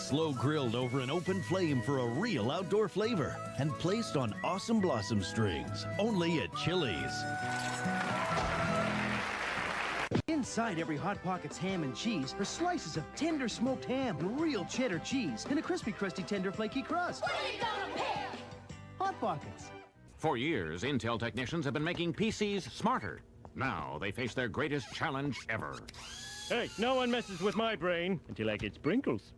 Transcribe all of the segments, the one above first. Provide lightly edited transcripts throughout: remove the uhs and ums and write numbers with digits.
slow grilled over an open flame for a real outdoor flavor and placed on awesome blossom strings, only at Chili's. Inside every Hot Pockets ham and cheese are slices of tender smoked ham and real cheddar cheese in a crispy, crusty, tender, flaky crust. What are you gonna pick? Hot Pockets. For years, Intel technicians have been making PCs smarter. Now they face their greatest challenge ever. Hey, no one messes with my brain until I get sprinkles.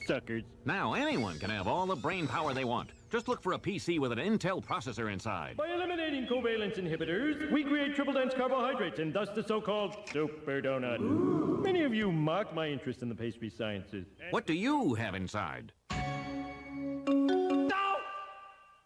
Suckers. Now anyone can have all the brain power they want. Just look for a PC with an Intel processor inside. By eliminating covalence inhibitors, we create triple-dense carbohydrates and thus the so-called super donut. Ooh. Many of you mock my interest in the pastry sciences. What do you have inside?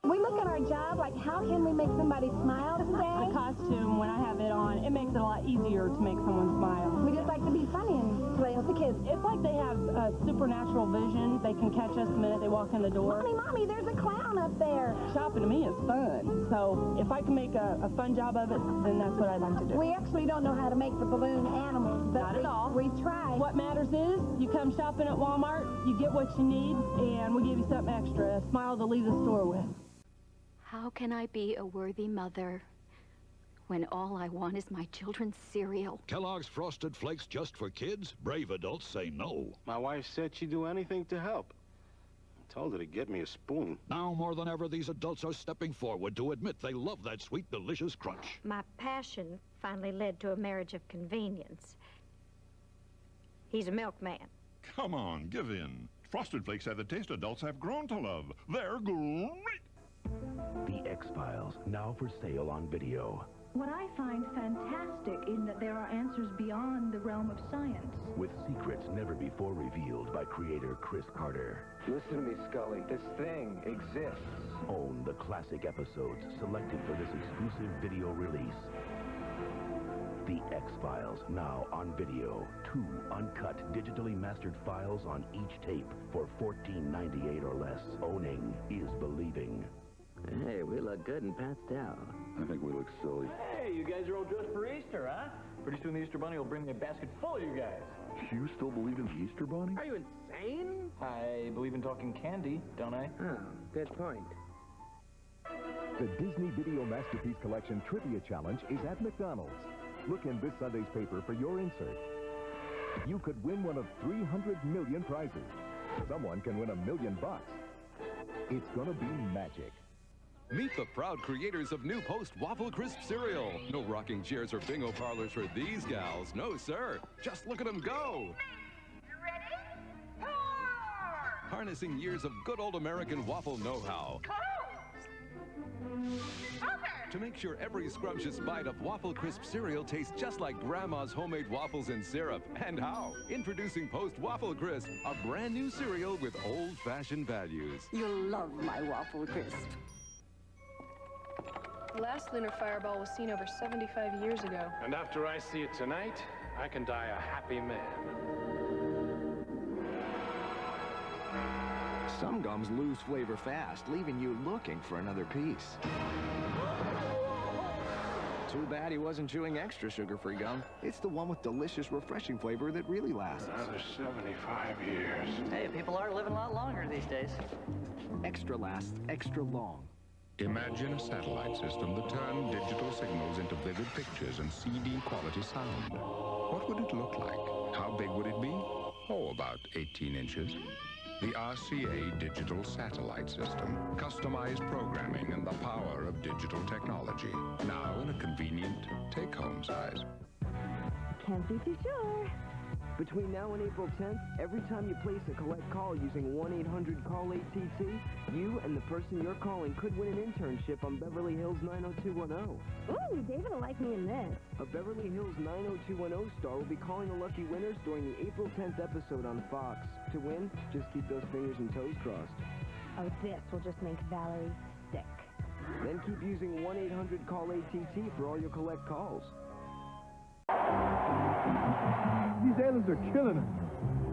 We look at our job like, how can we make somebody smile today? The costume, when I have it on, it makes it a lot easier to make someone smile. We just like to be funny and play with the kids. It's like they have a supernatural vision. They can catch us the minute they walk in the door. Mommy, there's a clown up there. Shopping to me is fun. So if I can make a fun job of it, then that's what I'd like to do. We actually don't know how to make the balloon animals, but Not at all. We tried. What matters is you come shopping at Walmart, you get what you need, and we give you something extra, a smile to leave the store with. How can I be a worthy mother when all I want is my children's cereal? Kellogg's Frosted Flakes just for kids? Brave adults say no. My wife said she'd do anything to help. I told her to get me a spoon. Now more than ever, these adults are stepping forward to admit they love that sweet, delicious crunch. My passion finally led to a marriage of convenience. He's a milkman. Come on, give in. Frosted Flakes have the taste adults have grown to love. They're great. The X-Files, now for sale on video. What I find fantastic is that there are answers beyond the realm of science. With secrets never before revealed by creator Chris Carter. Listen to me, Scully. This thing exists. Own the classic episodes selected for this exclusive video release. The X-Files, now on video. 2 uncut, digitally mastered files on each tape for $14.98 or less. Owning is believing. Hey, we look good in Pat's towel. I think we look silly. Hey, you guys are all dressed for Easter, huh? Pretty soon the Easter Bunny will bring me a basket full of you guys. You still believe in the Easter Bunny? Are you insane? I believe in talking candy, don't I? Oh, good point. The Disney Video Masterpiece Collection Trivia Challenge is at McDonald's. Look in this Sunday's paper for your insert. You could win one of 300 million prizes. Someone can win $1 million. It's gonna be magic. Meet the proud creators of new Post Waffle Crisp cereal. No rocking chairs or bingo parlors for these gals. No, sir. Just look at them go. Ready? Harnessing years of good old American waffle know-how. To make sure every scrumptious bite of Waffle Crisp cereal tastes just like Grandma's homemade waffles and syrup. And how? Introducing Post Waffle Crisp, a brand new cereal with old-fashioned values. You'll love my Waffle Crisp. The last lunar fireball was seen over 75 years ago. And after I see it tonight, I can die a happy man. Some gums lose flavor fast, leaving you looking for another piece. Too bad he wasn't chewing extra sugar-free gum. It's the one with delicious, refreshing flavor that really lasts. Another 75 years. Hey, people are living a lot longer these days. Extra lasts extra long. Imagine a satellite system that turned digital signals into vivid pictures and CD quality sound. What would it look like? How big would it be? Oh, about 18 inches. The RCA Digital Satellite System. Customized programming and the power of digital technology. Now in a convenient take-home size. Can't be too sure. Between now and April 10th, every time you place a collect call using 1-800-CALL-ATT, you and the person you're calling could win an internship on Beverly Hills 90210. Ooh, David will like me in this. A Beverly Hills 90210 star will be calling the lucky winners during the April 10th episode on Fox. To win, just keep those fingers and toes crossed. Oh, this will just make Valerie sick. Then keep using 1-800-CALL-ATT for all your collect calls. These aliens are killing us.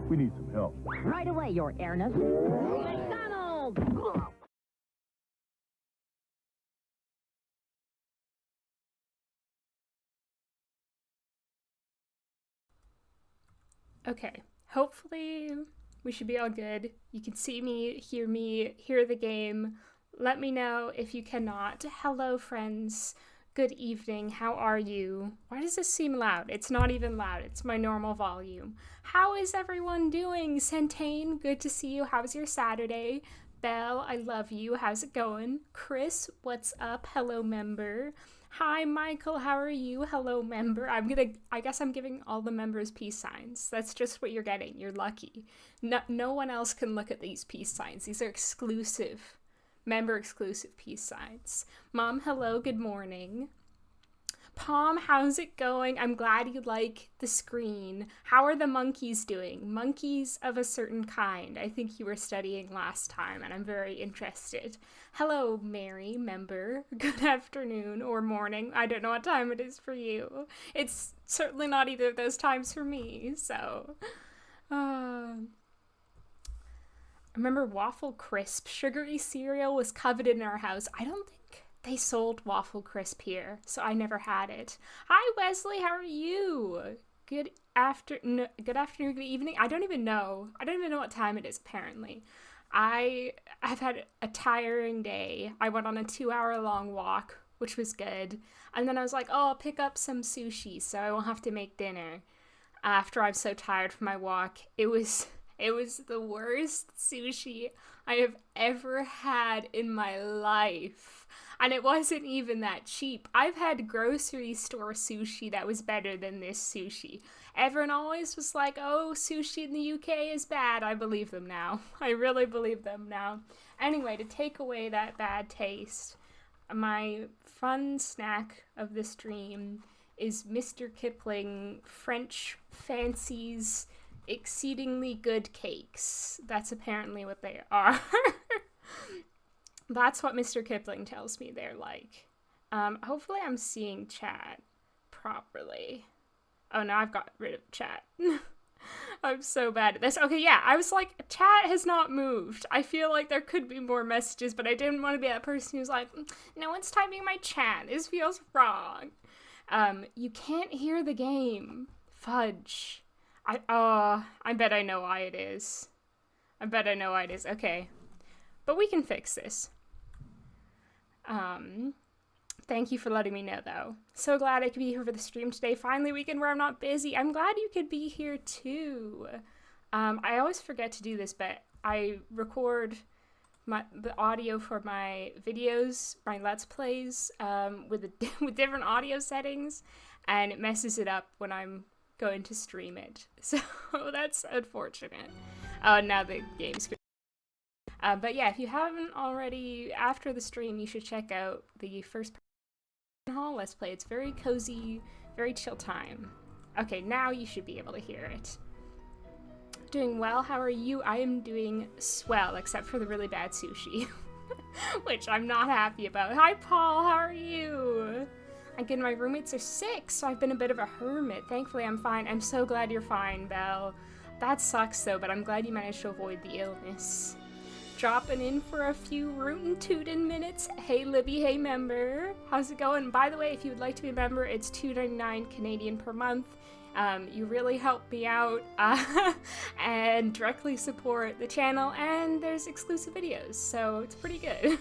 We need some help. Right away, Your Airness. McDonald! Okay, hopefully We should be all good. You can see me, hear the game. Let me know if you cannot. Hello, friends. Good evening. How are you? Why does this seem loud? It's not even loud. It's my normal volume. How is everyone doing? Centane, good to see you. How's your Saturday? Belle, I love you. How's it going? Chris, what's up? Hello, member. Hi, Michael. How are you? Hello, member. I guess I'm giving all the members peace signs. That's just what you're getting. You're lucky. No one else can look at these peace signs. These are exclusive, member exclusive peace signs. Mom, hello. Good morning. Palm, how's it going? I'm glad you like the screen. How are the monkeys doing? Monkeys of a certain kind. I think you were studying last time, and I'm very interested. Hello, Mary, member. Good afternoon or morning. I don't know what time it is for you. It's certainly not either of those times for me, so... I remember Waffle Crisp. Sugary cereal was coveted in our house. I don't think they sold Waffle Crisp here, so I never had it. Hi, Wesley. How are you? Good afternoon, good evening. I don't even know what time it is, apparently. I've had a tiring day. I went on a 2-hour-long walk, which was good. And then I was like, oh, I'll pick up some sushi so I won't have to make dinner after I'm so tired from my walk. It was the worst sushi I have ever had in my life. And it wasn't even that cheap. I've had grocery store sushi that was better than this sushi. Everyone always was like, oh, sushi in the UK is bad. I believe them now. I really believe them now. Anyway, to take away that bad taste, my fun snack of the stream is Mr. Kipling French Fancies Exceedingly Good Cakes. That's apparently what they are. That's what Mr. Kipling tells me they're like. Hopefully I'm seeing chat properly. Oh no, I've got rid of chat. I'm so bad at this. Okay, yeah, I was like, chat has not moved. I feel like there could be more messages, but I didn't want to be that person who's like, no one's typing my chat. This feels wrong. You can't hear the game. Fudge. I bet I know why it is. Okay. But we can fix this. Thank you for letting me know, though. So glad I could be here for the stream today. Finally, weekend where I'm not busy. I'm glad you could be here, too. I always forget to do this, but I record the audio for my videos, my Let's Plays, with different audio settings, and it messes it up when I'm going to stream it. So that's unfortunate. Now the game's good. But yeah, if you haven't already, after the stream, you should check out the first Hall Let's Play. It's very cozy, very chill time. Okay, now you should be able to hear it. Doing well, how are you? I am doing swell, except for the really bad sushi, which I'm not happy about. Hi, Paul, how are you? Again, my roommates are sick, so I've been a bit of a hermit. Thankfully, I'm fine. I'm so glad you're fine, Belle. That sucks, though, but I'm glad you managed to avoid the illness. Dropping in for a few rootin' tootin' minutes. Hey Libby, hey member. How's it going? By the way, if you would like to be a member, it's $2.99 Canadian per month. You really help me out and directly support the channel, and there's exclusive videos, so it's pretty good.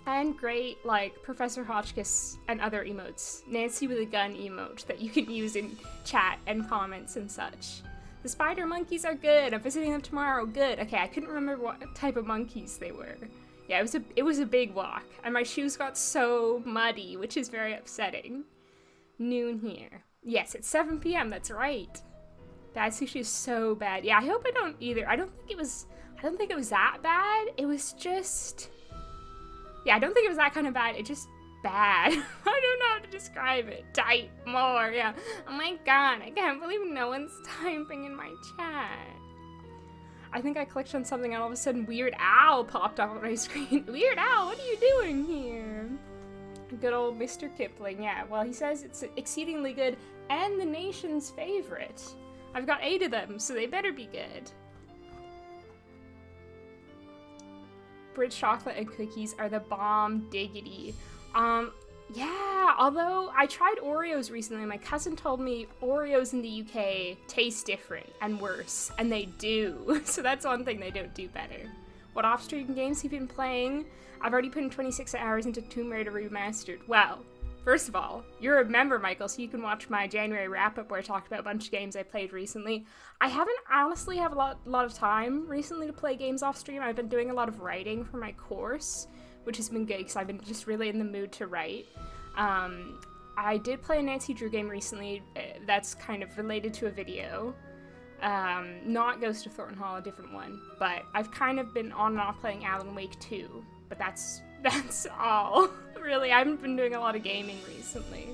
And great, like, Professor Hotchkiss and other emotes. Nancy with a gun emote that you can use in chat and comments and such. The spider monkeys are good. I'm visiting them tomorrow. Good. Okay, I couldn't remember what type of monkeys they were. Yeah, it was a big walk, and my shoes got so muddy, which is very upsetting. Noon here. Yes, it's 7 p.m. That's right. Bad sushi is so bad. Yeah, I hope I don't either. I don't think it was that bad. It was just, yeah, I don't think it was that kind of bad. It just bad. I don't know how to describe it. Type more, yeah. Oh my god, I can't believe no one's typing in my chat. I think I clicked on something and all of a sudden Weird Al popped up on my screen. Weird Al, what are you doing here? Good old Mr. Kipling, yeah. Well, he says it's exceedingly good and the nation's favorite. I've got 8 of them, so they better be good. British chocolate and cookies are the bomb diggity. Yeah, although I tried Oreos recently, my cousin told me Oreos in the UK taste different and worse, and they do. So that's one thing they don't do better. What off-stream games have you been playing? I've already put in 26 hours into Tomb Raider Remastered. Well, first of all, you're a member, Michael, so you can watch my January wrap-up where I talked about a bunch of games I played recently. I haven't honestly have a lot of time recently to play games off-stream. I've been doing a lot of writing for my course, which has been good because I've been just really in the mood to write. I did play a Nancy Drew game recently that's kind of related to a video. Not Ghost of Thornton Hall, a different one. But I've kind of been on and off playing Alan Wake 2. But that's all. Really, I haven't been doing a lot of gaming recently.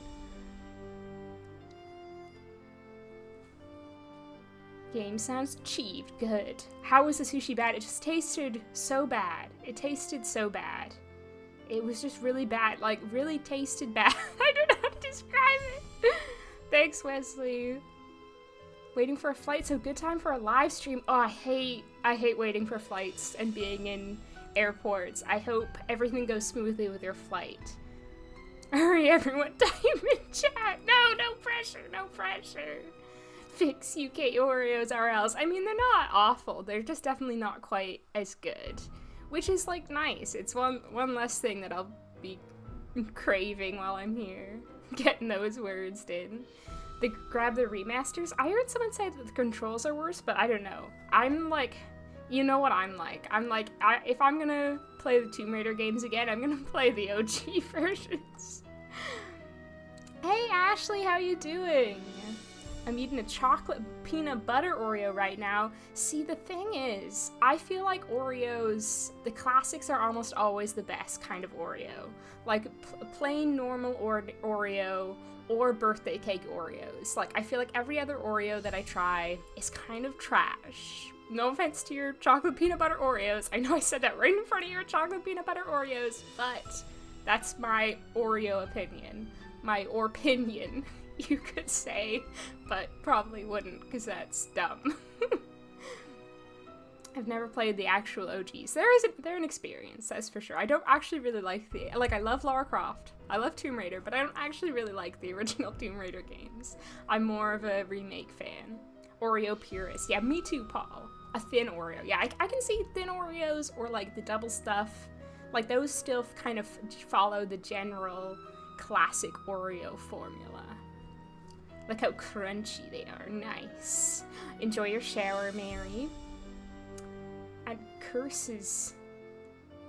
Game sounds achieved. Good. How was the sushi bad? It just tasted so bad. It tasted so bad. It was just really bad. Like, really tasted bad. I don't know how to describe it. Thanks, Wesley. Waiting for a flight, so good time for a live stream. Oh, I hate waiting for flights and being in airports. I hope everything goes smoothly with your flight. Hurry, everyone. Time in chat. No pressure, no pressure. Fix UK Oreos RLs. I mean, they're not awful. They're just definitely not quite as good. Which is, like, nice. It's one less thing that I'll be craving while I'm here. Getting those words in. Grab the remasters. I heard someone say that the controls are worse, but I don't know. I'm like, you know what I'm like. I'm like, if I'm gonna play the Tomb Raider games again, I'm gonna play the OG versions. Hey, Ashley, how you doing? I'm eating a chocolate peanut butter Oreo right now. See, the thing is, I feel like Oreos, the classics are almost always the best kind of Oreo. Like plain normal Oreo or birthday cake Oreos. Like, I feel like every other Oreo that I try is kind of trash. No offense to your chocolate peanut butter Oreos. I know I said that right in front of your chocolate peanut butter Oreos, but that's my Oreo opinion. My opinion. You could say, but probably wouldn't, because that's dumb. I've never played the actual OGs. They're an experience, that's for sure. I don't actually really like I love Lara Croft. I love Tomb Raider, but I don't actually really like the original Tomb Raider games. I'm more of a remake fan. Oreo purist. Yeah, me too, Paul. A thin Oreo. Yeah, I can see thin Oreos or like the double stuff. Like those still kind of follow the general classic Oreo formula. Look how crunchy they are. Nice. Enjoy your shower, Mary. And curses.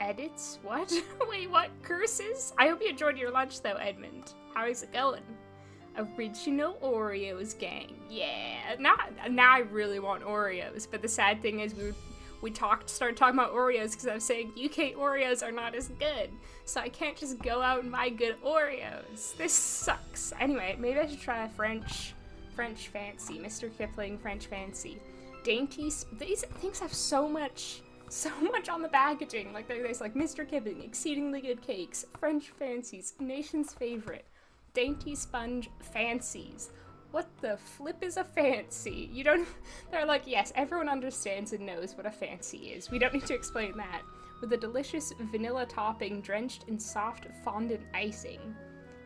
Edits? What? Wait, what? Curses? I hope you enjoyed your lunch, though, Edmund. How is it going? Original Oreos, gang. Yeah. Now I really want Oreos, but the sad thing is we started talking about Oreos because I was saying UK Oreos are not as good. So I can't just go out and buy good Oreos. This sucks. Anyway, maybe I should try a French fancy. Mr. Kipling French fancy. Dainties. These things have so much on the packaging. Like there's like Mr. Kipling, exceedingly good cakes, French fancies, nation's favorite, dainty sponge fancies. What the flip is a fancy? They're like, yes, everyone understands and knows what a fancy is. We don't need to explain that. With a delicious vanilla topping drenched in soft fondant icing.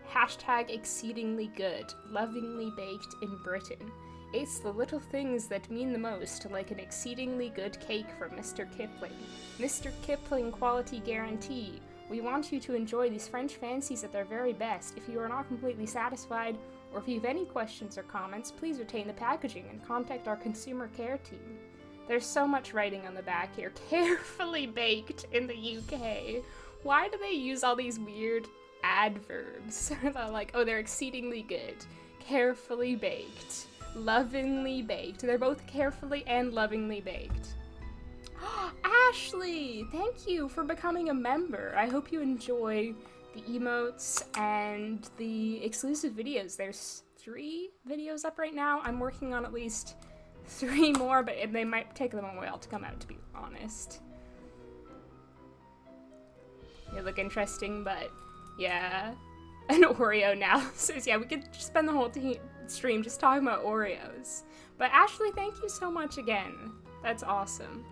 Hashtag exceedingly good, lovingly baked in Britain. It's the little things that mean the most, like an exceedingly good cake from Mr. Kipling. Mr. Kipling quality guarantee. We want you to enjoy these French fancies at their very best. If you are not completely satisfied, or if you have any questions or comments, please retain the packaging and contact our consumer care team. There's so much writing on the back here. Carefully baked in the UK. Why do they use all these weird adverbs? They're like, oh, they're exceedingly good. Carefully baked. Lovingly baked. They're both carefully and lovingly baked. Ashley, thank you for becoming a member. I hope you enjoy the emotes and the exclusive videos. There's 3 videos up right now. I'm working on at least 3 more, but they might take them a while to come out, to be honest. They look interesting, but yeah. An Oreo analysis. Yeah, we could just spend the whole stream just talking about Oreos. But Ashley, thank you so much again. That's awesome.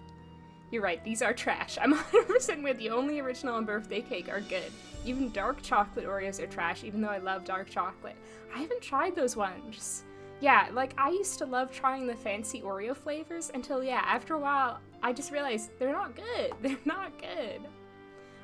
You're right, these are trash. I'm 100% with you. Only original and birthday cake are good. Even dark chocolate Oreos are trash, even though I love dark chocolate. I haven't tried those ones. Yeah, like, I used to love trying the fancy Oreo flavors until, yeah, after a while, I just realized they're not good. They're not good.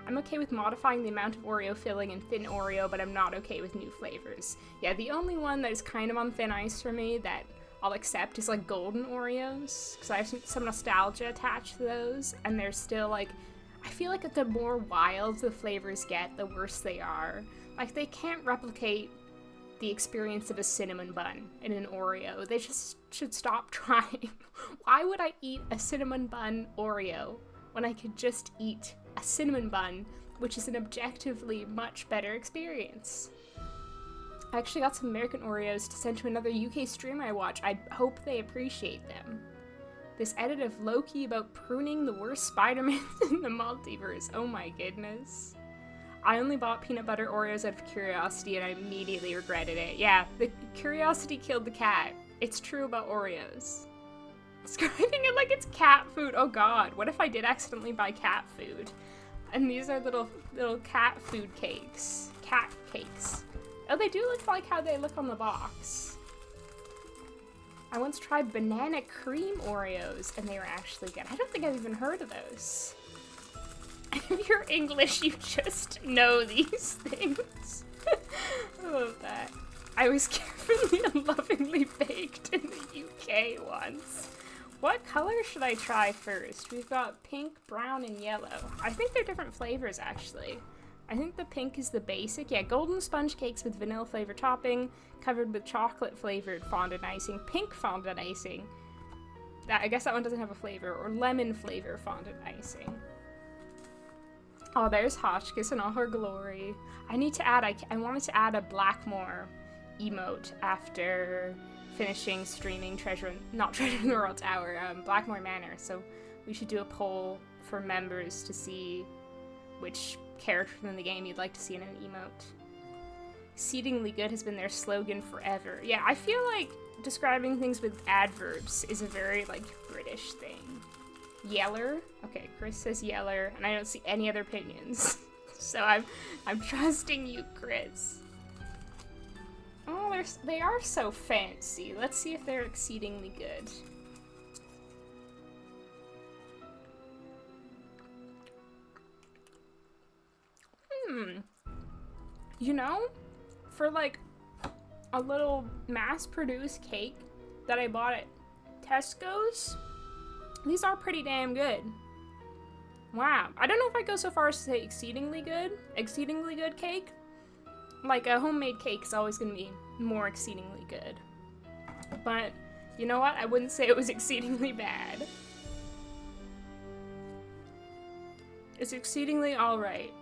I'm okay with modifying the amount of Oreo filling in thin Oreo, but I'm not okay with new flavors. Yeah, the only one that is kind of on thin ice for me that I'll accept is like golden Oreos, because I have some nostalgia attached to those, and they're still like, I feel like the more wild the flavors get, the worse they are. Like, they can't replicate the experience of a cinnamon bun in an Oreo. They just should stop trying. Why would I eat a cinnamon bun Oreo when I could just eat a cinnamon bun, which is an objectively much better experience? I actually got some American Oreos to send to another UK streamer I watch. I hope they appreciate them. This edit of Loki about pruning the worst Spider-Man in the multiverse. Oh my goodness. I only bought peanut butter Oreos out of curiosity and I immediately regretted it. Yeah, the curiosity killed the cat. It's true about Oreos. Describing it like it's cat food. Oh god, what if I did accidentally buy cat food? And these are little cat food cakes. Cat cakes. Oh, they do look like how they look on the box. I once tried banana cream Oreos, and they were actually good. I don't think I've even heard of those. If you're English, you just know these things. I love that. I was carefully and lovingly baked in the UK once. What color should I try first? We've got pink, brown, and yellow. I think they're different flavors, actually. I think the pink is the basic. Yeah, golden sponge cakes with vanilla flavored topping, covered with chocolate flavored fondant icing, pink fondant icing. I guess that one doesn't have a flavor, or lemon flavor fondant icing. Oh, there's Hotchkiss in all her glory. I need to add, I wanted to add a Blackmore emote after finishing streaming not Treasure in the Royal Tower, Blackmore Manor. So we should do a poll for members to see which character in the game you'd like to see in an emote. Exceedingly good has been their slogan forever. Yeah, I feel like describing things with adverbs is a very, like, British thing. Yeller? Okay, Chris says yeller, and I don't see any other opinions. So I'm trusting you, Chris. Oh, they are so fancy. Let's see if they're exceedingly good. You know, for like a little mass-produced cake that I bought at Tesco's, these are pretty damn good. Wow. I don't know if I go so far as to say exceedingly good. Exceedingly good cake. Like, a homemade cake is always going to be more exceedingly good. But, you know what? I wouldn't say it was exceedingly bad. It's exceedingly alright.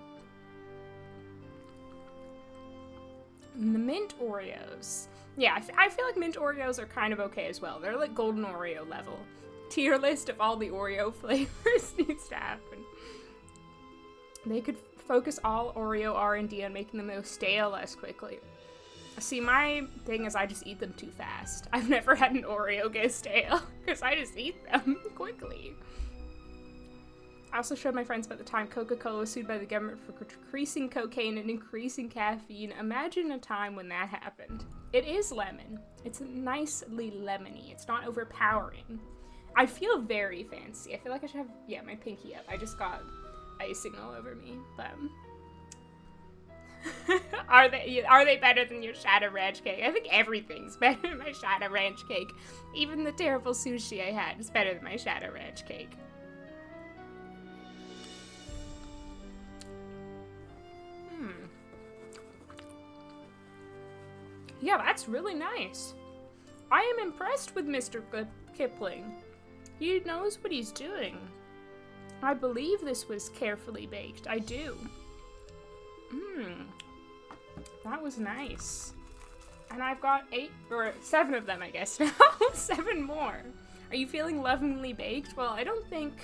And the mint Oreos. Yeah, I feel like mint Oreos are kind of okay as well. They're like golden Oreo level. Tier list of all the Oreo flavors needs to happen. They could focus all Oreo R&D on making them go stale less quickly. See, my thing is I just eat them too fast. I've never had an Oreo go stale, because I just eat them quickly. I also showed my friends about the time Coca-Cola was sued by the government for decreasing cocaine and increasing caffeine. Imagine a time when that happened. It is lemon. It's nicely lemony. It's not overpowering. I feel very fancy. I feel like I should have, yeah, my pinky up. I just got icing all over me, but are they better than your Shadow Ranch cake? I think everything's better than my Shadow Ranch cake. Even the terrible sushi I had is better than my Shadow Ranch cake. Yeah, that's really nice. I am impressed with Mr. Kipling. He knows what he's doing. I believe this was carefully baked. I do. That was nice. And I've got 7 of them, I guess now. 7 more. Are you feeling lovingly baked? Well, I don't think,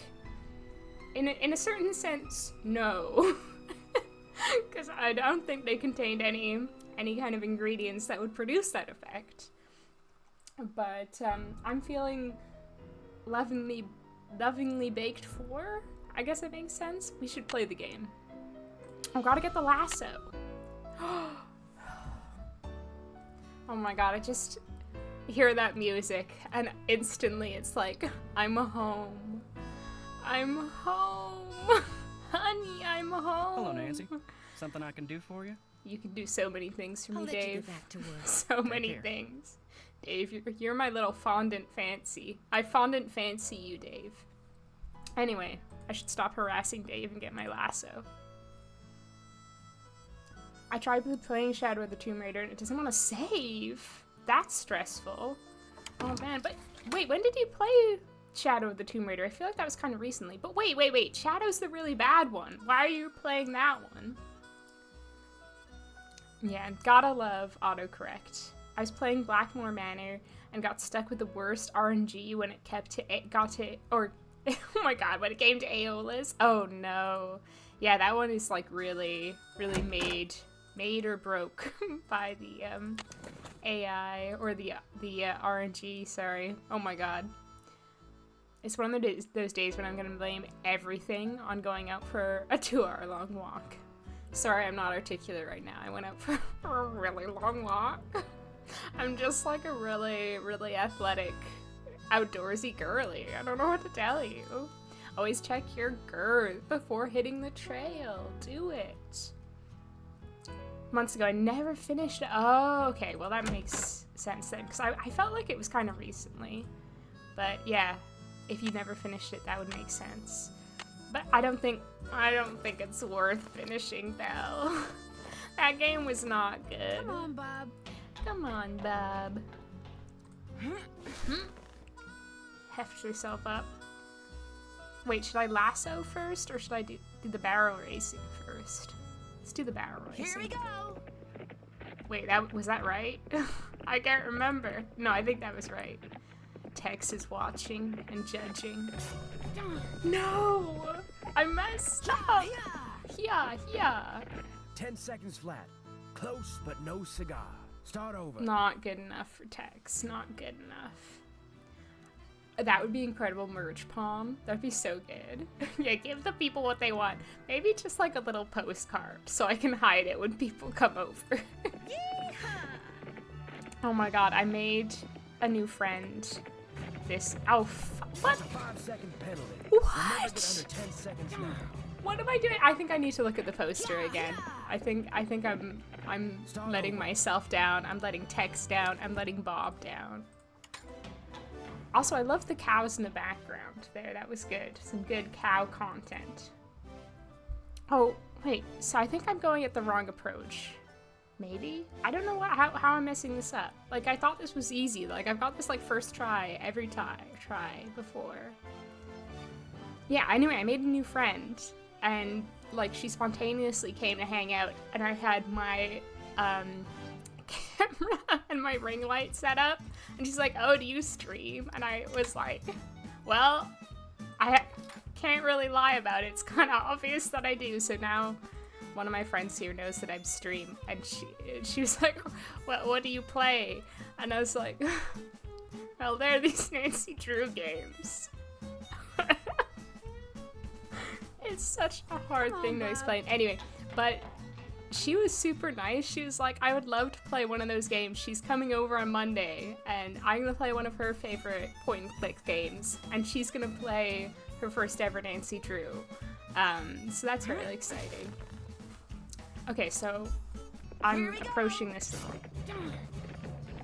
in a certain sense, no. Because I don't think they contained any kind of ingredients that would produce that effect. But I'm feeling lovingly Lovingly Baked 4? I guess it makes sense. We should play the game. I've got to get the lasso. Oh my god, I just hear that music and instantly it's like, I'm home. I'm home. Honey, I'm home. Hello, Nancy. Something I can do for you? You can do so many things for me, I'll let you Dave. get back to work. So Take many care. things. Dave, you're my little fondant fancy. I fondant fancy you, Dave. Anyway, I should stop harassing Dave and get my lasso. I tried playing Shadow of the Tomb Raider and it doesn't want to save. That's stressful. Oh man, but wait, when did you play Shadow of the Tomb Raider? I feel like that was kind of recently. But wait, Shadow's the really bad one. Why are you playing that one? Yeah, gotta love autocorrect. I was playing Blackmore Manor and got stuck with the worst RNG when it oh my god, when it came to Aeolus. Oh no. Yeah, that one is like really made or broke by the AI or the RNG, sorry. Oh my god. It's one of those days when I'm gonna blame everything on going out for a 2-hour-long walk. Sorry, I'm not articulate right now. I went out for a really long walk. I'm just like a really athletic, outdoorsy girly. I don't know what to tell you. Always check your girth before hitting the trail. Do it. Months ago, I never finished. Oh, okay. Well, that makes sense then, because I felt like it was kind of recently. But yeah, if you never finished it, that would make sense. But I don't think it's worth finishing, though. That game was not good. Come on, Bob. Come on, Bob. Heft yourself up. Wait, should I lasso first, or should I do the barrel racing first? Let's do the barrel racing. Here we go. Wait, was that right? I can't remember. No, I think that was right. Tex is watching and judging. No! I messed up! Yeah. 10 seconds flat. Close, but no cigar. Start over. Not good enough for Tex. Not good enough. That would be incredible merch, Palm. That'd be so good. Yeah, give the people what they want. Maybe just like a little postcard so I can hide it when people come over. Oh my god, I made a new friend. What? 5-second penalty. What? Get under 10 seconds now. What am I doing? I think I need to look at the poster again. I think I'm letting myself down. I'm letting Tex down. I'm letting Bob down. Also, I love the cows in the background there. That was good. Some good cow content. Oh, wait. So I think I'm going at the wrong approach. Maybe? I don't know how I'm messing this up. Like, I thought this was easy. Like, I've got this, like, first try every try before. Yeah, anyway, I made a new friend. And, like, she spontaneously came to hang out. And I had my, camera and my ring light set up. And she's like, oh, do you stream? And I was like, well, I can't really lie about it. It's kind of obvious that I do. So now one of my friends here knows that I'm stream. And she was like, what do you play? And I was like, well, there are these Nancy Drew games. It's such a hard thing to explain. Anyway, but she was super nice. She was like, I would love to play one of those games. She's coming over on Monday, and I'm gonna play one of her favorite point-and-click games, and she's gonna play her first ever Nancy Drew. So that's really exciting. Okay, so I'm approaching this.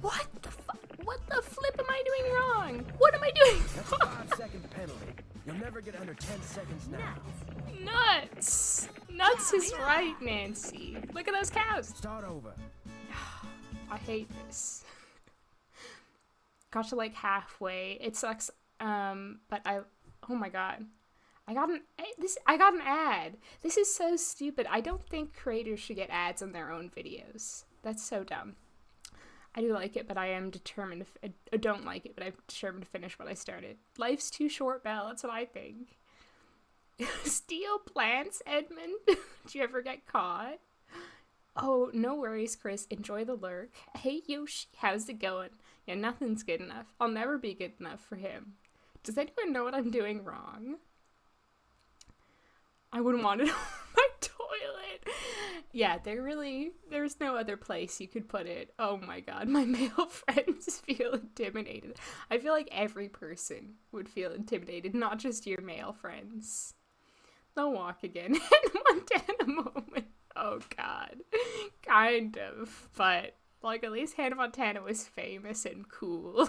What the flip am I doing wrong? What am I doing That's a 5-second penalty. You'll never get under 10 seconds now. Nuts! Nuts is right, Nancy. Look at those cows. Start over. I hate this. Got to like halfway. It sucks. But oh my god. I got an ad. This is so stupid. I don't think creators should get ads on their own videos. That's so dumb. I do like it, but I am determined I don't like it, but I'm determined to finish what I started. Life's too short, Belle. That's what I think. Steal plants, Edmund? Did you ever get caught? Oh, no worries, Chris. Enjoy the lurk. Hey, Yoshi, how's it going? Yeah, nothing's good enough. I'll never be good enough for him. Does anyone know what I'm doing wrong? I wouldn't want it on my toilet. Yeah, there's no other place you could put it. Oh my god, my male friends feel intimidated. I feel like every person would feel intimidated, not just your male friends. They'll walk again in Montana moment. Oh god. Kind of, but like at least Hannah Montana was famous and cool.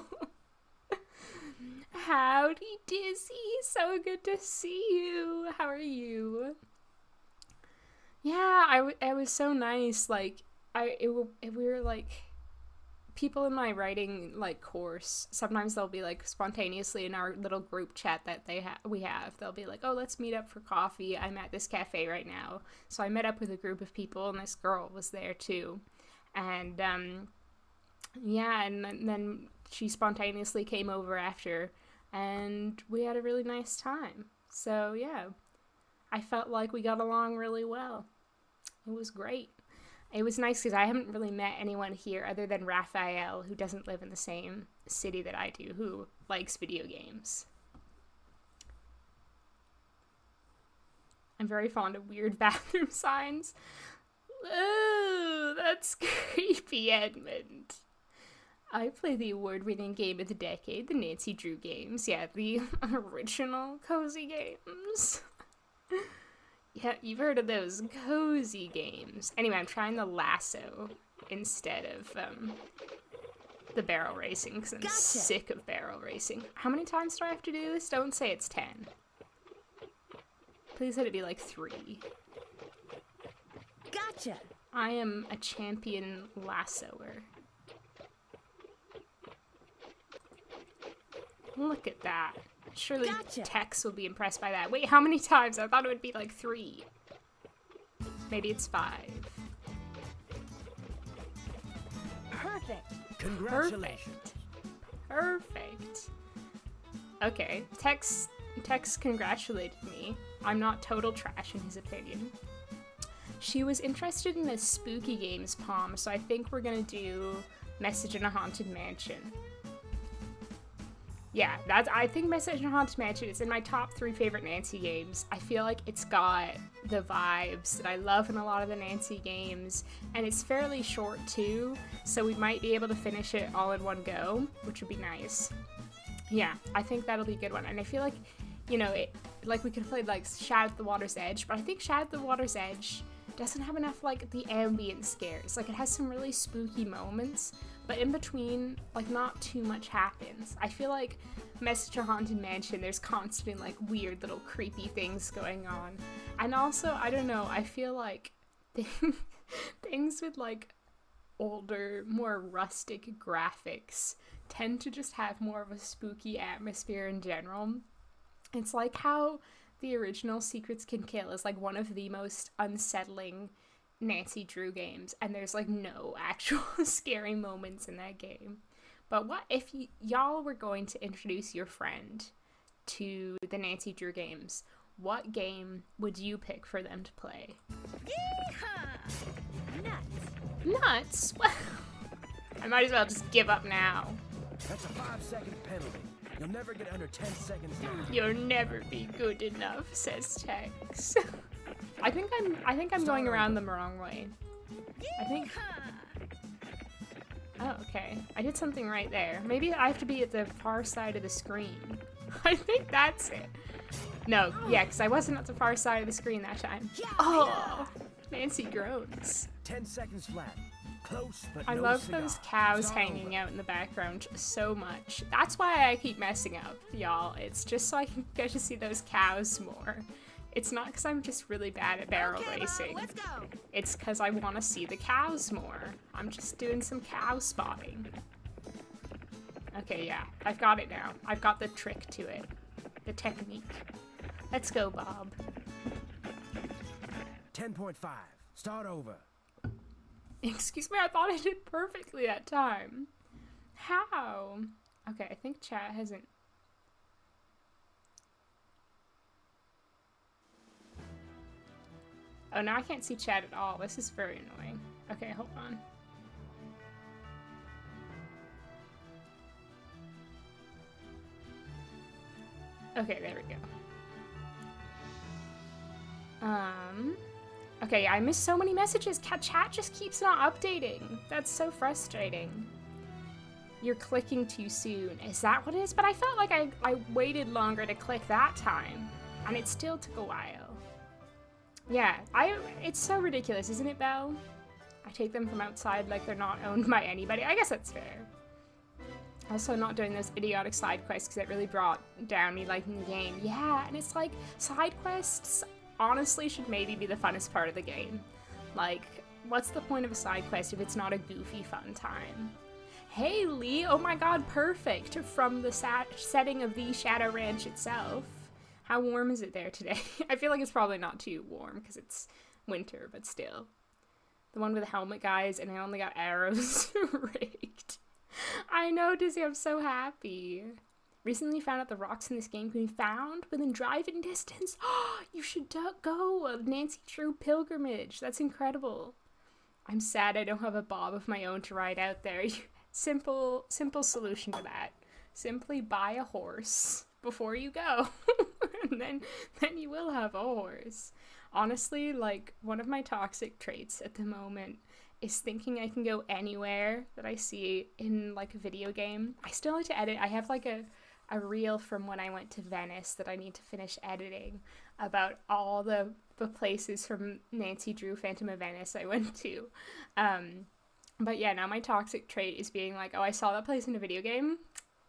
Howdy, Dizzy. So good to see you. How are you? Yeah, it was so nice. Like, we were like, people in my writing like course, sometimes they'll be like spontaneously in our little group chat that we have. They'll be like, oh, let's meet up for coffee. I'm at this cafe right now. So I met up with a group of people, and this girl was there too. And yeah, and then she spontaneously came over after, and we had a really nice time. So yeah, I felt like we got along really well. It was great. It was nice because I haven't really met anyone here other than Raphael, who doesn't live in the same city that I do, who likes video games. I'm very fond of weird bathroom signs. Oh, that's creepy, Edmund. I play the award-winning game of the decade, the Nancy Drew games. Yeah, the original cozy games. Yeah, you've heard of those cozy games. Anyway, I'm trying the lasso instead of the barrel racing because I'm sick of barrel racing. How many times do I have to do this? Don't say it's 10. Please let it be like 3. Gotcha! I am a champion lassoer. Look at that. Surely Tex will be impressed by that. Wait, how many times? I thought it would be like 3. Maybe it's 5. Perfect. Congratulations. Perfect. Okay, Tex congratulated me. I'm not total trash in his opinion. She was interested in the spooky games, Palm, so I think we're gonna do Message in a Haunted Mansion. Yeah, I think Message in a Haunted Mansion is in my top 3 favorite Nancy games. I feel like it's got the vibes that I love in a lot of the Nancy games, and it's fairly short too, so we might be able to finish it all in one go, which would be nice. Yeah, I think that'll be a good one, and I feel like, you know, like we could have played like Shadow at the Water's Edge, but I think Shadow at the Water's Edge doesn't have enough like the ambient scares. Like it has some really spooky moments, but in between, like not too much happens. I feel like Message in a Haunted Mansion, there's constantly like weird little creepy things going on. And also, I don't know, I feel like things with like older, more rustic graphics tend to just have more of a spooky atmosphere in general. It's like how the original Secrets Can Kill is like one of the most unsettling Nancy Drew games, and there's like no actual scary moments in that game. But what if y'all were going to introduce your friend to the Nancy Drew games? What game would you pick for them to play? Yeehaw! Nuts! Nuts? Well, I might as well just give up now. That's a 5-second penalty. You'll never get under 10 seconds down. You'll never be good enough, says Tex. I think I'm going around them the wrong way. I think. Oh, okay. I did something right there. Maybe I have to be at the far side of the screen. I think that's it. No, yeah, because I wasn't at the far side of the screen that time. Oh, Nancy groans. 10 seconds flat. Close, but I no love cigar. those cows Start hanging over. out in the background so much. That's why I keep messing up, y'all. It's just so I can get to see those cows more. It's not because I'm just really bad at barrel racing. Let's go. It's because I want to see the cows more. I'm just doing some cow spotting. Okay, yeah. I've got it now. I've got the trick to it. The technique. Let's go, Bob. 10.5. Start over. Excuse me, I thought I did perfectly that time. How? Okay, I think chat hasn't... Oh, now I can't see chat at all. This is very annoying. Okay, hold on. Okay, there we go. Okay, I missed so many messages. Chat just keeps not updating. That's so frustrating. You're clicking too soon. Is that what it is? But I felt like I waited longer to click that time, and it still took a while. Yeah, it's so ridiculous, isn't it, Belle? I take them from outside like they're not owned by anybody. I guess that's fair. Also, not doing those idiotic side quests because it really brought down me liking the game. Yeah, and it's like, side quests honestly should maybe be the funnest part of the game. Like, what's the point of a side quest if it's not a goofy fun time? Hey Lee, oh my god, perfect! From the setting of the Shadow Ranch itself. How warm is it there today? I feel like it's probably not too warm because it's winter, but still. The one with the helmet, guys, and I only got arrows raked. I know, Dizzy, I'm so happy. Recently found out the rocks in this game can be found within driving distance. Oh, you should go! A Nancy Drew pilgrimage. That's incredible. I'm sad I don't have a bob of my own to ride out there. Simple solution to that. Simply buy a horse before you go. And then you will have a horse. Honestly, like, one of my toxic traits at the moment is thinking I can go anywhere that I see in, like, a video game. I still like to edit. I have, like, a reel from when I went to Venice that I need to finish editing about all the places from Nancy Drew Phantom of Venice I went to. But yeah, now my toxic trait is being like, oh, I saw that place in a video game.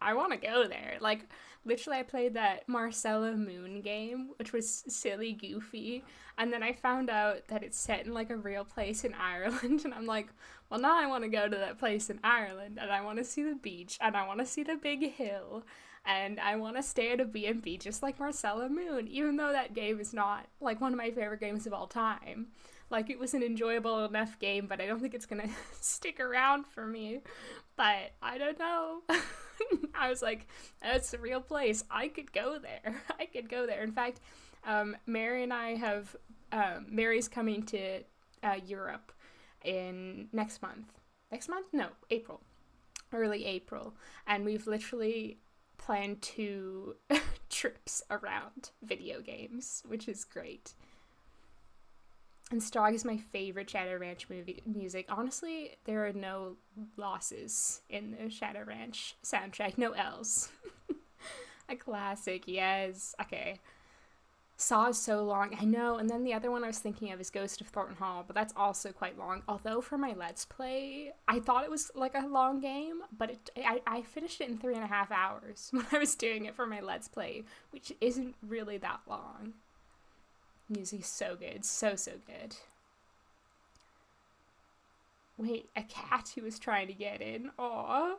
I want to go there. Like, literally, I played that Marcella Moon game, which was silly, goofy, and then I found out that it's set in, like, a real place in Ireland, and I'm like, well, now I want to go to that place in Ireland, and I want to see the beach, and I want to see the big hill, and I want to stay at a B&B just like Marcella Moon, even though that game is not, like, one of my favorite games of all time. Like, it was an enjoyable enough game, but I don't think it's gonna stick around for me. But I don't know. I was like, it's a real place. I could go there. I could go there. In fact, Mary and I have, Mary's coming to Europe in next month. Next month? No, April. Early April. And we've literally planned 2 trips around video games, which is great. And Stog is my favorite Shadow Ranch music. Honestly, there are no losses in the Shadow Ranch soundtrack. No L's. A classic, yes. Okay. Saw is so long. I know. And then the other one I was thinking of is Ghost of Thornton Hall, but that's also quite long. Although for my Let's Play, I thought it was like a long game, but I finished it in 3.5 hours when I was doing it for my Let's Play, which isn't really that long. Music's so good. So good. Wait, a cat who was trying to get in. Aww.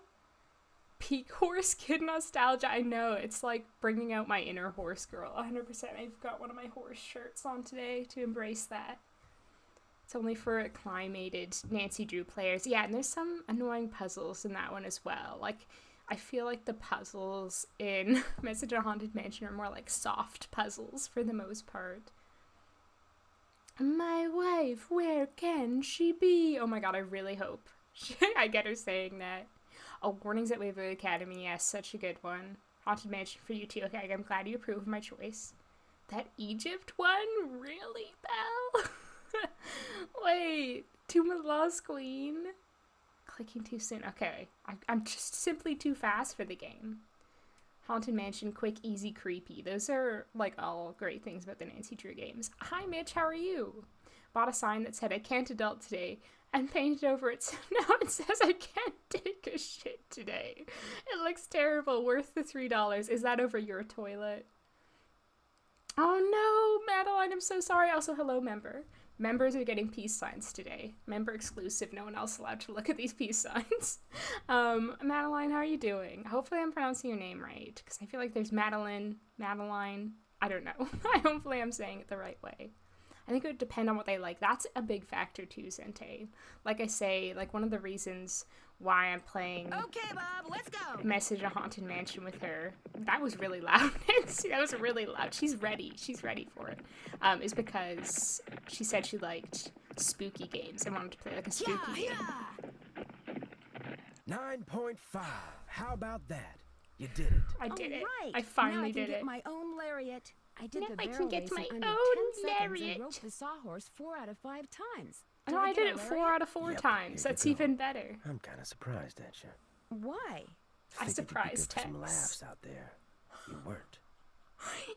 Peak horse kid nostalgia. I know. It's like bringing out my inner horse girl. 100%. I've got one of my horse shirts on today to embrace that. It's only for acclimated Nancy Drew players. Yeah, and there's some annoying puzzles in that one as well. Like, I feel like the puzzles in Message on Haunted Mansion are more like soft puzzles for the most part. My wife, where can she be? Oh my god, I really hope I get her saying that. Oh, Warnings at Waverly Academy, yes, such a good one. Haunted Mansion for you too. Okay, I'm glad you approve of my choice. That Egypt one? Really, Belle? Wait, Tomb of the Lost Queen? Clicking too soon. Okay, I'm just simply too fast for the game. Haunted Mansion, quick, easy, creepy. Those are, like, all great things about the Nancy Drew games. Hi, Mitch, how are you? Bought a sign that said, I can't adult today, and painted over it, so now it says I can't take a shit today. It looks terrible, worth the $3. Is that over your toilet? Oh no, Madeline, I'm so sorry. Also, hello, member. Members are getting peace signs today. Member exclusive, no one else allowed to look at these peace signs. Madeline, how are you doing? Hopefully I'm pronouncing your name right, because I feel like there's Madeline, I don't know. Hopefully I'm saying it the right way. I think it would depend on what they like. That's a big factor too, Zente. Like I say, like one of the reasons why I'm playing Message on Haunted Mansion with her, that was really loud. That was really loud. She's ready for it, is because she said she liked spooky games and wanted to play like a spooky game. 9.5. How about that? You did it. I did it. Right. I finally now I can did get it. my own lariat. I did Now the I barrel can get race my in under own 10 seconds lariat. and roped the sawhorse 4 out of 5 times. No, I did it 4 out of 4 times. That's even better. I'm kind of surprised at you. Why? I surprised Tex. Some Tex. laughs out there. You weren't.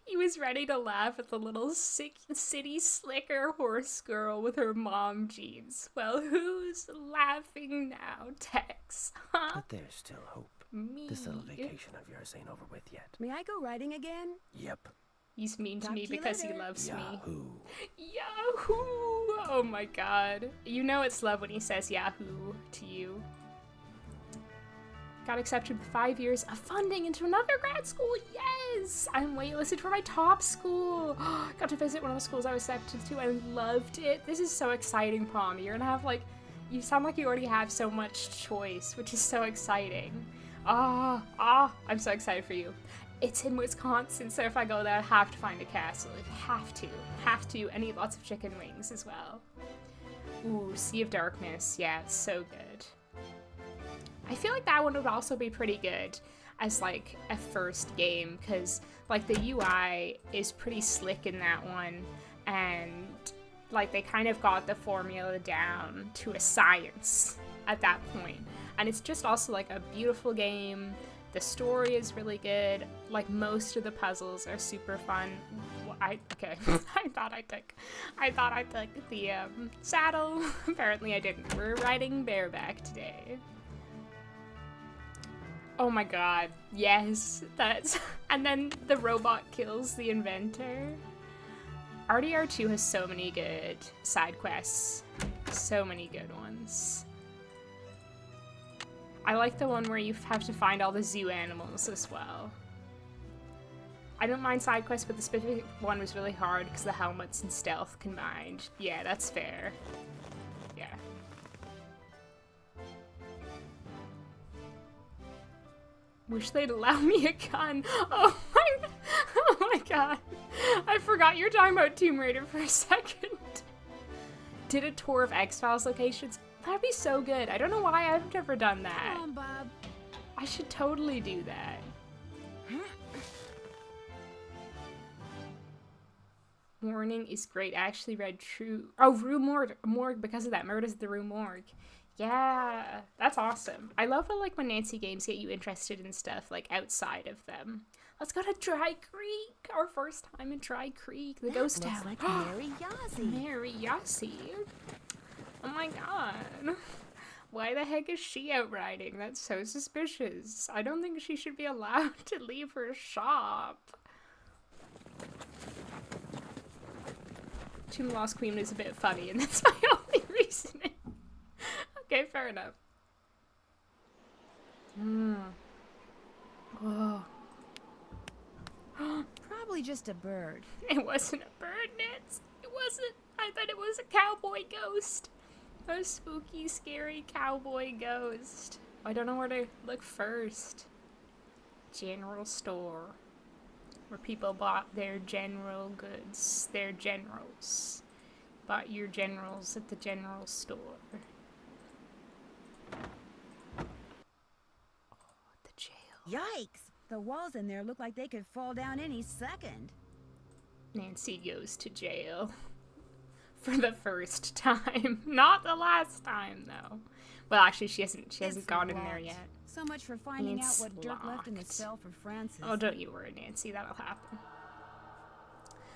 He was ready to laugh at the little city slicker horse girl with her mom jeans. Well, who's laughing now, Tex? Huh? But there's still hope. Me. This little vacation of yours ain't over with yet. May I go riding again? Yep. He's mean to Talk me to you because he later. loves me. Yahoo. Yahoo! Oh my god. You know it's love when he says Yahoo to you. Got accepted with 5 years of funding into another grad school. Yes! I'm waitlisted for my top school. Got to visit one of the schools I was accepted to and loved it. This is so exciting, Palm. You're gonna have like, you sound like you already have so much choice, which is so exciting. I'm so excited for you. It's in Wisconsin, so if I go there, I have to find a castle. Have to, and eat lots of chicken wings as well. Ooh, Sea of Darkness. Yeah, it's so good. I feel like that one would also be pretty good as like a first game, because like the UI is pretty slick in that one, and like they kind of got the formula down to a science at that point. And it's just also like a beautiful game. The story is really good. Like most of the puzzles are super fun. Okay. I thought I took the saddle. Apparently I didn't. We're riding bareback today. Oh my god. Yes. That's and then the robot kills the inventor. RDR2 has so many good side quests. So many good ones. I like the one where you have to find all the zoo animals as well. I don't mind side quests, but the specific one was really hard because the helmets and stealth combined. Yeah, that's fair. Yeah. Wish they'd allow me a gun. Oh my god. I forgot you're talking about Tomb Raider for a second. Did a tour of X-Files locations. That'd be so good. I don't know why I've never done that. Come on, Bob. I should totally do that. Morning is great. I actually read Rue Morgue because of that. Murder's at the Rue Morgue. Yeah, that's awesome. I love how like when Nancy games get you interested in stuff like outside of them. Let's go to Dry Creek. Our first time in Dry Creek. The ghost town. Looks like Mary Yossi. Mary Yossi. Oh my god. Why the heck is she out riding? That's so suspicious. I don't think she should be allowed to leave her shop. Tomb Lost Queen is a bit funny, and that's my only reasoning. Okay, fair enough. Whoa. Probably just a bird. It wasn't a bird, Nance. It wasn't. I thought it was a cowboy ghost. A spooky, scary cowboy ghost. I don't know where to look first. General store. Where people bought their general goods. Their generals. Bought your generals at the general store. Oh, the jail. Yikes! The walls in there look like they could fall down any second. Nancy goes to jail. For the first time. Not the last time, though. Well, actually, she hasn't gone in there yet. So much for finding It's out what Dirk left in the locked. cell for Francis. Oh, don't you worry, Nancy. That'll happen.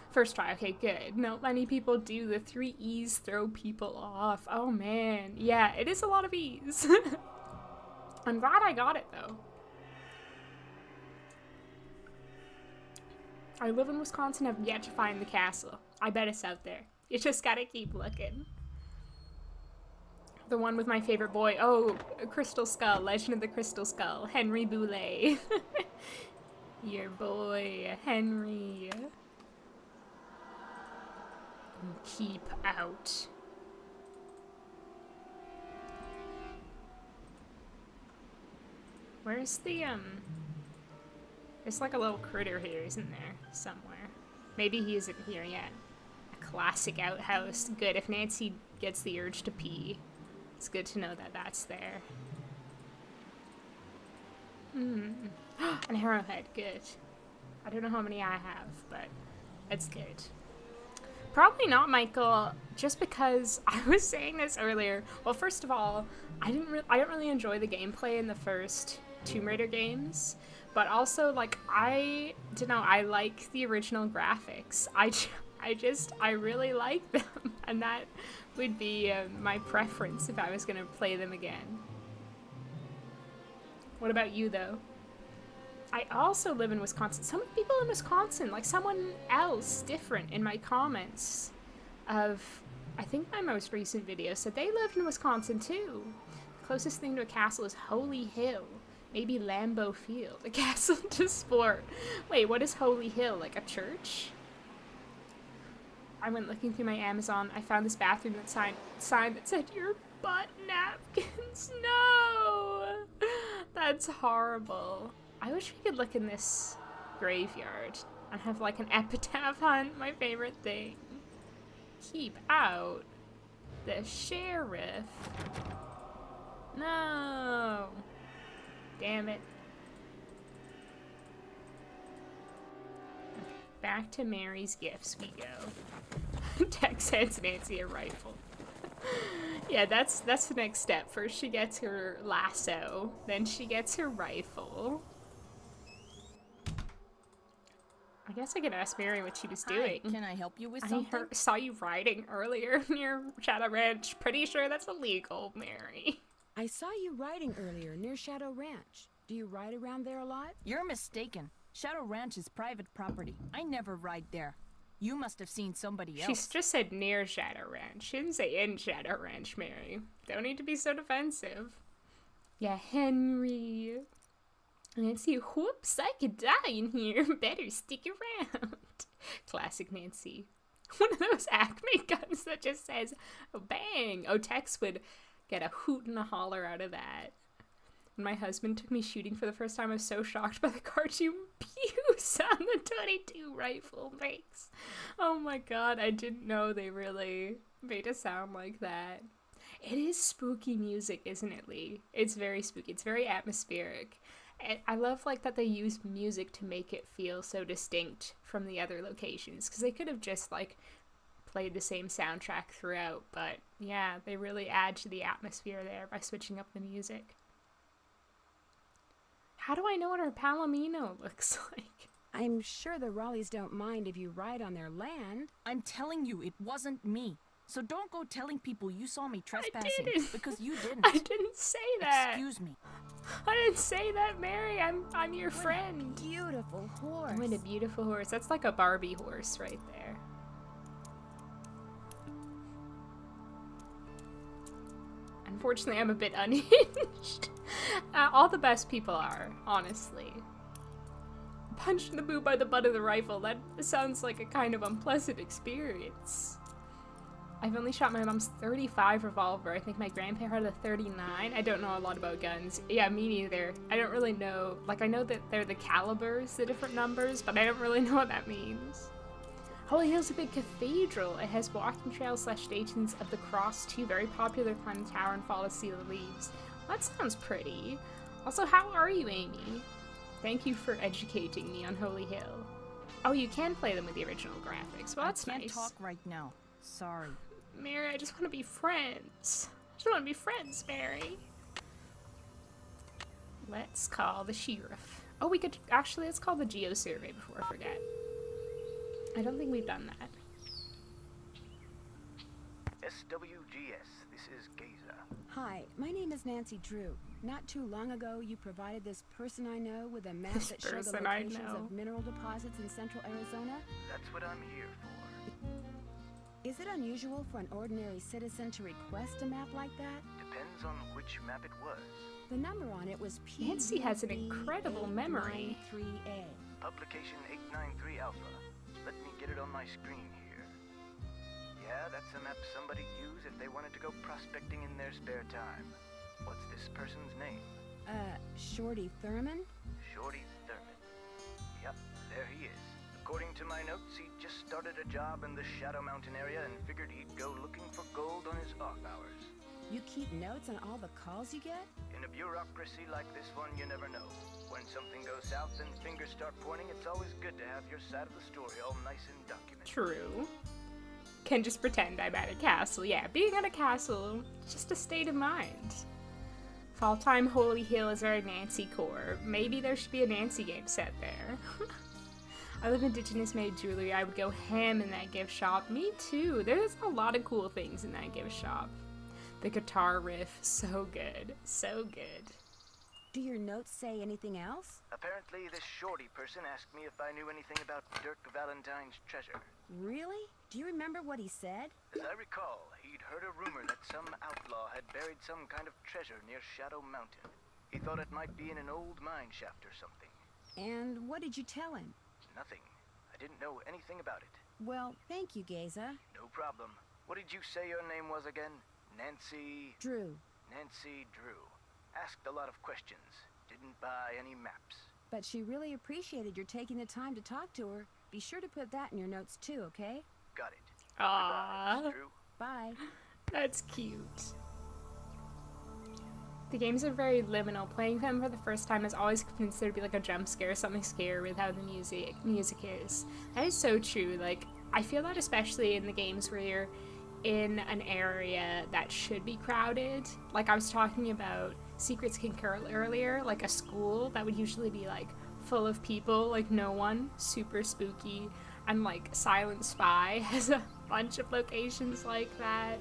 First try. Okay, good. Not many people do the 3 E's throw people off. Oh, man. Yeah, it is a lot of E's. I'm glad I got it, though. I live in Wisconsin. I've yet to find the castle. I bet it's out there. You just gotta keep looking. The one with my favorite boy. Oh, Crystal Skull. Legend of the Crystal Skull. Henry Boulay. Your boy, Henry. Keep out. Where's the, There's like a little critter here, isn't there? Somewhere. Maybe he isn't here yet. Classic outhouse. Good. If Nancy gets the urge to pee, it's good to know that that's there. An arrowhead, good. I don't know how many I have, but it's good. Probably not, Michael, just because I was saying this earlier. Well, first of all, I don't really enjoy the gameplay in the first Tomb Raider games, but also, like, I don't know, I like the original graphics. I really like them, and that would be my preference if I was gonna play them again. What about you, though? I also live in Wisconsin. So many people in Wisconsin, like someone else different in my comments of, I think my most recent video said they lived in Wisconsin too. The closest thing to a castle is Holy Hill. Maybe Lambeau Field, a castle to sport. Wait, what is Holy Hill, like a church? I went looking through my Amazon. I found this bathroom sign that said, your butt napkins. No! That's horrible. I wish we could look in this graveyard and have like an epitaph on my favorite thing. Keep out the sheriff. No. Damn it. Back to Mary's gifts we go. Tex hands Nancy a rifle. Yeah, that's the next step. First she gets her lasso, then she gets her rifle. I guess I could ask Mary what she was doing. Can I help you with something? I saw you riding earlier near Shadow Ranch. Pretty sure that's illegal, Mary. I saw you riding earlier near Shadow Ranch. Do you ride around there a lot? You're mistaken. Shadow Ranch is private property. I never ride there. You must have seen somebody else. She's just said near Shadow Ranch. She didn't say in Shadow Ranch, Mary. Don't need to be so defensive. Yeah, Henry. Nancy, whoops, I could die in here. Better stick around. Classic Nancy. One of those Acme guns that just says, oh, bang. Oh, Tex would get a hoot and a holler out of that. When my husband took me shooting for the first time, I was so shocked by the cartoon pews on the 22 rifle makes. Oh my god, I didn't know they really made a sound like that. It is spooky music, isn't it, Lee? It's very spooky. It's very atmospheric. And I love like that they use music to make it feel so distinct from the other locations, because they could have just like played the same soundtrack throughout, but yeah, they really add to the atmosphere there by switching up the music. How do I know what our Palomino looks like? I'm sure the Raleighs don't mind if you ride on their land. I'm telling you, it wasn't me. So don't go telling people you saw me trespassing. I didn't. Because you didn't. I didn't say that. Excuse me. I didn't say that, Mary. I'm your friend. Beautiful horse. What a beautiful horse. That's like a Barbie horse right there. Unfortunately, I'm a bit unhinged. All the best people are, honestly. Punched in the boob by the butt of the rifle. That sounds like a kind of unpleasant experience. I've only shot my mom's .35 revolver. I think my grandpa had a .39. I don't know a lot about guns. Yeah, me neither. I don't really know. Like, I know that they're the calibers, the different numbers, but I don't really know what that means. Holy Hill's a big cathedral. It has walking trails / stations of the cross, two very popular climb the tower and fall to see the leaves. Well, that sounds pretty. Also, how are you, Amy? Thank you for educating me on Holy Hill. Oh, you can play them with the original graphics. Well, that's nice. I can't talk right now. Sorry. Mary, I just want to be friends. I just want to be friends, Mary. Let's call the sheriff. Oh, we could actually, let's call the geo survey before I forget. I don't think we've done that. SWGS, this is Gazer. Hi, my name is Nancy Drew. Not too long ago, you provided this person I know with a map that showed the locations of mineral deposits in central Arizona. That's what I'm here for. Is it unusual for an ordinary citizen to request a map like that? Depends on which map it was. The number on it was P. Nancy has an incredible memory. 3A. Publication 893 Alpha. Let me get it on my screen here. Yeah, that's a map somebody'd use if they wanted to go prospecting in their spare time. What's this person's name? Shorty Thurman? Shorty Thurman. Yep, there he is. According to my notes, he just started a job in the Shadow Mountain area and figured he'd go looking for gold on his off hours. You keep notes on all the calls you get? In a bureaucracy like this one, you never know. When something goes south and fingers start pointing, it's always good to have your side of the story all nice and documented. True. Can just pretend I'm at a castle. Yeah, being at a castle, just a state of mind. Fall Time Holy Hill is our Nancy core. Maybe there should be a Nancy game set there. I love indigenous made jewelry. I would go ham in that gift shop. Me too. There's a lot of cool things in that gift shop. The guitar riff, so good. So good. Do your notes say anything else? Apparently, this shorty person asked me if I knew anything about Dirk Valentine's treasure. Really? Do you remember what he said? As I recall, he'd heard a rumor that some outlaw had buried some kind of treasure near Shadow Mountain. He thought it might be in an old mine shaft or something. And what did you tell him? Nothing. I didn't know anything about it. Well, thank you, Geza. No problem. What did you say your name was again? Nancy... Drew. Nancy Drew. Asked a lot of questions. Didn't buy any maps. But she really appreciated your taking the time to talk to her. Be sure to put that in your notes too, okay? Got it. Aww. Goodbye, Drew. Bye. That's cute. The games are very liminal. Playing them for the first time is always considered to be like a jump scare, something scary with how the music is. That is so true. Like, I feel that especially in the games where you're in an area that should be crowded. Like I was talking about Secrets Can Curl earlier, like a school that would usually be like full of people, like no one, super spooky, and like Silent Spy has a bunch of locations like that.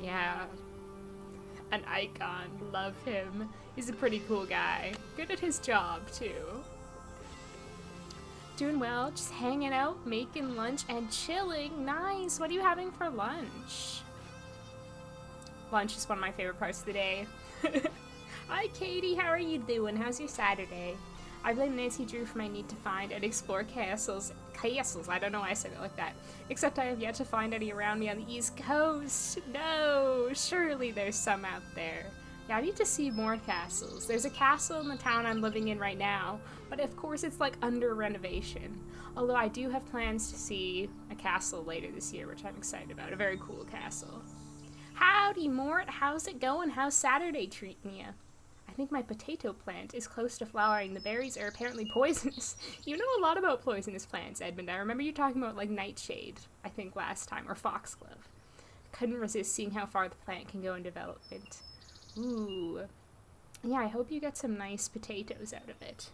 Yeah. An icon, love him. He's a pretty cool guy. Good at his job too. Doing well, just hanging out, making lunch, and chilling. Nice. What are you having for lunch? Lunch is one of my favorite parts of the day. Hi, Katie. How are you doing? How's your Saturday? I blame Nancy Drew for my need to find and explore castles. I don't know why I said it like that. Except I have yet to find any around me on the East Coast. No, surely there's some out there. Yeah, I need to see more castles. There's a castle in the town I'm living in right now, but of course it's like under renovation. Although I do have plans to see a castle later this year, which I'm excited about. A very cool castle. Howdy, Mort. How's it going? How's Saturday treating you? I think my potato plant is close to flowering. The berries are apparently poisonous. You know a lot about poisonous plants, Edmund. I remember you talking about like nightshade, I think last time, or foxglove. Couldn't resist seeing how far the plant can go in development. Ooh. Yeah, I hope you get some nice potatoes out of it.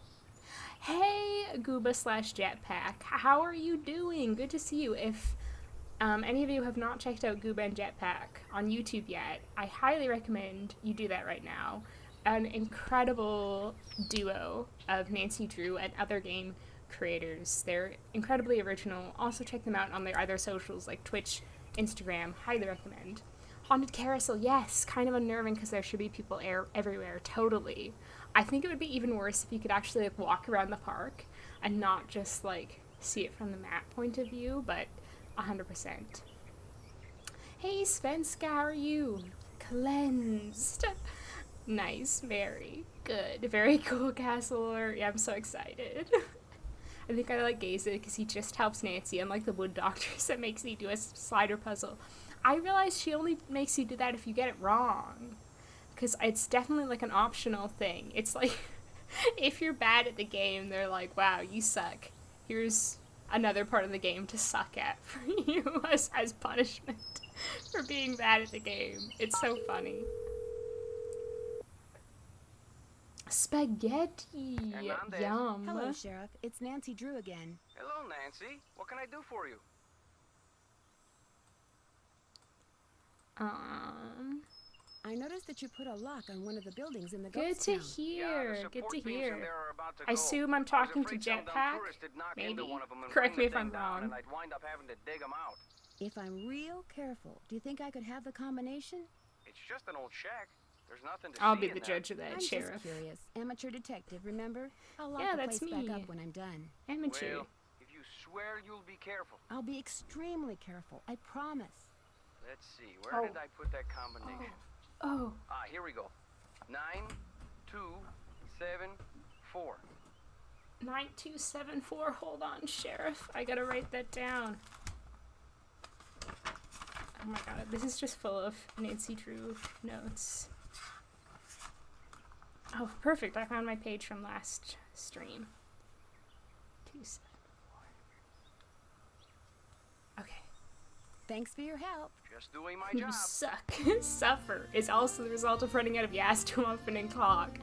Hey, Gooba/Jetpack. How are you doing? Good to see you. If any of you have not checked out Gooba and Jetpack on YouTube yet, I highly recommend you do that right now. An incredible duo of Nancy Drew and other game creators. They're incredibly original. Also check them out on their other socials like Twitch, Instagram. Highly recommend. Haunted Carousel, yes, kind of unnerving because there should be people everywhere, totally. I think it would be even worse if you could actually like walk around the park and not just like see it from the map point of view, but 100%. Hey Svenska, how are you? Cleansed. Nice, very good. Very cool castle. Yeah, I'm so excited. I think I like Gaze because he just helps Nancy, unlike the Wood Doctors that makes me do a slider puzzle. I realize she only makes you do that if you get it wrong. Because it's definitely like an optional thing. It's like, if you're bad at the game, they're like, wow, you suck. Here's another part of the game to suck at for you as punishment for being bad at the game. It's so funny. Spaghetti! Hernandez. Yum. Hello, Sheriff. It's Nancy Drew again. Hello, Nancy. What can I do for you? I noticed that you put a lock on one of the buildings in the Good ghost to town. hear. Good to hear. I assume I'm talking to Jetpack. Maybe. Correct me if I'm wrong. And I'd wind up having to dig them out. If I'm real careful, do you think I could have the combination? It's just an old shack. There's nothing to I'll see be in the there. judge of that, I'm Sheriff. just curious. Amateur detective, remember? I'll lock Yeah, the that's place me. back up when I'm done. Amateur. Well, if you swear you'll be careful. I'll be extremely careful. I promise. Let's see. Where did I put that combination? Oh. Ah, here we go. 9, 2, 7, 4. 9274. Hold on, Sheriff. I gotta write that down. Oh my god, this is just full of Nancy Drew notes. Oh, perfect. I found my page from last stream. 274. Okay. Thanks for your help. Just doing my You job. suck. Suffer is also the result of running out of gas too often in clock.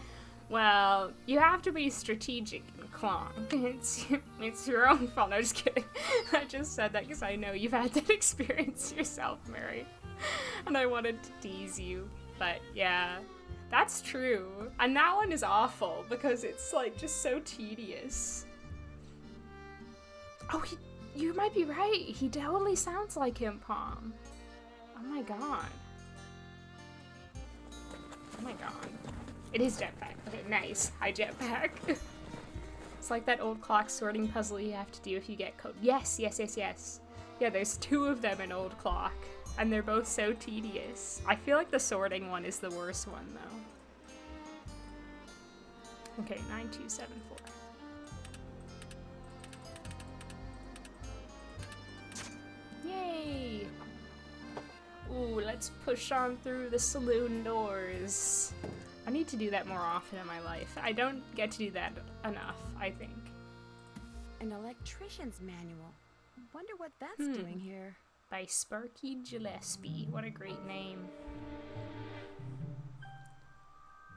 Well, you have to be strategic in clock. It's your own fault. No, just kidding. I just said that because I know you've had that experience yourself, Mary. And I wanted to tease you. But yeah, that's true. And that one is awful because it's like just so tedious. Oh, you might be right. He totally sounds like him, Palm. Oh my god. Oh my god. It is jetpack. Okay, nice. Hi, jetpack. It's like that old clock sorting puzzle you have to do if you get code. Yes, yes, yes, yes. Yeah, there's 2 of them in old clock. And they're both so tedious. I feel like the sorting one is the worst one, though. Okay, 9274. Yay! Ooh, let's push on through the saloon doors. I need to do that more often in my life. I don't get to do that enough, I think. An electrician's manual. Wonder what that's doing here. By Sparky Gillespie. What a great name.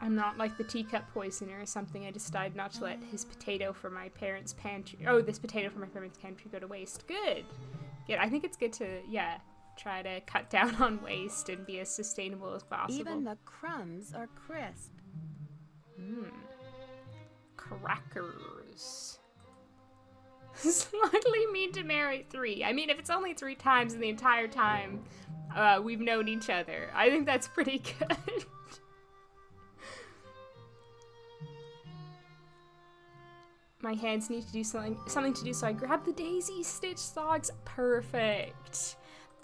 I'm not like the teacup poisoner or something. I decided not to let his potato from my parents' pantry. Oh, this potato from my parents' pantry go to waste. Good. Yeah, I think it's good to, yeah, try to cut down on waste and be as sustainable as possible. Even the crumbs are crisp. Crackers. Slightly mean to Mary 3. I mean, if it's only 3 times in the entire time we've known each other, I think that's pretty good. My hands need to do something to do, so I grab the daisy stitch socks. Perfect.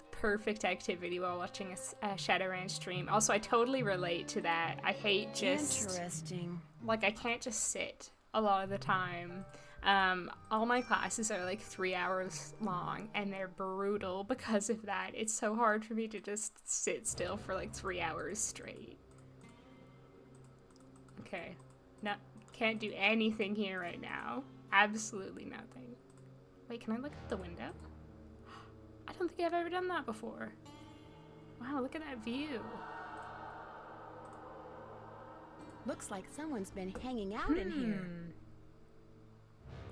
Perfect activity while watching a Shadowrun stream. Also, I totally relate to that. I hate just... Interesting. Like, I can't just sit a lot of the time. All my classes are like 3 hours long, and they're brutal because of that. It's so hard for me to just sit still for like 3 hours straight. Okay. No, can't do anything here right now. Absolutely nothing. Wait, can I look out the window? I don't think I've ever done that before. Wow, look at that view. Looks like someone's been hanging out in here.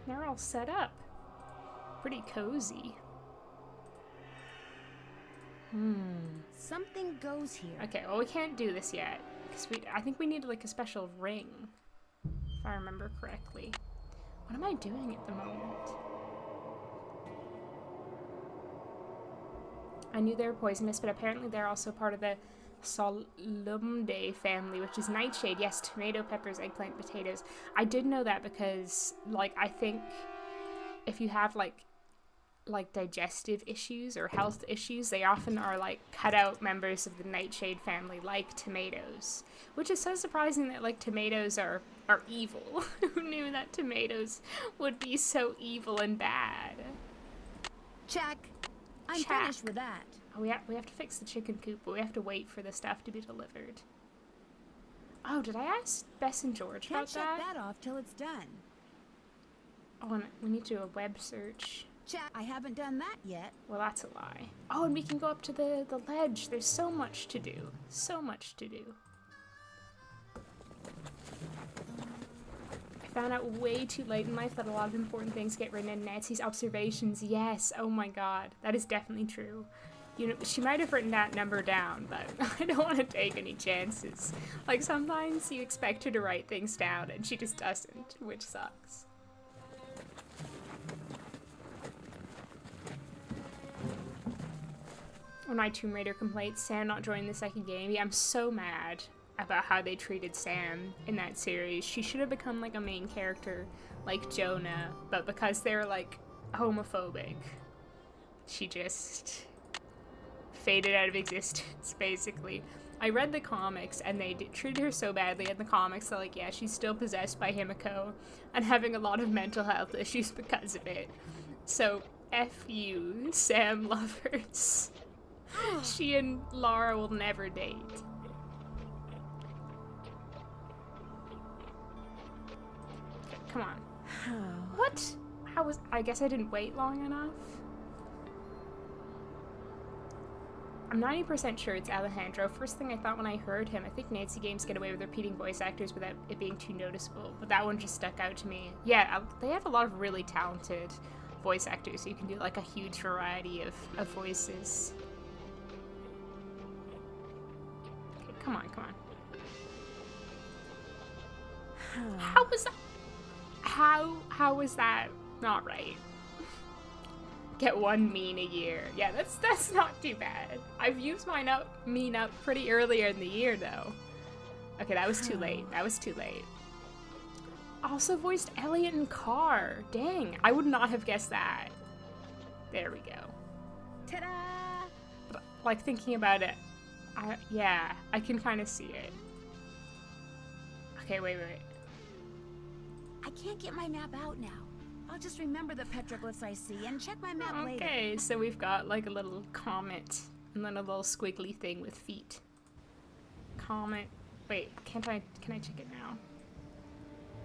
They're all set up. Pretty cozy. Something goes here. Okay, well we can't do this yet. Because I think we need like a special ring. If I remember correctly. What am I doing at the moment? I knew they were poisonous, but apparently they're also part of the Solumdae family, which is nightshade. Yes, tomato, peppers, eggplant, potatoes. I did know that because, like, I think if you have, like digestive issues or health issues, they often are, like, cut out members of the nightshade family, like tomatoes. Which is so surprising that, like, tomatoes are evil. Who knew that tomatoes would be so evil and bad? Check. I'm finished with that. Oh, we have to fix the chicken coop, but we have to wait for the stuff to be delivered. Oh, did I ask Bess and George about that? Can't shut that off till it's done. Oh, and we need to do a web search. Check. I haven't done that yet. Well, that's a lie. Oh, and we can go up to the ledge. There's so much to do. So much to do. I found out way too late in life that a lot of important things get written in Nancy's observations. Yes, oh my god. That is definitely true. You know, she might have written that number down, but I don't want to take any chances. Like, sometimes you expect her to write things down, and she just doesn't, which sucks. One of my Tomb Raider complaints, Sam not joining the second game. Yeah, I'm so mad about how they treated Sam in that series. She should have become, like, a main character, like Jonah, but because they're, like, homophobic, she just faded out of existence, basically. I read the comics, and they treated her so badly in the comics that, like, yeah, she's still possessed by Himiko, and having a lot of mental health issues because of it. So, F you, Sam lovers. She and Lara will never date. Come on. What? I guess I didn't wait long enough. I'm 90% sure it's Alejandro. First thing I thought when I heard him, I think Nancy games get away with repeating voice actors without it being too noticeable, but that one just stuck out to me. Yeah, they have a lot of really talented voice actors, so you can do like a huge variety of voices. Okay, come on. How was that? How was that not right? Get one mean a year. Yeah, that's not too bad. I've used mean up pretty earlier in the year though. Okay, that was too late. Also voiced Elliot and Carr. Dang, I would not have guessed that. There we go. Ta-da! But, like, thinking about it, yeah, I can kind of see it. Okay, wait. I can't get my map out now. I'll just remember the petroglyphs I see and check my map later. Okay, so we've got like a little comet and then a little squiggly thing with feet. Comet. Wait, can I check it now?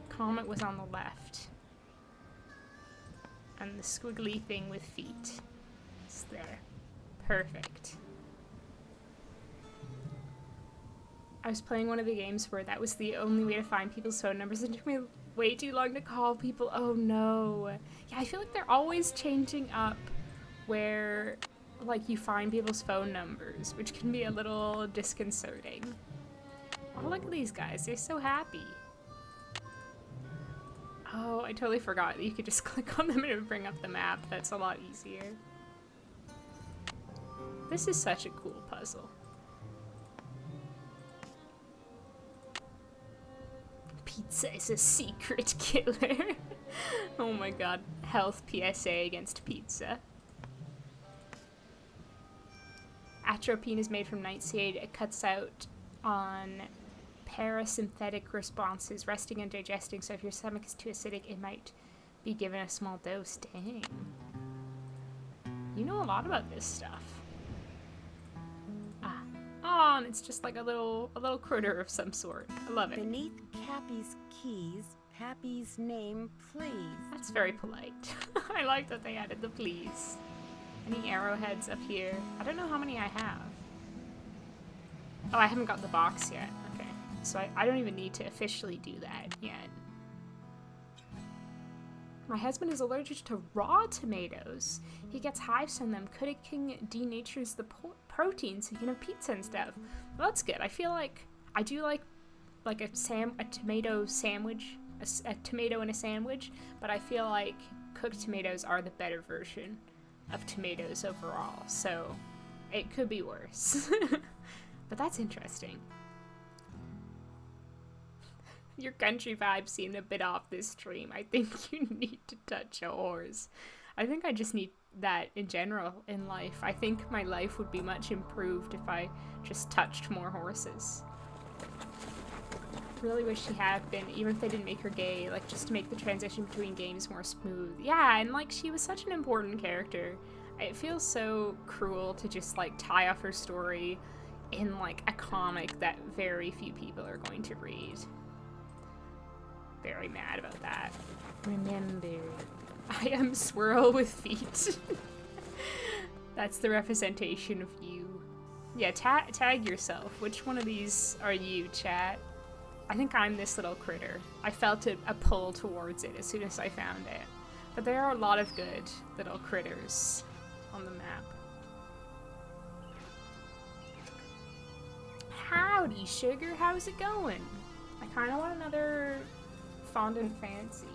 Comet was on the left. And the squiggly thing with feet is there. Perfect. I was playing one of the games where that was the only way to find people's phone numbers, and it took me way too long to call people. Oh no. Yeah, I feel like they're always changing up where, like, you find people's phone numbers, which can be a little disconcerting. Oh, look at these guys. They're so happy. Oh, I totally forgot that you could just click on them and it would bring up the map. That's a lot easier. This is such a cool puzzle. Pizza is a secret killer. Oh my god. Health PSA against pizza. Atropine is made from nightshade. It cuts out on parasympathetic responses, resting and digesting, so if your stomach is too acidic, it might be given a small dose. Dang. You know a lot about this stuff. Oh, and it's just like a little critter of some sort. I love it. Beneath Cappy's keys, Pappy's name, please. That's very polite. I like that they added the please. Any arrowheads up here? I don't know how many I have. Oh, I haven't got the box yet. Okay. So I don't even need to officially do that yet. My husband is allergic to raw tomatoes. He gets hives from them. Cooking denatures the protein so you can have pizza and stuff. Well, that's good. I feel like I do like a tomato sandwich, a tomato in a sandwich, but I feel like cooked tomatoes are the better version of tomatoes overall. So it could be worse. But that's interesting. Your country vibes seem a bit off this stream. I think you need to touch a horse. I think I just need that in general in life. I think my life would be much improved if I just touched more horses. Really wish she had been, even if they didn't make her gay, like just to make the transition between games more smooth. Yeah, and like she was such an important character. It feels so cruel to just like tie off her story in like a comic that very few people are going to read. Very mad about that. Remember, I am Swirl with feet. That's the representation of you. Yeah, tag yourself. Which one of these are you, chat? I think I'm this little critter. I felt a pull towards it as soon as I found it. But there are a lot of good little critters on the map. Howdy, sugar. How's it going? I kind of want another fondant fancy.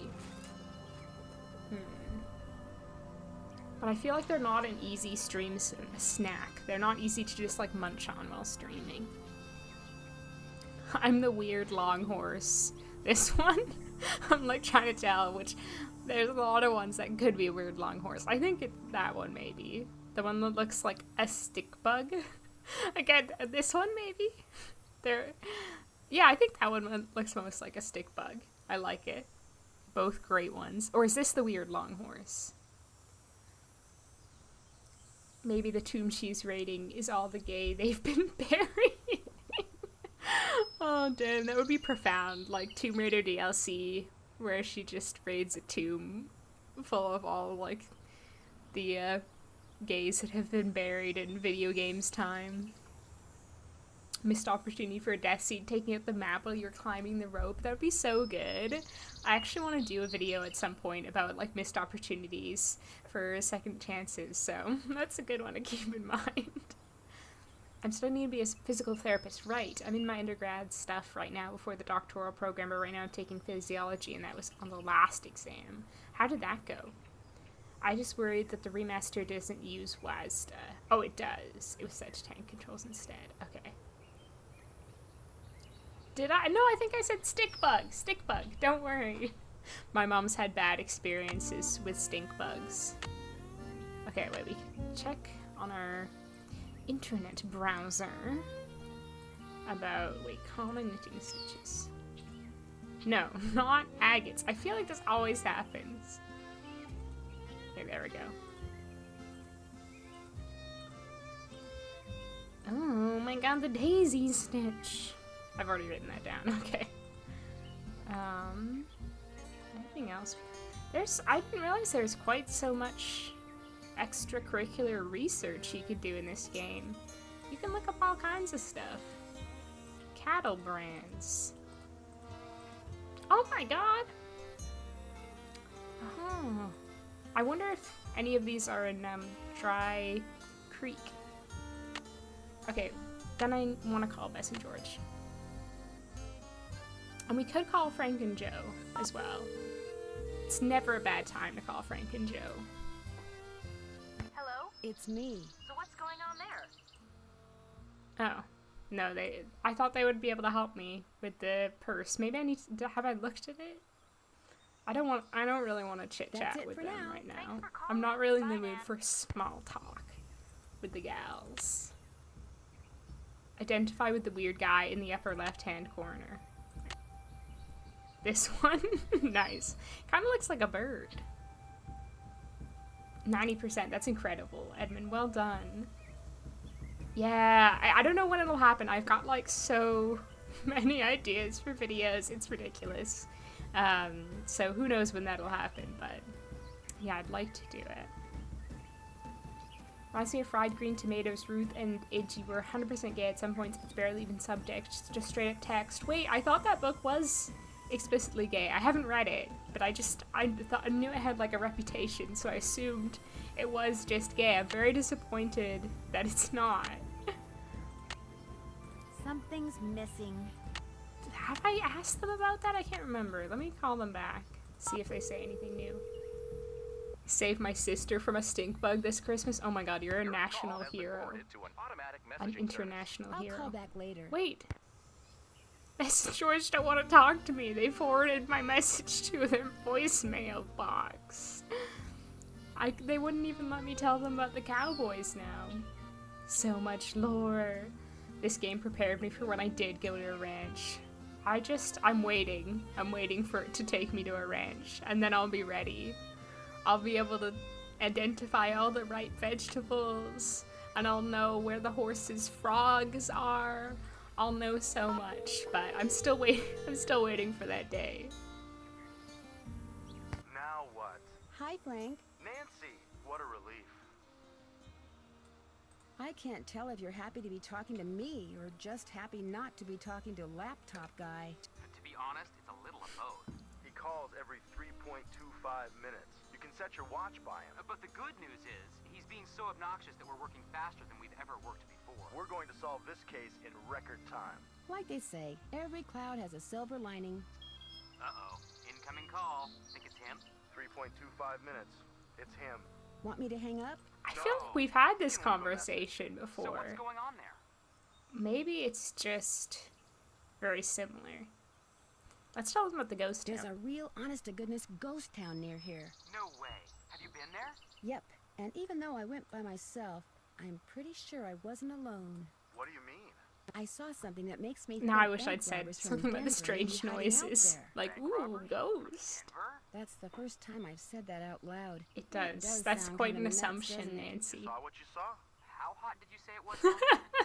But I feel like they're not an easy stream snack. They're not easy to just like munch on while streaming. I'm the weird long horse. This one, I'm like trying to tell which. There's a lot of ones that could be a weird long horse. I think that one maybe. The one that looks like a stick bug. Again, this one maybe. Yeah, I think that one looks most like a stick bug. I like it. Both great ones. Or is this the weird long horse? Maybe the Tomb Cheese rating is all the gay they've been burying. Oh, damn, that would be profound. Like, Tomb Raider DLC where she just raids a tomb full of all, like, the, gays that have been buried in video games time. Missed opportunity for a death scene, taking out the map while you're climbing the rope. That would be so good. I actually want to do a video at some point about, like, missed opportunities for second chances, so that's a good one to keep in mind. I'm studying to be a physical therapist. Right. I'm in my undergrad stuff right now before the doctoral program, but right now I'm taking physiology, and that was on the last exam. How did that go? I just worried that the remaster doesn't use WASDA. Oh, it does. It was set to tank controls instead. Okay. Did I? No, I think I said stick bug. Stick bug. Don't worry. My mom's had bad experiences with stink bugs. Okay, wait, we can check on our internet browser about, wait, common knitting stitches. No, not agates. I feel like this always happens. Okay, there we go. Oh my god, the daisy stitch. I've already written that down, okay. Anything else? I didn't realize there's quite so much extracurricular research you could do in this game. You can look up all kinds of stuff. Cattle brands. Oh my god! Oh. I wonder if any of these are in, Dry Creek. Okay, then I want to call Bess and George. And we could call Frank and Joe as well. It's never a bad time to call Frank and Joe. Hello? It's me. So what's going on there? Oh. No, I thought they would be able to help me with the purse. Maybe I need to, have I looked at it? I don't really want to chit-chat with them right now. I'm not really in the mood for small talk with the gals. Identify with the weird guy in the upper left-hand corner. This one? Nice. Kind of looks like a bird. 90%. That's incredible, Edmund. Well done. Yeah, I don't know when it'll happen. I've got, like, so many ideas for videos. It's ridiculous. So who knows when that'll happen, but yeah, I'd like to do it. Reminds me of Fried Green Tomatoes. Ruth and Iggy were 100% gay at some points. It's barely even subject, just straight up text. Wait, I thought that book was explicitly gay. I haven't read it, but I knew it had like a reputation, so I assumed it was just gay. I'm very disappointed that it's not. Something's missing. Have I asked them about that? I can't remember. Let me call them back. See if they say anything new. Save my sister from a stink bug this Christmas. Oh my god, you're a national hero. An international hero. I'll call back later. Wait. Bess and George don't want to talk to me. They forwarded my message to their voicemail box. They wouldn't even let me tell them about the Cowboys now. So much lore. This game prepared me for when I did go to a ranch. I'm waiting. I'm waiting for it to take me to a ranch, and then I'll be ready. I'll be able to identify all the right vegetables, and I'll know where the horse's frogs are. I'll know so much, but I'm still waiting for that day. Now what? Hi, Frank. Nancy, what a relief. I can't tell if you're happy to be talking to me or just happy not to be talking to laptop guy. To be honest, it's a little of both. He calls every 3.25 minutes. You can set your watch by him. But the good news is, he's being so obnoxious that we're working faster than we've ever worked before. We're going to solve this case in record time. Like they say, every cloud has a silver lining. Uh-oh. Incoming call. Think it's him? 3.25 minutes. It's him. Want me to hang up? I feel like we've had this conversation before. So what's going on there? Maybe it's just very similar. Let's tell them about the ghost town. There's a real honest-to-goodness ghost town near here. No way. Have you been there? Yep, and even though I went by myself, I'm pretty sure I wasn't alone. What do you mean? I saw something that makes me now think I wish I'd said something about the strange noises. Like, ooh, ghost. That's the first time I've said that out loud. It does. That's quite an assumption, Nancy. You saw what you saw? How hot did you say it was?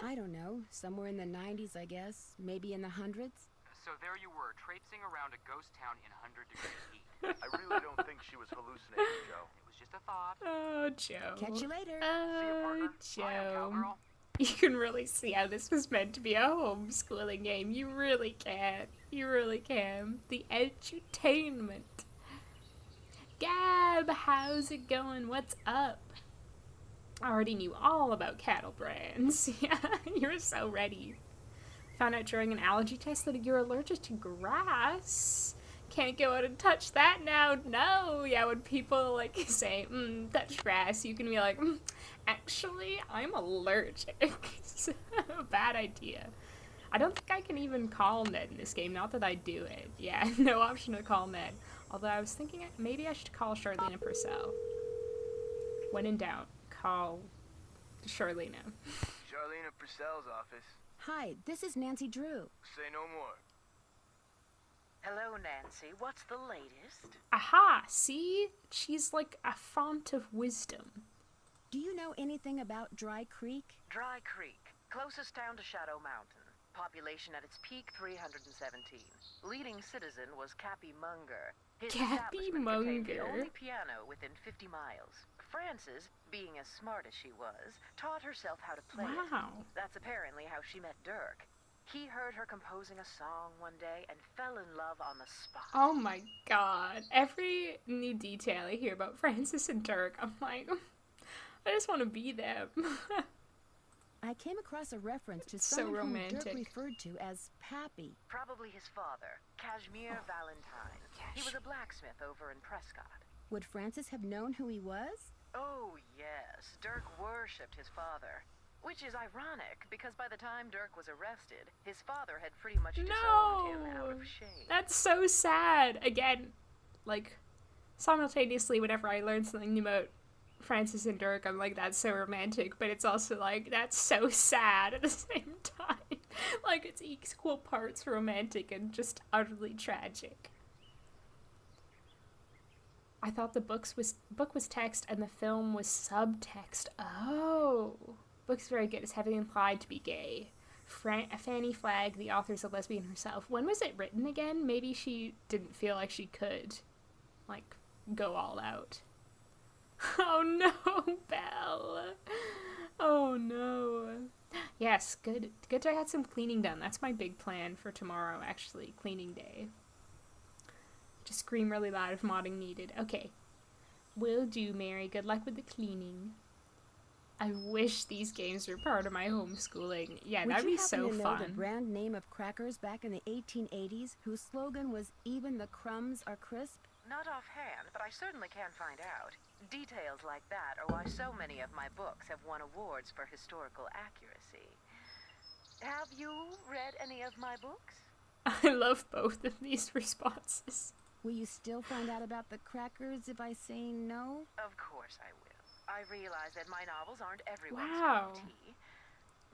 I don't know. Somewhere in the 90s, I guess. Maybe in the hundreds. So there you were, traipsing around a ghost town in 100-degree heat. I really don't think she was hallucinating, Joe. It was just a thought. Oh, Joe. Catch you later. See you, partner. Joe. Bye, cowgirl. You can really see how this was meant to be a homeschooling game. You really can. You really can. The edutainment. Gab, how's it going? What's up? I already knew all about cattle brands. Yeah, you're so ready. Found out during an allergy test that you're allergic to grass. Can't go out and touch that now. No. Yeah, when people like say, touch grass, you can be like, actually, I'm allergic. So, bad idea. I don't think I can even call Ned in this game. Not that I do it. Yeah, no option to call Ned. Although I was thinking maybe I should call Charlena Purcell. When in doubt, call Charlena. Charlena Purcell's office. Hi, this is Nancy Drew. Say no more. Hello, Nancy. What's the latest? Aha! See? She's like a font of wisdom. Do you know anything about Dry Creek? Dry Creek. Closest town to Shadow Mountain. Population at its peak, 317. Leading citizen was Cappy Munger. His establishment contained the only piano within 50 miles. Frances, being as smart as she was, taught herself how to play it. That's apparently how she met Dirk. He heard her composing a song one day and fell in love on the spot. Oh my god. Every new detail I hear about Frances and Dirk, I'm like, I just want to be them. I came across a reference to someone whom Dirk referred to as Pappy. Probably his father, Kashmir Valentine. He was a blacksmith over in Prescott. Would Frances have known who he was? Oh, yes. Dirk worshipped his father. Which is ironic, because by the time Dirk was arrested, his father had pretty much disowned him out of shame. That's so sad. Again, like, simultaneously, whenever I learn something new about Frances and Dirk, I'm like, that's so romantic, but it's also like, that's so sad at the same time. Like, it's equal parts romantic and just utterly tragic. I thought the book was text and the film was subtext. Oh. Book's very good. It's heavily implied to be gay. Fanny Flagg, the author's a lesbian herself. When was it written again? Maybe she didn't feel like she could, like, go all out. Oh no, Belle. Oh no. Yes, good. Good to have some cleaning done. That's my big plan for tomorrow, actually. Cleaning day. Just scream really loud if modding needed. Okay. Will do, Mary. Good luck with the cleaning. I wish these games were part of my homeschooling. Yeah, that'd be so fun. Would you happen to know the brand name of crackers back in the 1880s, whose slogan was "Even the crumbs are crisp"? Not offhand, but I certainly can find out. Details like that are why so many of my books have won awards for historical accuracy. Have you read any of my books? I love both of these responses. Will you still find out about the crackers if I say no? Of course I will. I realize that my novels aren't everyone's cup of tea,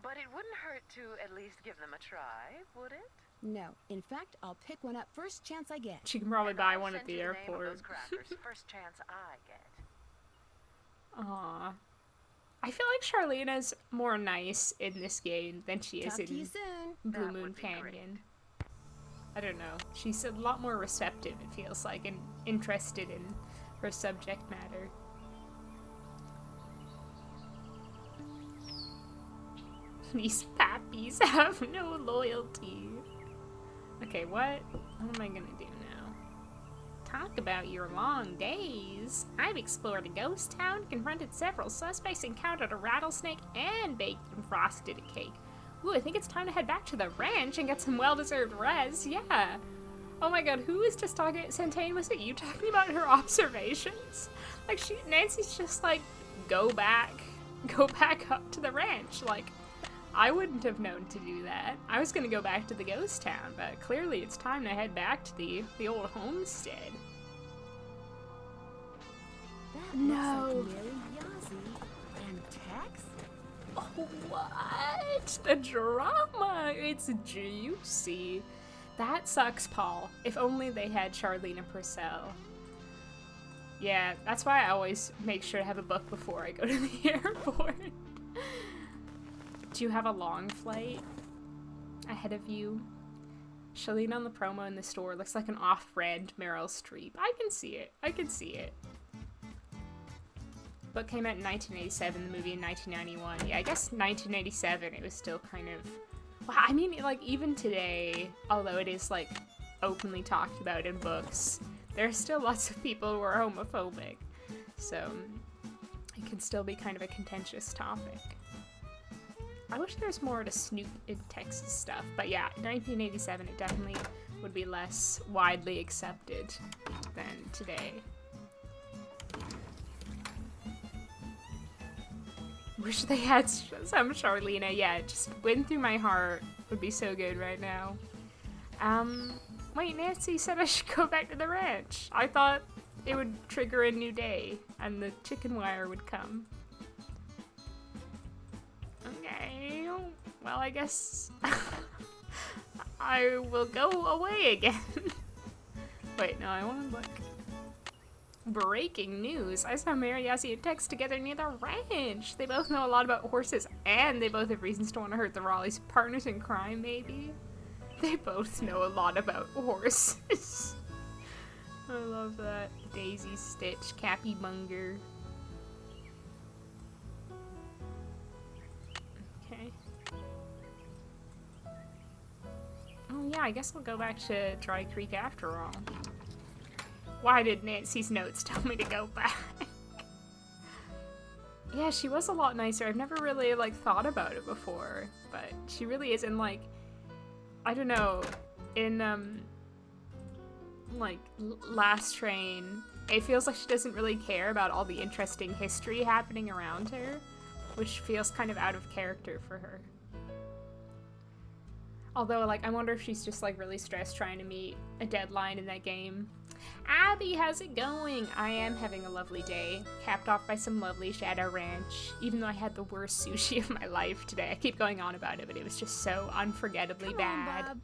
but it wouldn't hurt to at least give them a try, would it? No. In fact, I'll pick one up first chance I get. She can probably buy one at the airport. The name of those crackers first chance I get. Aww. I feel like Charlena's more nice in this game than she is in Blue Moon Canyon. I don't know. She's a lot more receptive, it feels like, and interested in her subject matter. These pappies have no loyalty. Okay, what am I gonna do now? Talk about your long days. I've explored a ghost town, confronted several suspects, encountered a rattlesnake, and baked and frosted a cake. Ooh, I think it's time to head back to the ranch and get some well-deserved rest. Yeah. Oh my god, who was just talking? Santane, was it you talking about her observations? Like, Nancy's just like, go back up to the ranch. Like, I wouldn't have known to do that. I was gonna go back to the ghost town, but clearly it's time to head back to the old homestead. That looks like Mary, Yazzie, and Tex? Oh, what? The drama! It's juicy. That sucks, Paul. If only they had Charlena Purcell. Yeah, that's why I always make sure to have a book before I go to the airport. Do you have a long flight ahead of you? Shalene on the promo in the store looks like an off-brand Meryl Streep. I can see it. I can see it. Book came out in 1987, the movie in 1991. Yeah, I guess 1987, it was still kind of... Well, I mean, like, even today, although it is, like, openly talked about in books, there are still lots of people who are homophobic. So, it can still be kind of a contentious topic. I wish there was more to snoop in Texas stuff, but yeah, 1987, it definitely would be less widely accepted than today. Wish they had some Charlena. Yeah, just Win Through My Heart would be so good right now. Wait, Nancy said I should go back to the ranch. I thought it would trigger a new day and the chicken wire would come. Okay, well, I guess I will go away again. Wait, no, I want to look. Breaking news. I saw Mary, Yassie, and Tex together near the ranch. They both know a lot about horses, and they both have reasons to want to hurt the Raleighs. Partners in crime, maybe? They both know a lot about horses. I love that. Daisy, Stitch, Cappy Munger. Okay. Oh yeah, I guess I'll go back to Dry Creek after all. Why did Nancy's notes tell me to go back? Yeah, she was a lot nicer. I've never really, like, thought about it before, but she really is. And, like, I don't know, in, like, Last Train, it feels like she doesn't really care about all the interesting history happening around her, which feels kind of out of character for her. Although, like, I wonder if she's just, like, really stressed trying to meet a deadline in that game. Abby, how's it going? I am having a lovely day, capped off by some lovely Shadow Ranch, even though I had the worst sushi of my life today. I keep going on about it, but it was just so unforgettably bad.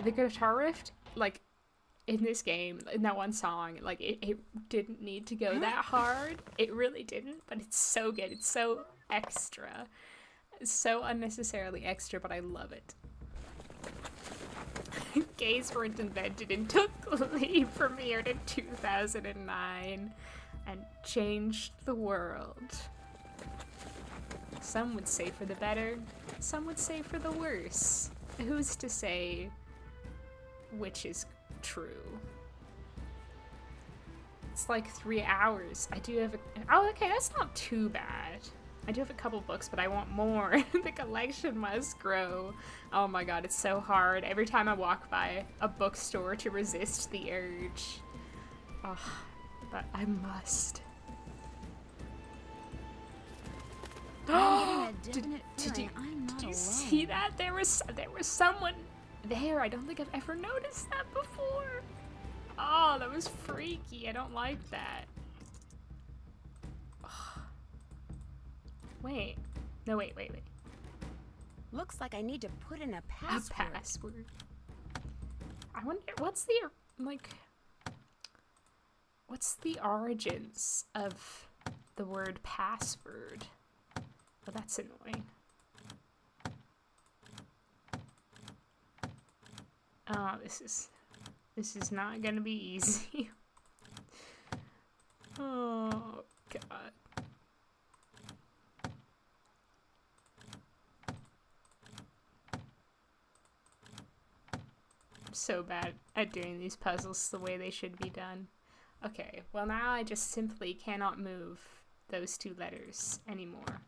The guitar riff, like, in this game, in that one song, like, it didn't need to go that hard. It really didn't, but it's so good. It's so extra. It's so unnecessarily extra, but I love it. Gays weren't invented until Glee premiered in 2009 and changed the world. Some would say for the better, some would say for the worse. Who's to say which is true? It's like 3 hours. I do have a... Oh, okay, that's not too bad. I do have a couple books, but I want more. The collection must grow. Oh my god, it's so hard every time I walk by a bookstore to resist the urge. Oh, but I must. Did you see that? There was someone there. I don't think I've ever noticed that before. Oh, that was freaky. I don't like that. Wait. No, wait. Looks like I need to put in a password. A password. I wonder, what's the, like, what's the origins of the word password? Oh, that's annoying. Oh, this is not gonna be easy. Oh, God. So bad at doing these puzzles the way they should be done. Okay, well now I just simply cannot move those 2 letters anymore.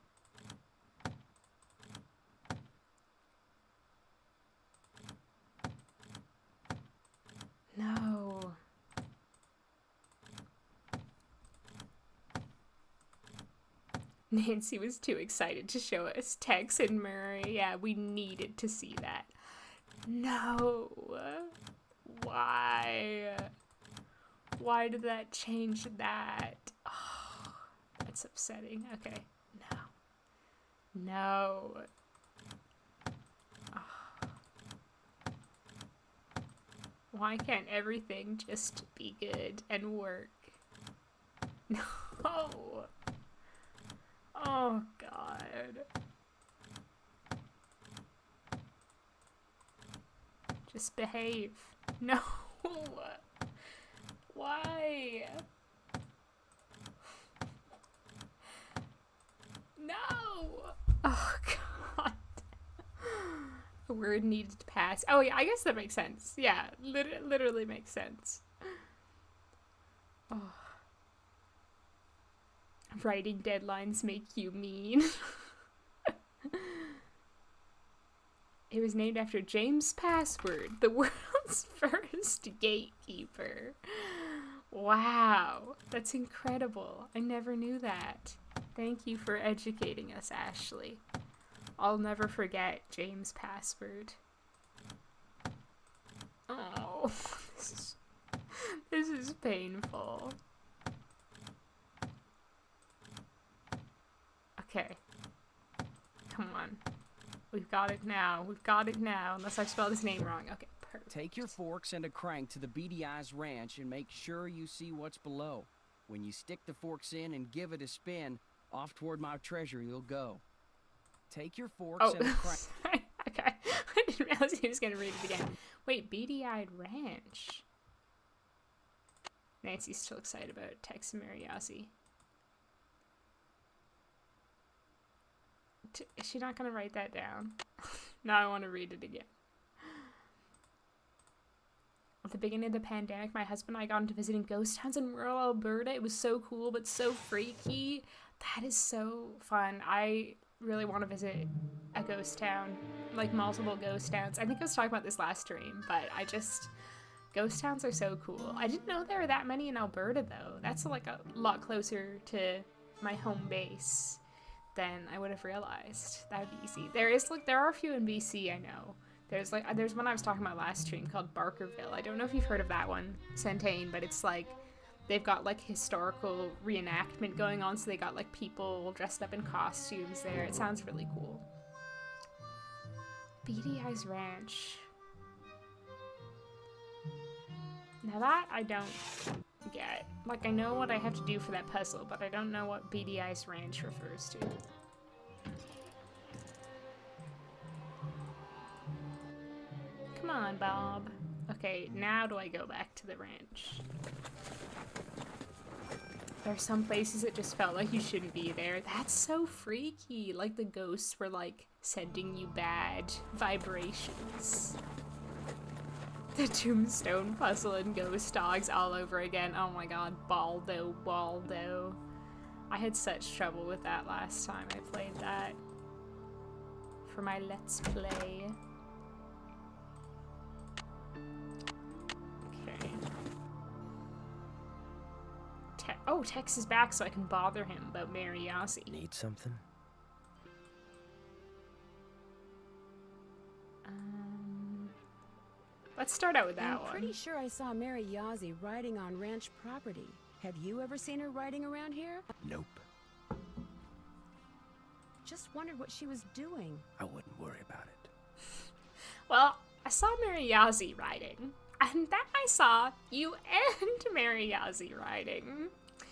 No. Nancy was too excited to show us Tex and Murray. Yeah, we needed to see that. No. Why? Why did that change that? Oh, that's upsetting. Okay. No. Oh. Why can't everything just be good and work? No. Oh, God. Misbehave. No. Why? No. Oh god. The word needed to pass. Oh yeah, I guess that makes sense. Yeah, literally makes sense. Oh. Writing deadlines make you mean. It was named after James Password, the world's first gatekeeper. Wow, that's incredible. I never knew that. Thank you for educating us, Ashley. I'll never forget James Password. Oh, this is painful. Okay. Come on. We've got it now. We've got it now. Unless I spelled his name wrong. Okay, perfect. Take your forks and a crank to the Beady Eyes Ranch and make sure you see what's below. When you stick the forks in and give it a spin, off toward my treasure you'll go. Take your forks and a crank. Okay. I didn't realize he was going to read it again. Wait, Beady Eyed Ranch. Nancy's still excited about Tex and Mariasi. Is she not going to write that down? Now I want to read it again. At the beginning of the pandemic, my husband and I got into visiting ghost towns in rural Alberta. It was so cool, but so freaky. That is so fun. I really want to visit a ghost town, like multiple ghost towns. I think I was talking about this last stream, but ghost towns are so cool. I didn't know there were that many in Alberta, though. That's like a lot closer to my home base than I would have realized. That would be easy. There are a few in BC, I know. There's one I was talking about last stream called Barkerville. I don't know if you've heard of that one, Centane, but it's like they've got like historical reenactment going on, so they got like people dressed up in costumes there. It sounds really cool. Beady Eyes Ranch. Now that I don't get. Like, I know what I have to do for that puzzle, but I don't know what Beady Eyes Ranch refers to. Come on, Bob. Okay, now do I go back to the ranch? There are some places it just felt like you shouldn't be there. That's so freaky. Like the ghosts were like sending you bad vibrations. The tombstone puzzle and ghost dogs all over again. Oh my god, Baldo. I had such trouble with that last time I played that. For my Let's Play. Okay. Tex is back so I can bother him about Mariasi. Need something? Let's start out with that one. I'm pretty sure I saw Mary Yazzie riding on ranch property. Have you ever seen her riding around here? Nope. Just wondered what she was doing. I wouldn't worry about it. Well, I saw Mary Yazzie riding, and then I saw you and Mary Yazzie riding.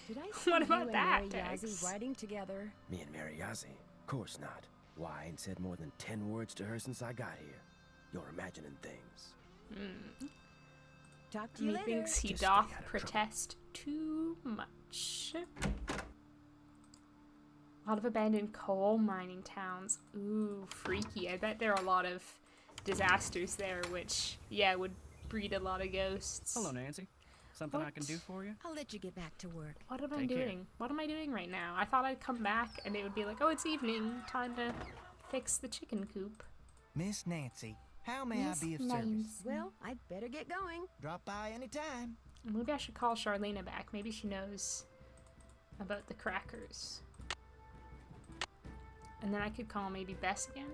Did I see what about you that, and Mary Tex? Yazzie riding together? Me and Mary Yazzie? Of course not. Why, I ain't said more than 10 words to her since I got here. You're imagining things. Talk to you later. Methinks he doth protest too much. A lot of abandoned coal mining towns. Ooh, freaky. I bet there are a lot of disasters there, which, yeah, would breed a lot of ghosts. Hello, Nancy. Something I can do for you? I'll let you get back to work. What am I doing? What am I doing right now? I thought I'd come back and it would be like, oh, it's evening. Time to fix the chicken coop. Miss Nancy, how may I be of service? Well, I'd better get going. Drop by anytime. Maybe I should call Charlena back. Maybe she knows about the crackers. And then I could call maybe Bess again.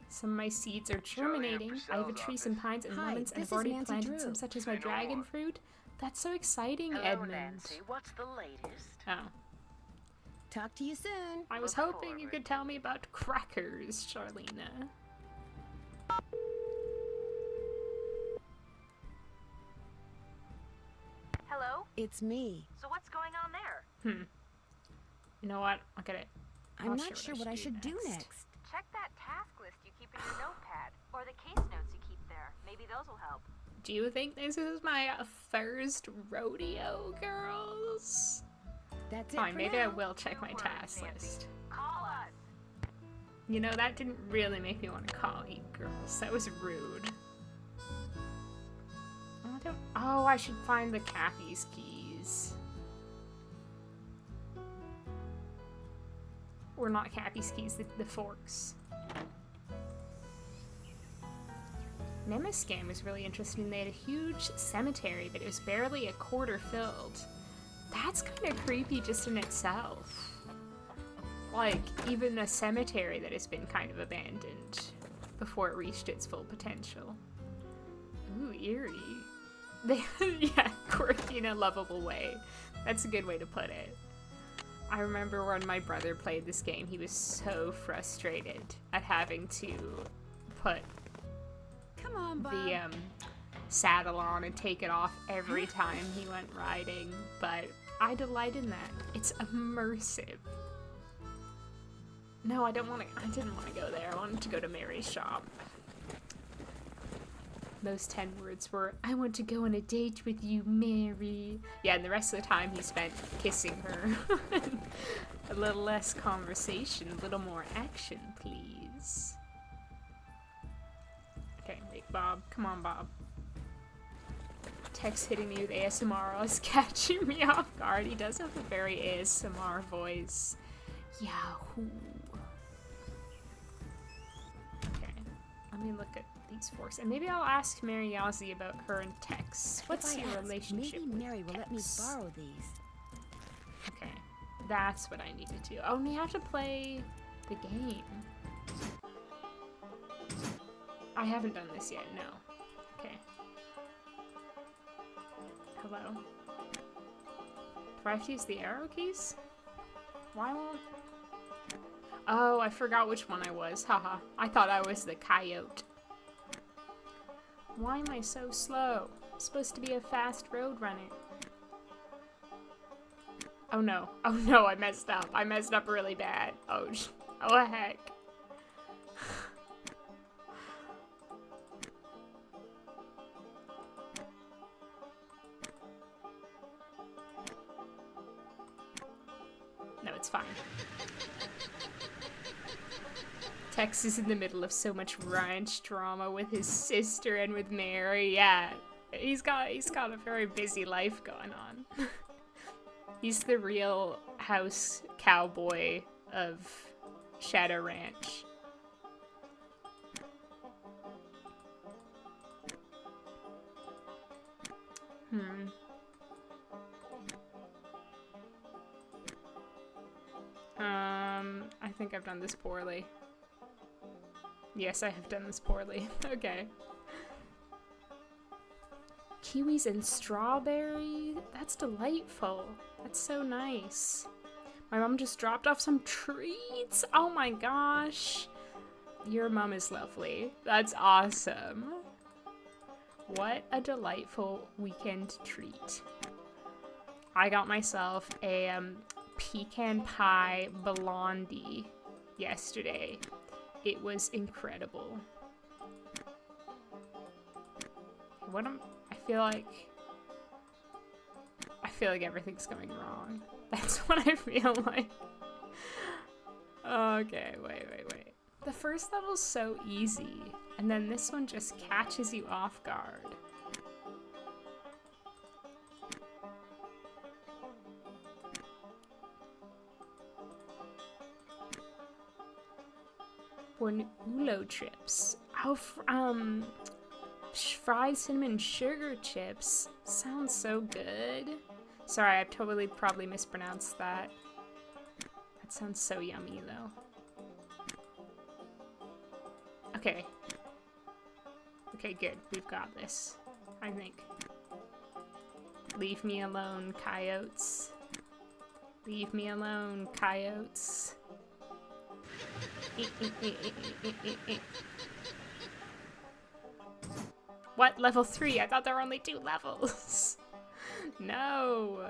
Some of my seeds are germinating. I have a tree, some pines and lemons, and I've already planted some such as my dragon fruit. That's so exciting, Hello, Edmund. Nancy. What's the latest? Oh. Talk to you soon. I was hoping you could tell me about crackers, Charlena. Hello? It's me. So what's going on there? You know what? I'll get it. I'm not sure what I should do next. Check that task list you keep in your notepad, or the case notes you keep there. Maybe those will help. Do you think this is my first rodeo, girls? That's fine. Maybe now. I will check my task list. Call us. You know, that didn't really make me want to call you girls. That was rude. Oh, I should find the Cappy's keys. Or not Cappy's keys, the forks. Nemascam was really interesting. They had a huge cemetery, but it was barely a quarter filled. That's kind of creepy just in itself. Like, even a cemetery that has been kind of abandoned before it reached its full potential. Ooh, eerie. Yeah, quirky in a lovable way. That's a good way to put it. I remember when my brother played this game, he was so frustrated at having to put the saddle on and take it off every time he went riding, but I delight in that. It's immersive. No, I didn't want to go there. I wanted to go to Mary's shop. Those 10 words were, I want to go on a date with you, Mary. Yeah, and the rest of the time he spent kissing her. A little less conversation, a little more action, please. Okay, wait, Bob. Come on, Bob. Text hitting me with ASMR is catching me off guard. He does have a very ASMR voice. Yahoo. Okay, let me look at these forks, and maybe I'll ask Mary Yazzie about her and Tex. What's your relationship with Mary will let me Tex? borrow these. Okay, that's what I need to do. Oh, and we have to play the game. I haven't done this yet, no. Okay. Hello? Do I have to use the arrow keys? Why won't... Oh, I forgot which one I was. Haha. I thought I was the coyote. Why am I so slow? I'm supposed to be a fast road runner. Oh no. Oh no, I messed up. I messed up really bad. Oh heck. No, it's fine. Tex is in the middle of so much ranch drama with his sister and with Mary. Yeah, he's got a very busy life going on. He's the real house cowboy of Shadow Ranch. I think I've done this poorly. Yes, I have done this poorly. Okay. Kiwis and strawberry? That's delightful. That's so nice. My mom just dropped off some treats. Oh my gosh. Your mom is lovely. That's awesome. What a delightful weekend treat. I got myself a pecan pie blondie yesterday. It was incredible. I feel like everything's going wrong. That's what I feel like. Okay, wait. The first level's so easy, and then this one just catches you off guard. Ulo chips. Oh, fried cinnamon sugar chips. Sounds so good. Sorry, I totally probably mispronounced that. That sounds so yummy, though. Okay. Okay, good. We've got this, I think. Leave me alone, coyotes. Leave me alone, coyotes. What? Level 3? I thought there were only 2 levels. No.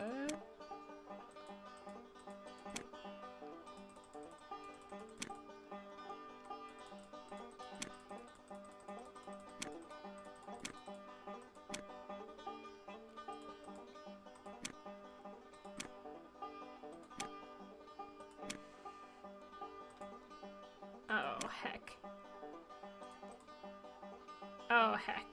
Oh, heck.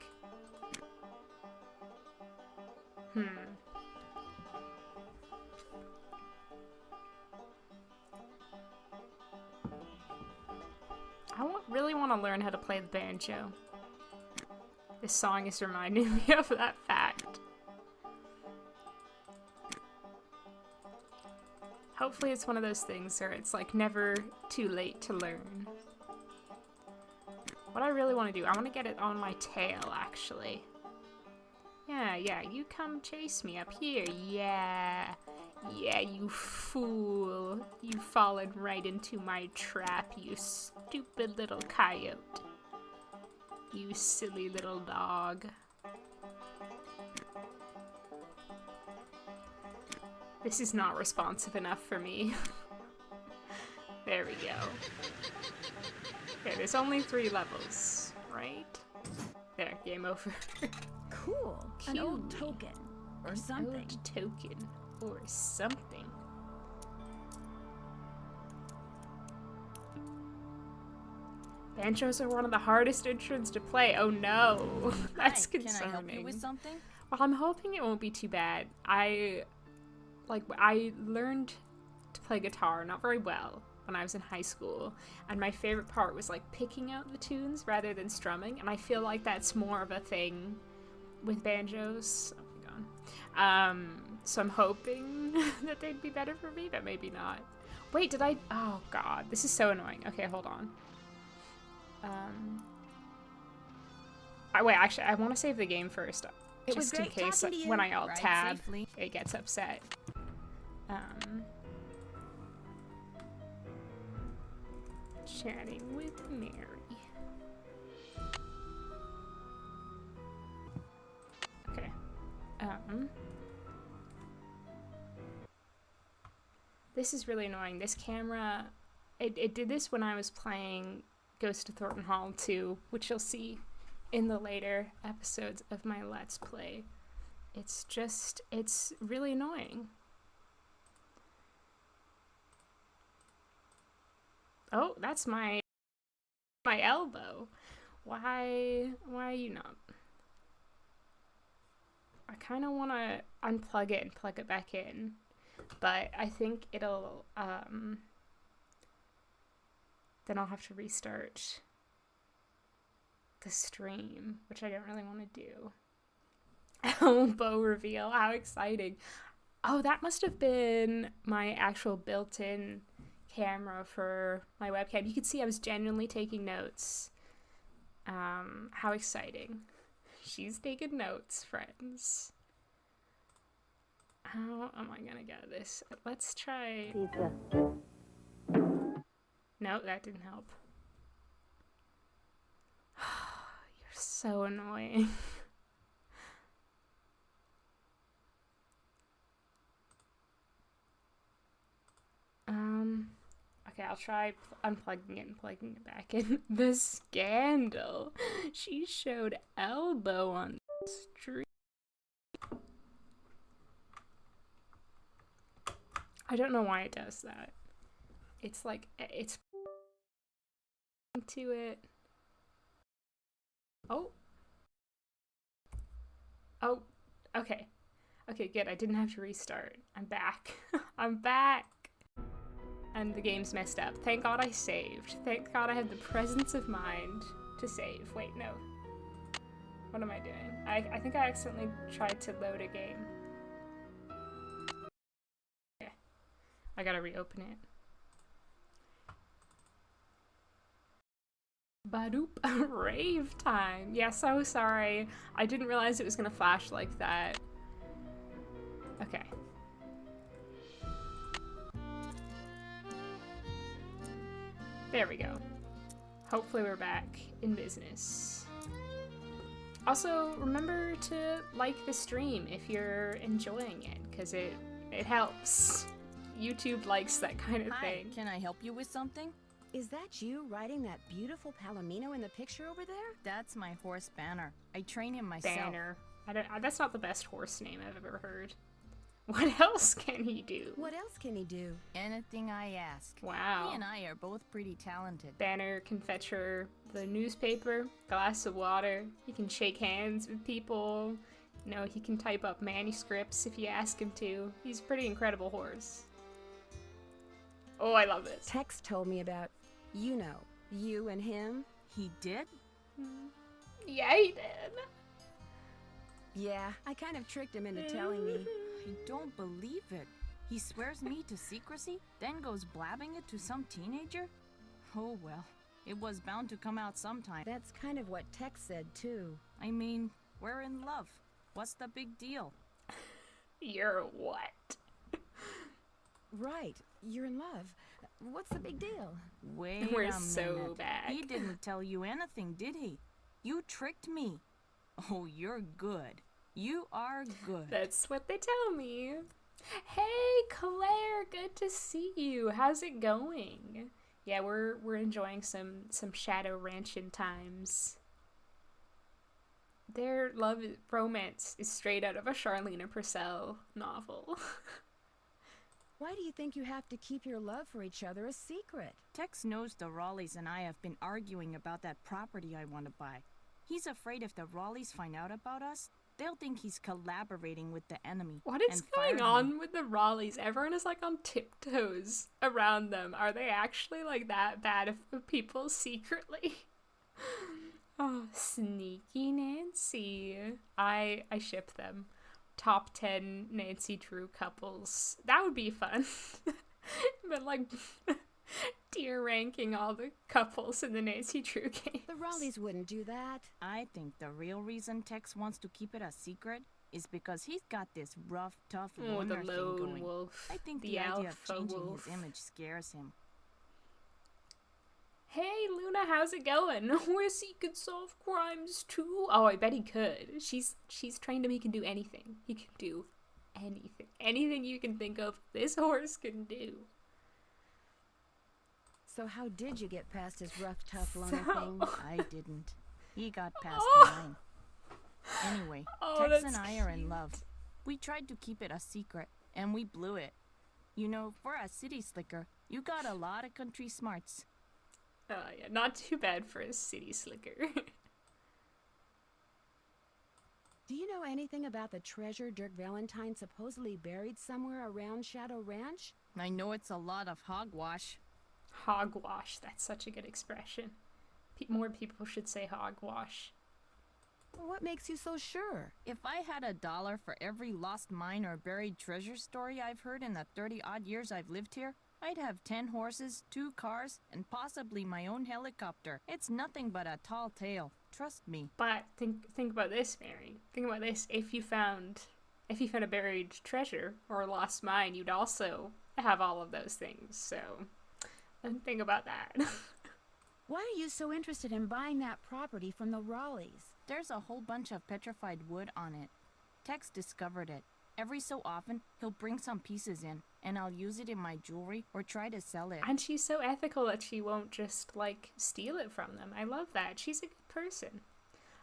Really want to learn how to play the banjo. This song is reminding me of that fact. Hopefully it's one of those things where it's like never too late to learn. What I really want to do, I want to get it on my tail, actually. Yeah, you come chase me up here. Yeah, you fool. You've fallen right into my trap, you stupid little coyote. You silly little dog. This is not responsive enough for me. There we go. Okay, there's only 3 levels, right? There, game over. Cool. An old token. Or something. An old token. Or something. Banjos are one of the hardest instruments to play. Oh no. That's concerning. Can I help you with something? Well, I'm hoping it won't be too bad. I learned to play guitar, not very well, when I was in high school, and my favorite part was like picking out the tunes rather than strumming, and I feel like that's more of a thing with banjos. Oh my god. So I'm hoping that they'd be better for me, but maybe not. Wait, did I? Oh god, this is so annoying. Okay, hold on. Wait, actually, I want to save the game first, just in case when I alt tab, it gets upset. Chatting with Mary. Okay. This is really annoying. This camera, it did this when I was playing Ghost of Thornton Hall 2, which you'll see in the later episodes of my Let's Play. It's really annoying. Oh, that's my elbow. Why are you not? I kind of want to unplug it and plug it back in, but I think it'll, then I'll have to restart the stream, which I don't really want to do. Elbow reveal, how exciting. Oh, that must have been my actual built-in camera for my webcam. You could see I was genuinely taking notes. How exciting. She's taking notes, friends. How am I gonna get this? Let's try... Pizza. No, that didn't help. You're so annoying. Okay, I'll try unplugging it and plugging it back in. The scandal. She showed elbow on the street. I don't know why it does that. It's like, it's to it. Oh, okay. Okay, good. I didn't have to restart. I'm back. I'm back. And the game's messed up. Thank God I saved. Thank God I had the presence of mind to save. Wait, no. What am I doing? I think I accidentally tried to load a game. Okay. I gotta reopen it. Badoop. Rave time. Yeah, so sorry. I didn't realize it was gonna flash like that. Okay. There we go. Hopefully we're back in business. Also, remember to like the stream if you're enjoying it, because it helps. YouTube likes that kind of thing. Can I help you with something? Is that you riding that beautiful Palomino in the picture over there? That's my horse, Banner. I train him myself. Banner. That's not the best horse name I've ever heard. What else can he do? What else can he do? Anything I ask. Wow. He and I are both pretty talented. Banner can fetch her the newspaper, glass of water. He can shake hands with people. You know, he can type up manuscripts if you ask him to. He's a pretty incredible horse. Oh, I love this. Tex told me about, you and him. He did? Yeah, he did. Yeah, I kind of tricked him into telling me. I don't believe it. He swears me to secrecy, then goes blabbing it to some teenager? Oh well, it was bound to come out sometime. That's kind of what Tex said too. I mean, we're in love. What's the big deal? You're what? Right, you're in love. What's the big deal? Wait We're a so minute. bad. He didn't tell you anything, did he? You tricked me. Oh, you're good. You are good. That's what they tell me. Hey, Claire, good to see you. How's it going? Yeah, we're enjoying some Shadow Ranchin' times. Their love romance is straight out of a Charlene Purcell novel. Why do you think you have to keep your love for each other a secret? Tex knows the Raleighs and I have been arguing about that property I want to buy. He's afraid if the Raleighs find out about us, they'll think he's collaborating with the enemy. What is going on with the Raleighs? Everyone is like on tiptoes around them. Are they actually like that bad of people secretly? Oh, sneaky Nancy. I ship them. Top 10 Nancy Drew couples. That would be fun. But like tier ranking all the couples in the Nancy Drew game. The Raleighs wouldn't do that. I think the real reason Tex wants to keep it a secret is because he's got this rough, tough loner the thing lone going. wolf. I think the the idea of alpha changing wolf. his image scares him. Hey Luna, how's it going? Wish he could solve crimes too. Oh, I bet he could. She's trained him. He can do anything. He can do anything. Anything you can think of, this horse can do. So how did you get past his rough, tough loner thing? I didn't. He got past mine. Anyway, Tex and I are in love. We tried to keep it a secret, and we blew it. You know, for a city slicker, you got a lot of country smarts. Yeah, not too bad for a city slicker. Do you know anything about the treasure Dirk Valentine supposedly buried somewhere around Shadow Ranch? I know it's a lot of hogwash. Hogwash, that's such a good expression. More people should say hogwash. What makes you so sure? If I had $1 for every lost mine or buried treasure story I've heard in the 30-odd years I've lived here, I'd have 10 horses, 2 cars, and possibly my own helicopter. It's nothing but a tall tale. Trust me. But think about this, Mary. Think about this. If you found a buried treasure or a lost mine, you'd also have all of those things. So think about that. Why are you so interested in buying that property from the Raleighs? There's a whole bunch of petrified wood on it. Tex discovered it. Every so often, he'll bring some pieces in, and I'll use it in my jewelry or try to sell it. And she's so ethical that she won't just, like, steal it from them. I love that. She's a good person.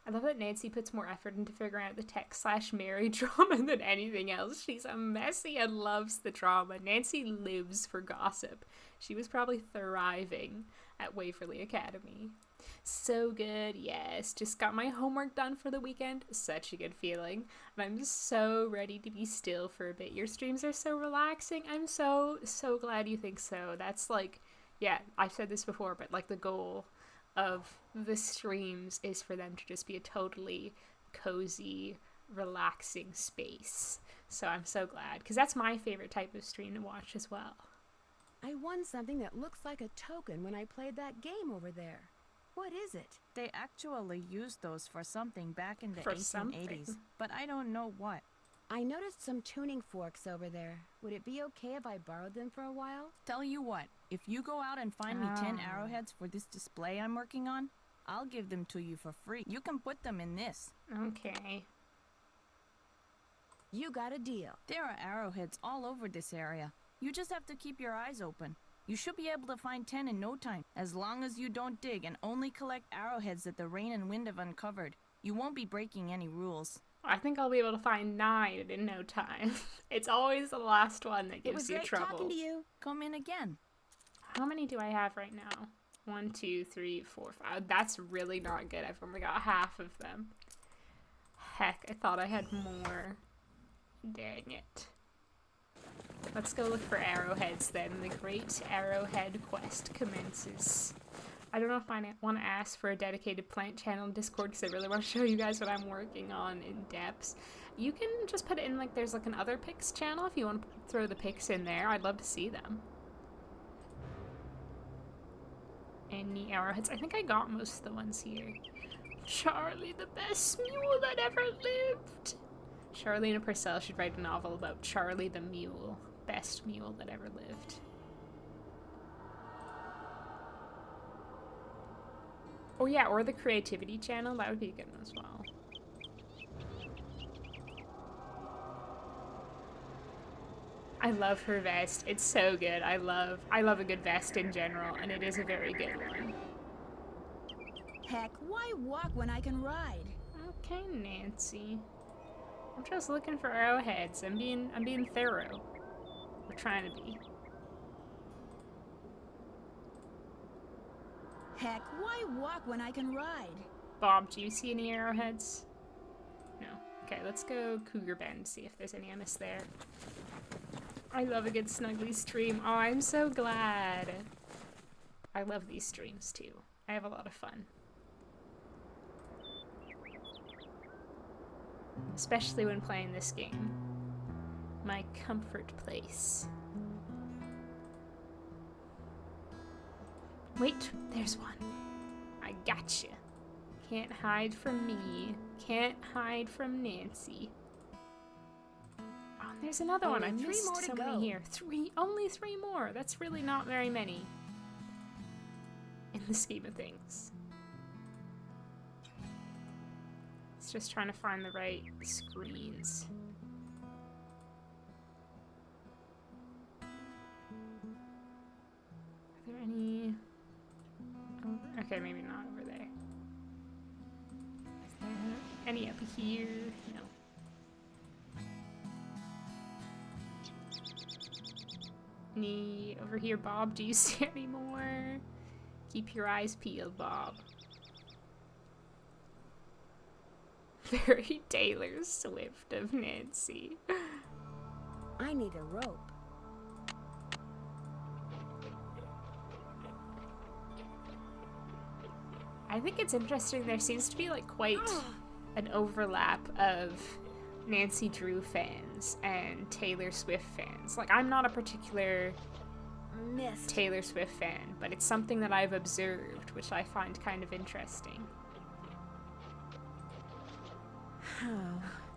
I love that Nancy puts more effort into figuring out the Tex/Mary drama than anything else. She's a messy and loves the drama. Nancy lives for gossip. She was probably thriving at Waverly Academy. So good, yes. Just got my homework done for the weekend. Such a good feeling. And I'm just so ready to be still for a bit. Your streams are so relaxing. I'm so glad you think so. That's like, yeah, I've said this before, but like the goal of the streams is for them to just be a totally cozy, relaxing space. So I'm so glad, because that's my favorite type of stream to watch as well. I won something that looks like a token when I played that game over there. What is it? They actually used those for something back in the 1880s, but I don't know what. I noticed some tuning forks over there. Would it be okay if I borrowed them for a while? Tell you what, if you go out and find me 10 arrowheads for this display I'm working on, I'll give them to you for free. You can put them in this. Okay. You got a deal. There are arrowheads all over this area. You just have to keep your eyes open. You should be able to find 10 in no time, as long as you don't dig and only collect arrowheads that the rain and wind have uncovered. You won't be breaking any rules. I think I'll be able to find 9 in no time. It's always the last one that gives you trouble. It was great talking to you. Come in again. How many do I have right now? 1, 2, 3, 4, 5. That's really not good. I've only got half of them. Heck, I thought I had more. Dang it. Let's go look for arrowheads then. The Great Arrowhead Quest commences. I don't know if I want to ask for a dedicated plant channel in Discord because I really want to show you guys what I'm working on in depths. You can just put it in, like, there's like an other pics channel if you want to throw the pics in there. I'd love to see them. Any arrowheads? I think I got most of the ones here. Charlie, the best mule that ever lived. Charlene and Purcell should write a novel about Charlie the mule. Best mule that ever lived. Oh yeah, or the creativity channel. That would be a good one as well. I love her vest. It's so good. I love a good vest in general, and it is a very good one. Heck, why walk when I can ride? Okay, Nancy. I'm just looking for arrowheads. I'm being thorough. We're trying to be. Heck, why walk when I can ride? Bob, do you see any arrowheads? No. Okay, let's go Cougar Bend, see if there's any I missed there. I love a good snuggly stream. Oh, I'm so glad. I love these streams too. I have a lot of fun. Especially when playing this game. My comfort place. Wait, there's one. I gotcha. Can't hide from me. Can't hide from Nancy. Oh, there's another one. I missed so many here. Only 3 more. That's really not very many. In the scheme of things. It's just trying to find the right screens. Are there any... Oh, okay, maybe not over there. Is there any up here? No. Any over here, Bob? Do you see any more? Keep your eyes peeled, Bob. Very Taylor Swift of Nancy. I need a rope. I think it's interesting. There seems to be like quite an overlap of Nancy Drew fans and Taylor Swift fans. Like, I'm not a particular Taylor Swift fan, but it's something that I've observed, which I find kind of interesting.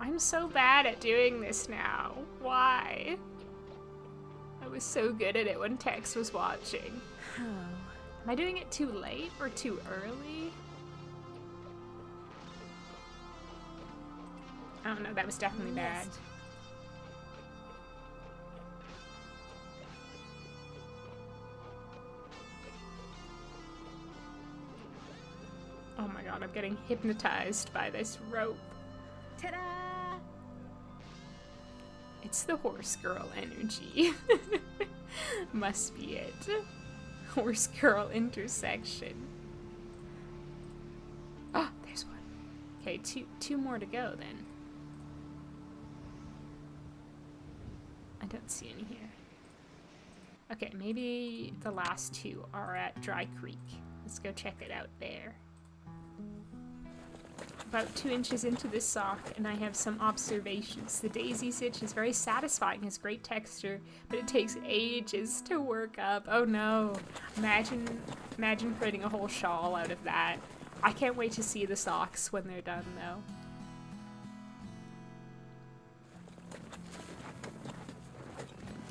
I'm so bad at doing this now. Why? I was so good at it when Tex was watching. Am I doing it too late or too early? I don't know, that was definitely bad. Oh my god, I'm getting hypnotized by this rope. Ta-da! It's the horse girl energy. Must be it. Horse girl intersection. Oh, there's one. Okay, two more to go then. I don't see any here. Okay, maybe the last 2 are at Dry Creek. Let's go check it out there. About 2 inches into this sock, and I have some observations. The daisy stitch is very satisfying, has great texture, but it takes ages to work up. Oh no. Imagine creating a whole shawl out of that. I can't wait to see the socks when they're done though.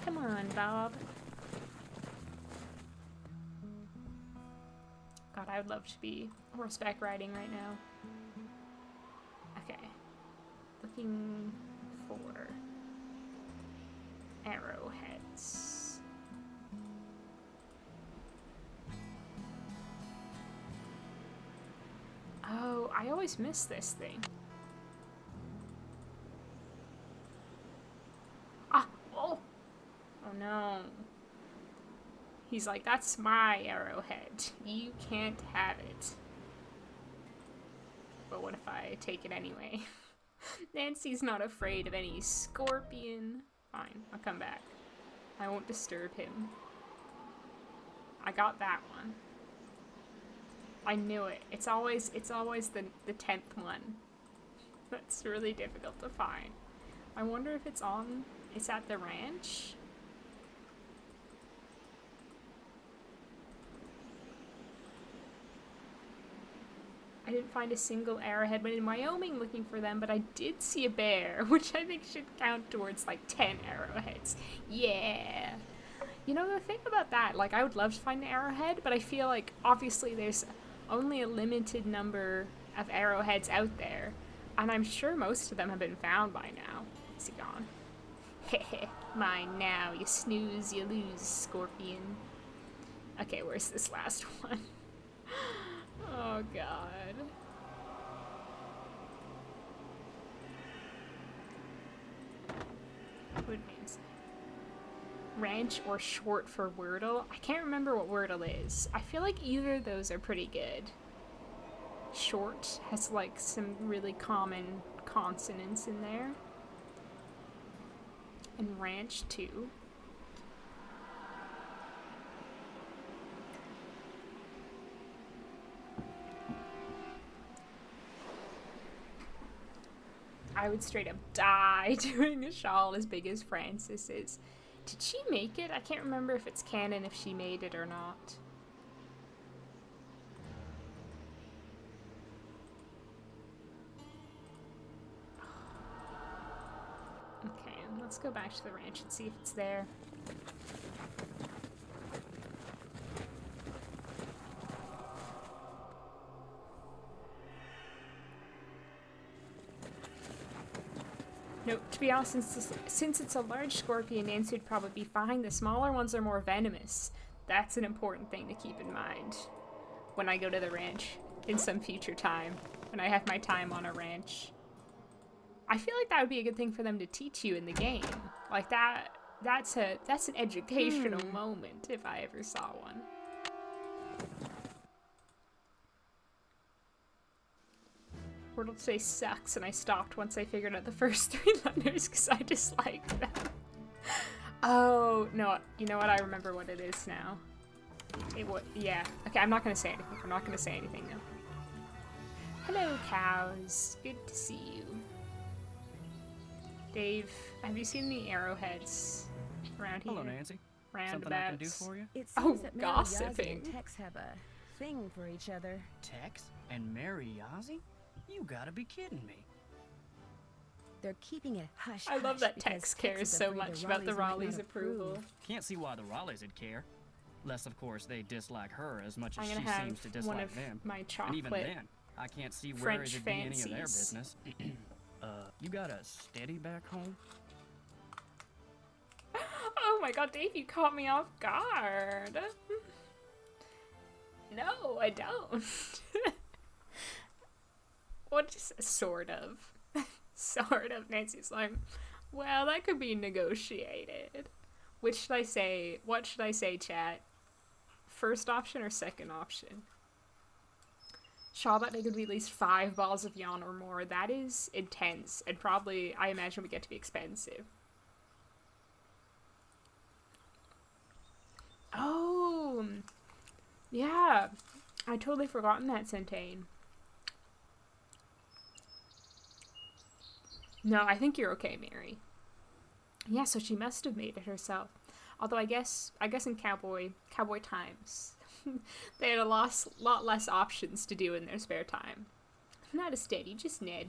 Come on, Bob. God, I would love to be horseback riding right now. Okay. Looking for arrowheads. Oh, I always miss this thing. He's like, that's my arrowhead. You can't have it. But what if I take it anyway? Nancy's not afraid of any scorpion. Fine, I'll come back. I won't disturb him. I got that one. I knew it. It's always the 10th one. That's really difficult to find. I wonder if it's at the ranch? I didn't find a single arrowhead when in Wyoming looking for them, but I did see a bear, which I think should count towards like 10 arrowheads. Yeah. You know, the thing about that, like, I would love to find an arrowhead, but I feel like obviously there's only a limited number of arrowheads out there, and I'm sure most of them have been found by now. Is he gone? Heh, mine now. You snooze, you lose, scorpion. Okay, where's this last one? Oh, God. What it means. Ranch or short for Wordle? I can't remember what Wordle is. I feel like either of those are pretty good. Short has like some really common consonants in there. And ranch too. I would straight up die doing a shawl as big as Francis's. Did she make it? I can't remember if it's canon if she made it or not. Okay, let's go back to the ranch and see if it's there. No, to be honest, since it's a large scorpion, Nancy would probably be fine. The smaller ones are more venomous. That's an important thing to keep in mind when I go to the ranch in some future time, when I have my time on a ranch. I feel like that would be a good thing for them to teach you in the game. Like that's an educational moment if I ever saw one. Wordle today sucks, and I stopped once I figured out the first 3 letters because I disliked them. Oh, no, you know what? I remember what it is now. Yeah. Okay, I'm not gonna say anything. I'm not gonna say anything now. Hello, cows. Good to see you. Dave, have you seen the arrowheads around here? Hello, Nancy. Something I can do for you? It seems that Mary gossiping. Yazzie and Tex have a thing for each other. Tex and Mary Yazzie? You gotta be kidding me. They're keeping it hush. I love that Tex cares so much about the Raleigh's approval. Can't see why the Raleighs would care. Less, of course, they dislike her as much as she have seems to one dislike of them. my And even chocolate then, I can't see where French it'd be any of their fancies. business. You got a steady back home? Oh my god, Dave, you caught me off guard. No, I don't. What just sort of? Sort of. Nancy's like, well, that could be negotiated. Which should I say? What should I say, chat? First option or second option? Shaw that they could be at least 5 balls of yarn or more. That is intense, and probably, I imagine, would get to be expensive. Oh, yeah. I totally forgotten that, Centane. No, I think you're okay, Mary. Yeah, so she must have made it herself. Although I guess in cowboy times, they had a lot less options to do in their spare time. Not a steady, just Ned.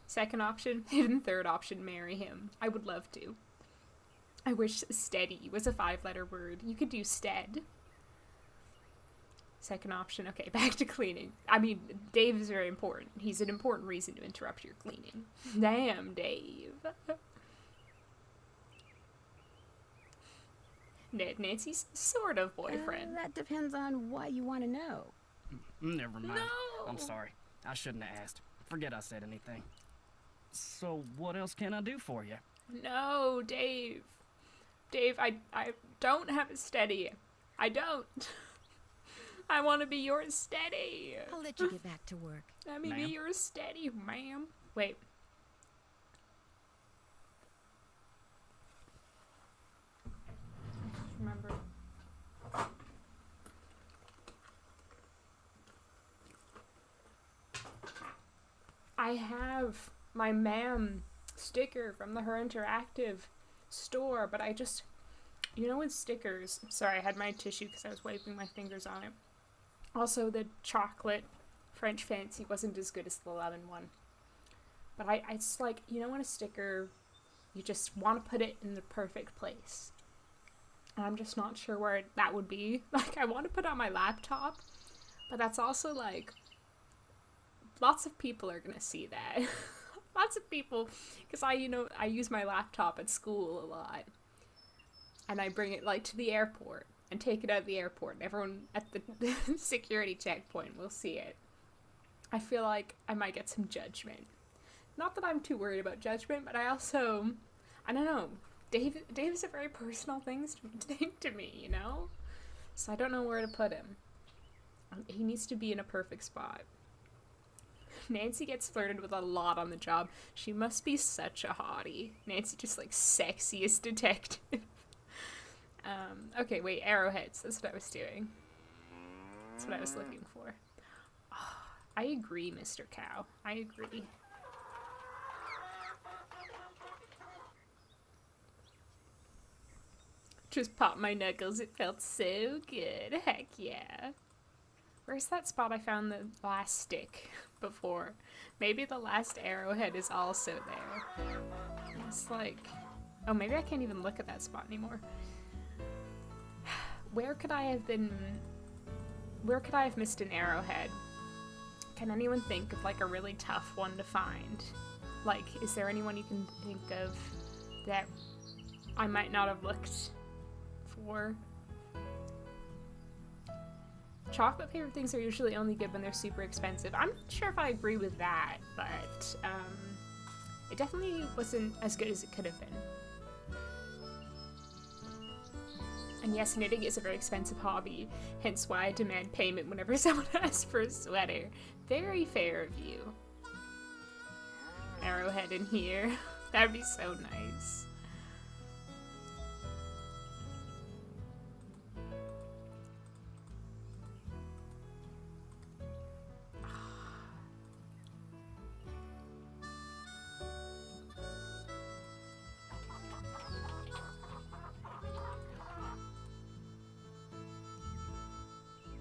Second option, and third option, marry him. I would love to. I wish steady was a 5-letter word. You could do stead. Second option, okay, back to cleaning. I mean, Dave is very important. He's an important reason to interrupt your cleaning. Damn, Dave. Ned, Nancy's sort of boyfriend. That depends on what you want to know. Never mind. No. I'm sorry. I shouldn't have asked. Forget I said anything. So, what else can I do for you? No, Dave. Dave, I don't have a steady. I don't. I want to be yours steady. I'll let you get back to work. Let me be yours steady, ma'am. Wait. I just remember. I have my ma'am sticker from the Her Interactive store, but I just, you know, with stickers, sorry, I had my tissue because I was wiping my fingers on it. Also, the chocolate French Fancy wasn't as good as the lemon one. But it's like, you know, when a sticker, you just want to put it in the perfect place. And I'm just not sure where that would be. Like, I want to put it on my laptop, but that's also like, lots of people are gonna see that. Lots of people, because I use my laptop at school a lot. And I bring it, like, to the airport and take it out of the airport, and everyone at the security checkpoint will see it. I feel like I might get some judgment. Not that I'm too worried about judgment, but I don't know. Dave is a very personal thing to me, you know? So I don't know where to put him. He needs to be in a perfect spot. Nancy gets flirted with a lot on the job. She must be such a hottie. Nancy just, like, sexiest detective. Okay, wait, arrowheads. That's what I was doing. That's what I was looking for. Oh, I agree, Mr. Cow. I agree. Just popped my knuckles. It felt so good. Heck yeah. Where's that spot I found the last stick before? Maybe the last arrowhead is also there. It's like... Oh, maybe I can't even look at that spot anymore. Where could I have missed an arrowhead? Can anyone think of, like, a really tough one to find? Like, is there anyone you can think of that I might not have looked for? Chocolate flavored things are usually only good when they're super expensive. I'm not sure if I agree with that, but it definitely wasn't as good as it could have been. And yes, knitting is a very expensive hobby, hence why I demand payment whenever someone asks for a sweater. Very fair of you. Arrowhead in here. That'd be so nice.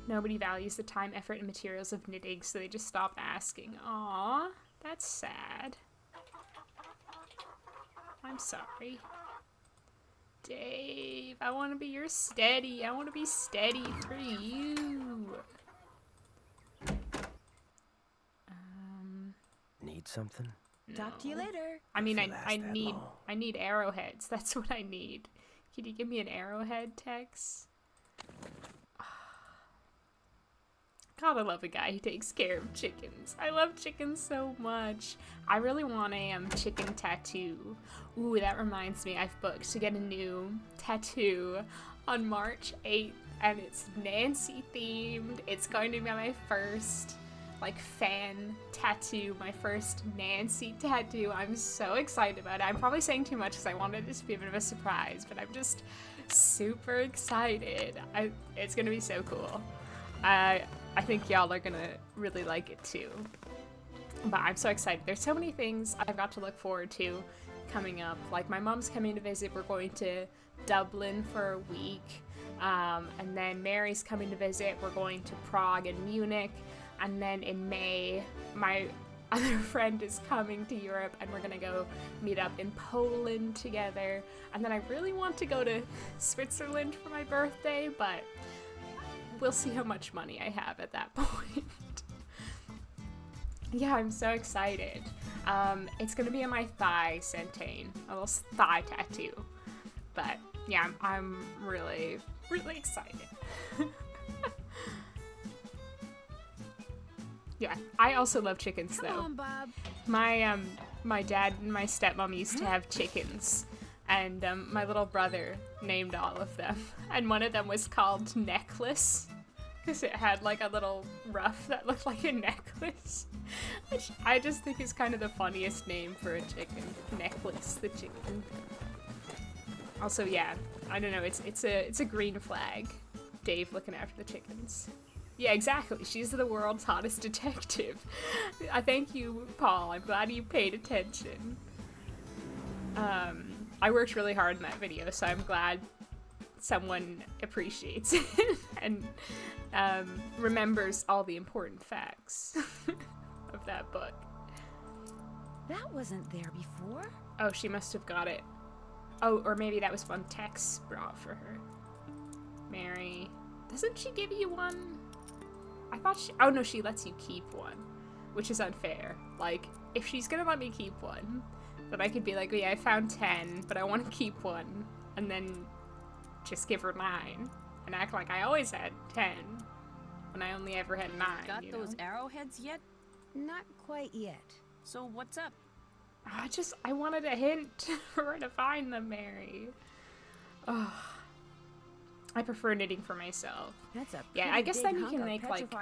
Nobody values the time, effort, and materials of knitting, so they just stopped asking. Aww, that's sad. I'm sorry. Dave, I want to be your steady. I want to be steady for you. Need something? Talk to you later. I mean, I need arrowheads. That's what I need. Can you give me an arrowhead, Tex? God, I love a guy who takes care of chickens. I love chickens so much. I really want a chicken tattoo. Ooh, that reminds me, I've booked to get a new tattoo on March 8th, and it's Nancy themed. It's going to be my first, like, fan tattoo, my first Nancy tattoo. I'm so excited about it. I'm probably saying too much because I wanted it to be a bit of a surprise, but I'm just super excited. It's gonna be so cool. I think y'all are gonna really like it too. But I'm so excited. There's so many things I've got to look forward to coming up. Like, my mom's coming to visit. We're going to Dublin for a week. And then Mary's coming to visit. We're going to Prague and Munich. And then in May, my other friend is coming to Europe, and we're gonna go meet up in Poland together. And then I really want to go to Switzerland for my birthday, but we'll see how much money I have at that point. Yeah, I'm so excited. It's gonna be on my thigh, Centane, a little thigh tattoo. But yeah, I'm really, really excited. Yeah, I also love chickens though. Come on, Bob. My dad and my stepmom used to have chickens. And my little brother named all of them. And one of them was called Necklace, because it had like a little ruff that looked like a necklace. Which I just think is kind of the funniest name for a chicken. Necklace the chicken. Also, yeah, I don't know, it's a green flag. Dave looking after the chickens. Yeah, exactly. She's the world's hottest detective. I thank you, Paul. I'm glad you paid attention. I worked really hard in that video, so I'm glad someone appreciates it and remembers all the important facts of that book. That wasn't there before. Oh, she must have got it. Oh, or maybe that was one Tex brought for her. Mary. Doesn't she give you one? I thought she... Oh, no, she lets you keep one, which is unfair. Like, if she's gonna let me keep one, then I could be like, oh, yeah, I found 10, but I want to keep one, and then just give her 9, and act like I always had 10, when I only ever had 9, Got you those know? arrowheads yet? Not quite yet. So what's up? I wanted a hint for where to find them, Mary. Ugh. I prefer knitting for myself. That's a yeah, I guess then you can make like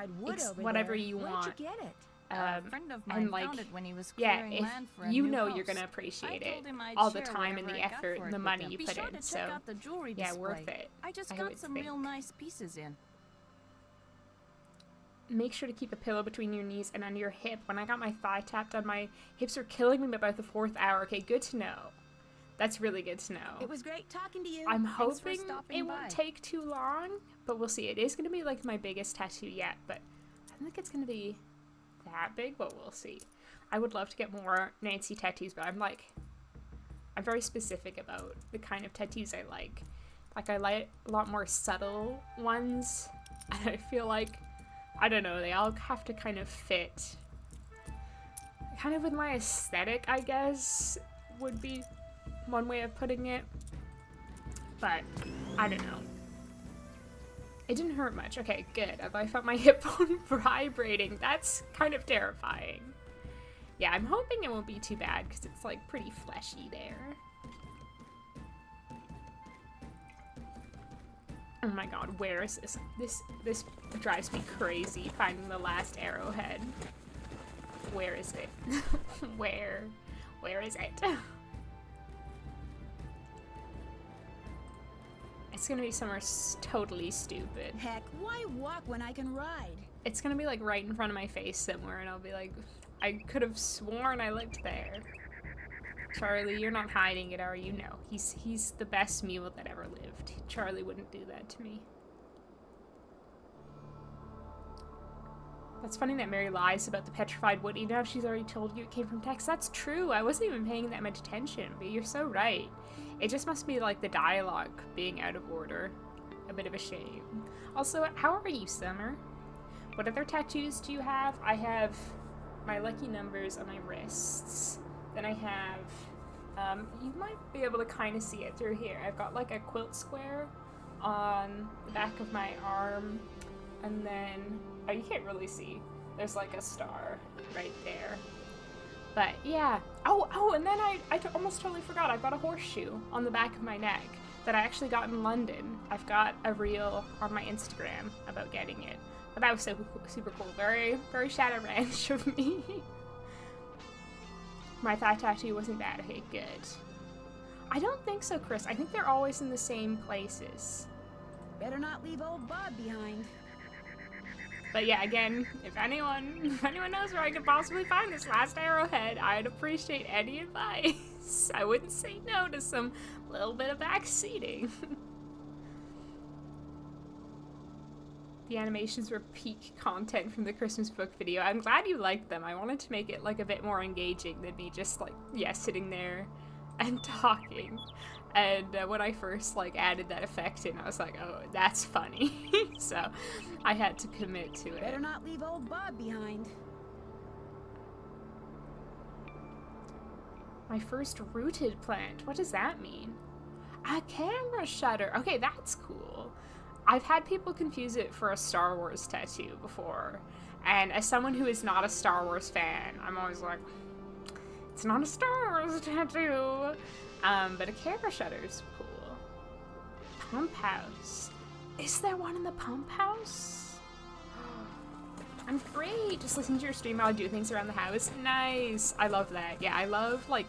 whatever you want. Where'd you get it? A friend of mine found it when he was clearing land for a you new know house. you're gonna appreciate it, told him I'd all the share time and whatever the I got effort for and it the with money him. you Be put sure in. to So check out the jewelry yeah, display. worth it. I just I got would some think. real nice pieces in. Make sure to keep a pillow between your knees and under your hip. When I got my thigh tapped on, my hips were killing me by about the 4th hour. Okay, good to know. That's really good to know. It was great talking to you. I'm Thanks for hoping stopping it by. won't take too long, but we'll see. It is going to be like my biggest tattoo yet, but I don't think it's going to be that big, but we'll see. I would love to get more Nancy tattoos, but I'm very specific about the kind of tattoos I like. Like, I like a lot more subtle ones, and I feel like, I don't know, they all have to kind of fit kind of with my aesthetic, I guess, would be one way of putting it. But I don't know. It didn't hurt much. Okay, good. I felt my hip bone vibrating. That's kind of terrifying. Yeah, I'm hoping it won't be too bad because it's like pretty fleshy there. Oh my god, where is this? This drives me crazy, finding the last arrowhead. Where is it? Where is it? It's gonna be somewhere totally stupid. Heck, why walk when I can ride? It's gonna be like right in front of my face somewhere, and I'll be like, I could have sworn I looked there. Charlie, you're not hiding it, are you? No, he's the best mule that ever lived. Charlie wouldn't do that to me. That's funny that Mary lies about the petrified Woody. Now she's already told you it came from Tex. That's true. I wasn't even paying that much attention, but you're so right. It just must be like the dialogue being out of order. A bit of a shame. Also, how are you, Summer? What other tattoos do you have? I have my lucky numbers on my wrists. Then I have, you might be able to kind of see it through here. I've got like a quilt square on the back of my arm. And then, oh, you can't really see. There's like a star right there. But yeah. Oh, and then I almost totally forgot. I've got a horseshoe on the back of my neck that I actually got in London. I've got a reel on my Instagram about getting it. But that was so super cool. Very, very Shadow Ranch of me. My thigh tattoo wasn't bad. Okay, good. I don't think so, Chris. I think they're always in the same places. Better not leave old Bob behind. But yeah, again, if anyone knows where I could possibly find this last arrowhead, I'd appreciate any advice. I wouldn't say no to some little bit of backseating. The animations were peak content from the Christmas book video. I'm glad you liked them. I wanted to make it like a bit more engaging than me just like, yeah, sitting there and talking. And when I first like added that effect in, I was like, oh, that's funny. So I had to commit to it. Better not leave old Bob behind. My first rooted plant. What does that mean? A camera shutter. Okay, that's cool. I've had people confuse it for a Star Wars tattoo before. And as someone who is not a Star Wars fan, I'm always like, it's not a Star Wars tattoo. But a camera shutter's cool. Pump house. Is there one in the pump house? I'm great. Just listen to your stream while I do things around the house. Nice. I love that. Yeah, I love like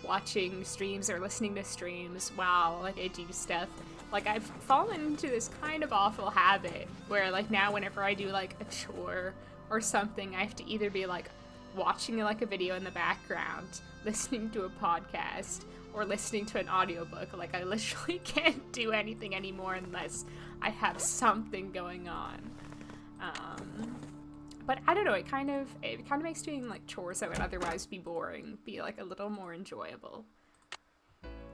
watching streams or listening to streams while like I do stuff. Like I've fallen into this kind of awful habit where like now whenever I do like a chore or something, I have to either be like watching like a video in the background, listening to a podcast, or listening to an audiobook. Like I literally can't do anything anymore unless I have something going on. But I don't know, it kind of makes doing like chores that would otherwise be boring be like a little more enjoyable.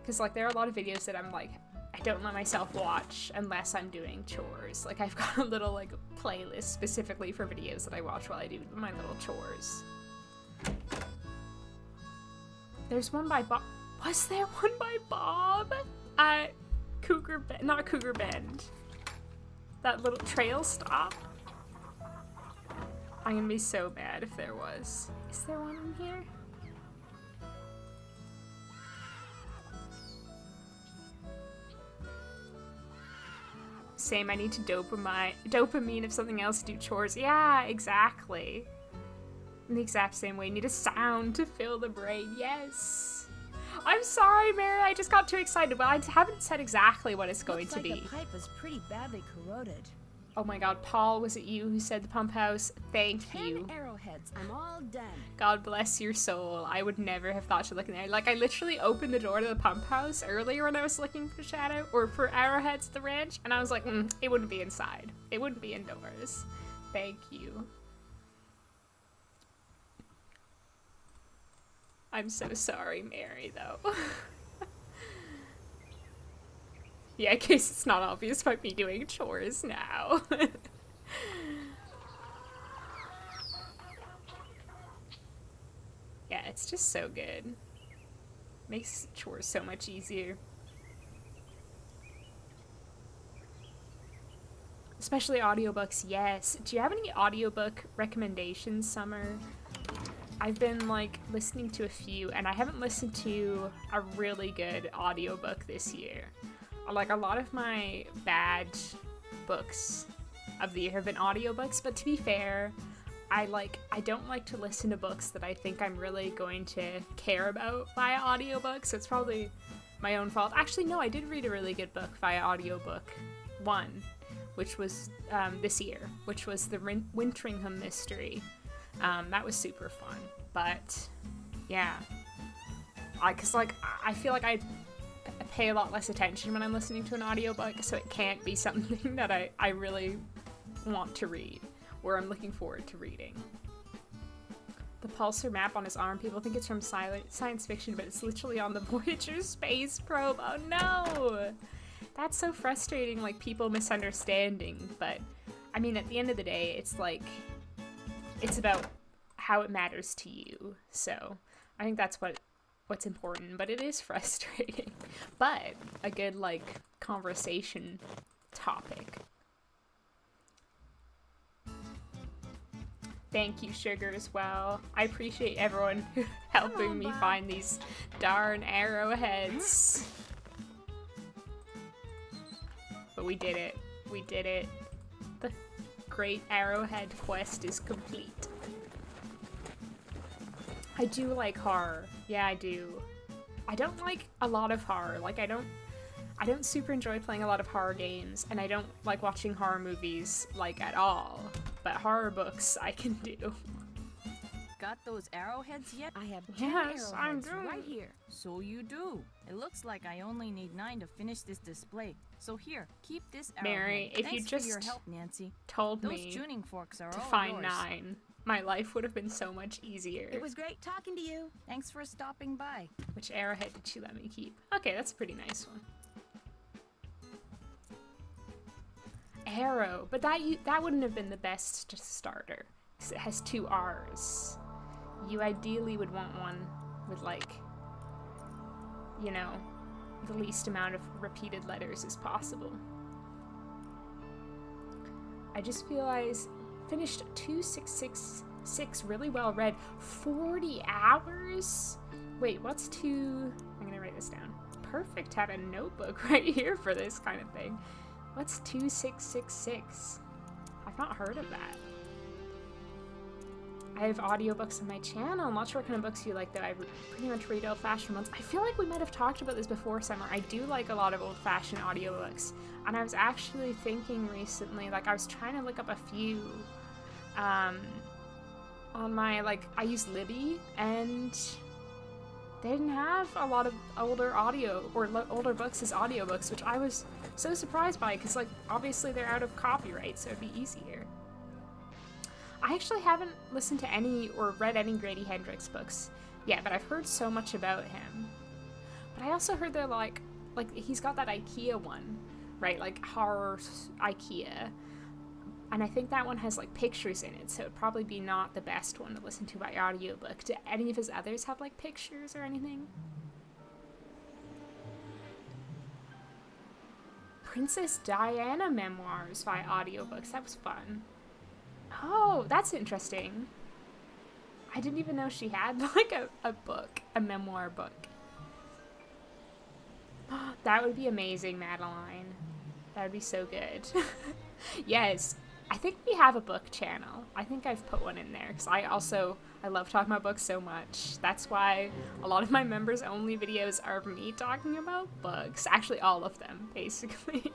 Cause like there are a lot of videos that I'm like, I don't let myself watch unless I'm doing chores. Like I've got a little like playlist specifically for videos that I watch while I do my little chores. There's one by Bob. Was there one by Bob at not Cougar Bend? That little trail stop? I'm gonna be so mad if there was. Is there one in here? Same, I need to dopamine if something else to do chores. Yeah, exactly. In the exact same way, need a sound to fill the brain. Yes. I'm sorry, Mary, I just got too excited. Well, I haven't said exactly what it's going to be. The pipe is pretty badly corroded. Oh my god, Paul, was it you who said the pump house? Thank you. 10 arrowheads, I'm all done. God bless your soul. I would never have thought to look in there. Like, I literally opened the door to the pump house earlier when I was looking for shadow, or for arrowheads at the ranch, and I was like, it wouldn't be inside. It wouldn't be indoors. Thank you. I'm so sorry, Mary, though. Yeah, in case it's not obvious by me doing chores now. Yeah, it's just so good. Makes chores so much easier. Especially audiobooks, yes. Do you have any audiobook recommendations, Summer? I've been like listening to a few, and I haven't listened to a really good audiobook this year. Like, a lot of my bad books of the year have been audiobooks, but to be fair, I don't like to listen to books that I think I'm really going to care about via audiobook, so it's probably my own fault. Actually, no, I did read a really good book via audiobook. One, which was this year, which was the Wintringham Mystery. That was super fun, but yeah. Because, like, I feel like I pay a lot less attention when I'm listening to an audiobook, so it can't be something that I really want to read, or I'm looking forward to reading. The pulsar map on his arm, people think it's from science fiction, but it's literally on the Voyager space probe. Oh no! That's so frustrating, like, people misunderstanding, but, I mean, at the end of the day, it's like, it's about how it matters to you, so I think that's what's important, but it is frustrating. But a good, like, conversation topic. Thank you, Sugar, as well. I appreciate everyone helping me find these darn arrowheads. But we did it. We did it. The great arrowhead quest is complete. I do like horror. Yeah, I do. I don't like a lot of horror. Like, I don't super enjoy playing a lot of horror games, and I don't like watching horror movies, like, at all. But horror books, I can do. Got those arrowheads yet? I have 10 arrowheads right here. So you do. It looks like I only need 9 to finish this display. So here, keep this arrowhead. Mary, if Thanks you just for your help, Nancy. told those me tuning forks are to all find yours. 9, my life would have been so much easier. It was great talking to you. Thanks for stopping by. Which arrowhead did she let me keep? Okay, that's a pretty nice one. Arrow, but that wouldn't have been the best starter, because it has 2 R's. You ideally would want one with, like, you know, the least amount of repeated letters as possible. I just feel I finished 2666 really well read. 40 hours? Wait, what's 2? I'm gonna write this down. perfect to have a notebook right here for this kind of thing. What's 2666? I've not heard of that. I have audiobooks on my channel. I'm not sure what kind of books you like, though. I pretty much read old-fashioned ones. I feel like we might have talked about this before, Summer. I do like a lot of old-fashioned audiobooks. And I was actually thinking recently, like, I was trying to look up a few on my, like, I use Libby, and they didn't have a lot of older audio or older books as audiobooks, which I was so surprised by, because, like, obviously they're out of copyright, so it'd be easier. I actually haven't listened to any or read any Grady Hendrix books yet, but I've heard so much about him. But I also heard they're like he's got that IKEA one, right? Like horror IKEA. And I think that one has like pictures in it, so it'd probably be not the best one to listen to by audiobook. Do any of his others have like pictures or anything? Princess Diana memoirs via audiobooks. That was fun. Oh, that's interesting. I didn't even know she had like a book, a memoir book. That would be amazing, Madeline. That would be so good. Yes, I think we have a book channel. I think I've put one in there because I love talking about books so much. That's why a lot of my members only videos are me talking about books. Actually, all of them, basically.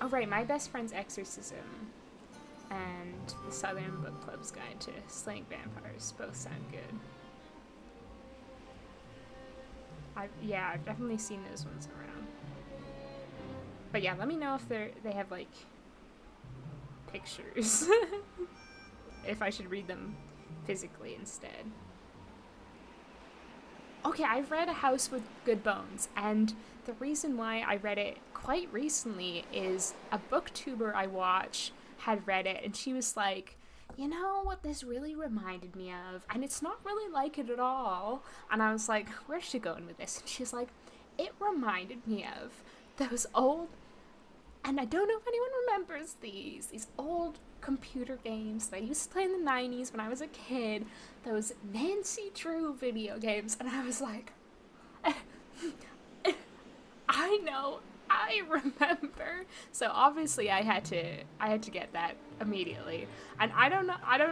Oh, right, My Best Friend's Exorcism and the Southern Book Club's Guide to Slaying Vampires both sound good. I've definitely seen those ones around. But yeah, let me know if they have like pictures. If I should read them physically instead. Okay, I've read A House with Good Bones, and the reason why I read it quite recently is a booktuber I watch had read it, and she was like, you know what this really reminded me of? And it's not really like it at all. And I was like, where's she going with this? And she's like, it reminded me of those old, and I don't know if anyone remembers these old computer games that I used to play in the 90s when I was a kid, those Nancy Drew video games. And I was like, I know, I remember. So obviously I had to get that immediately. And I don't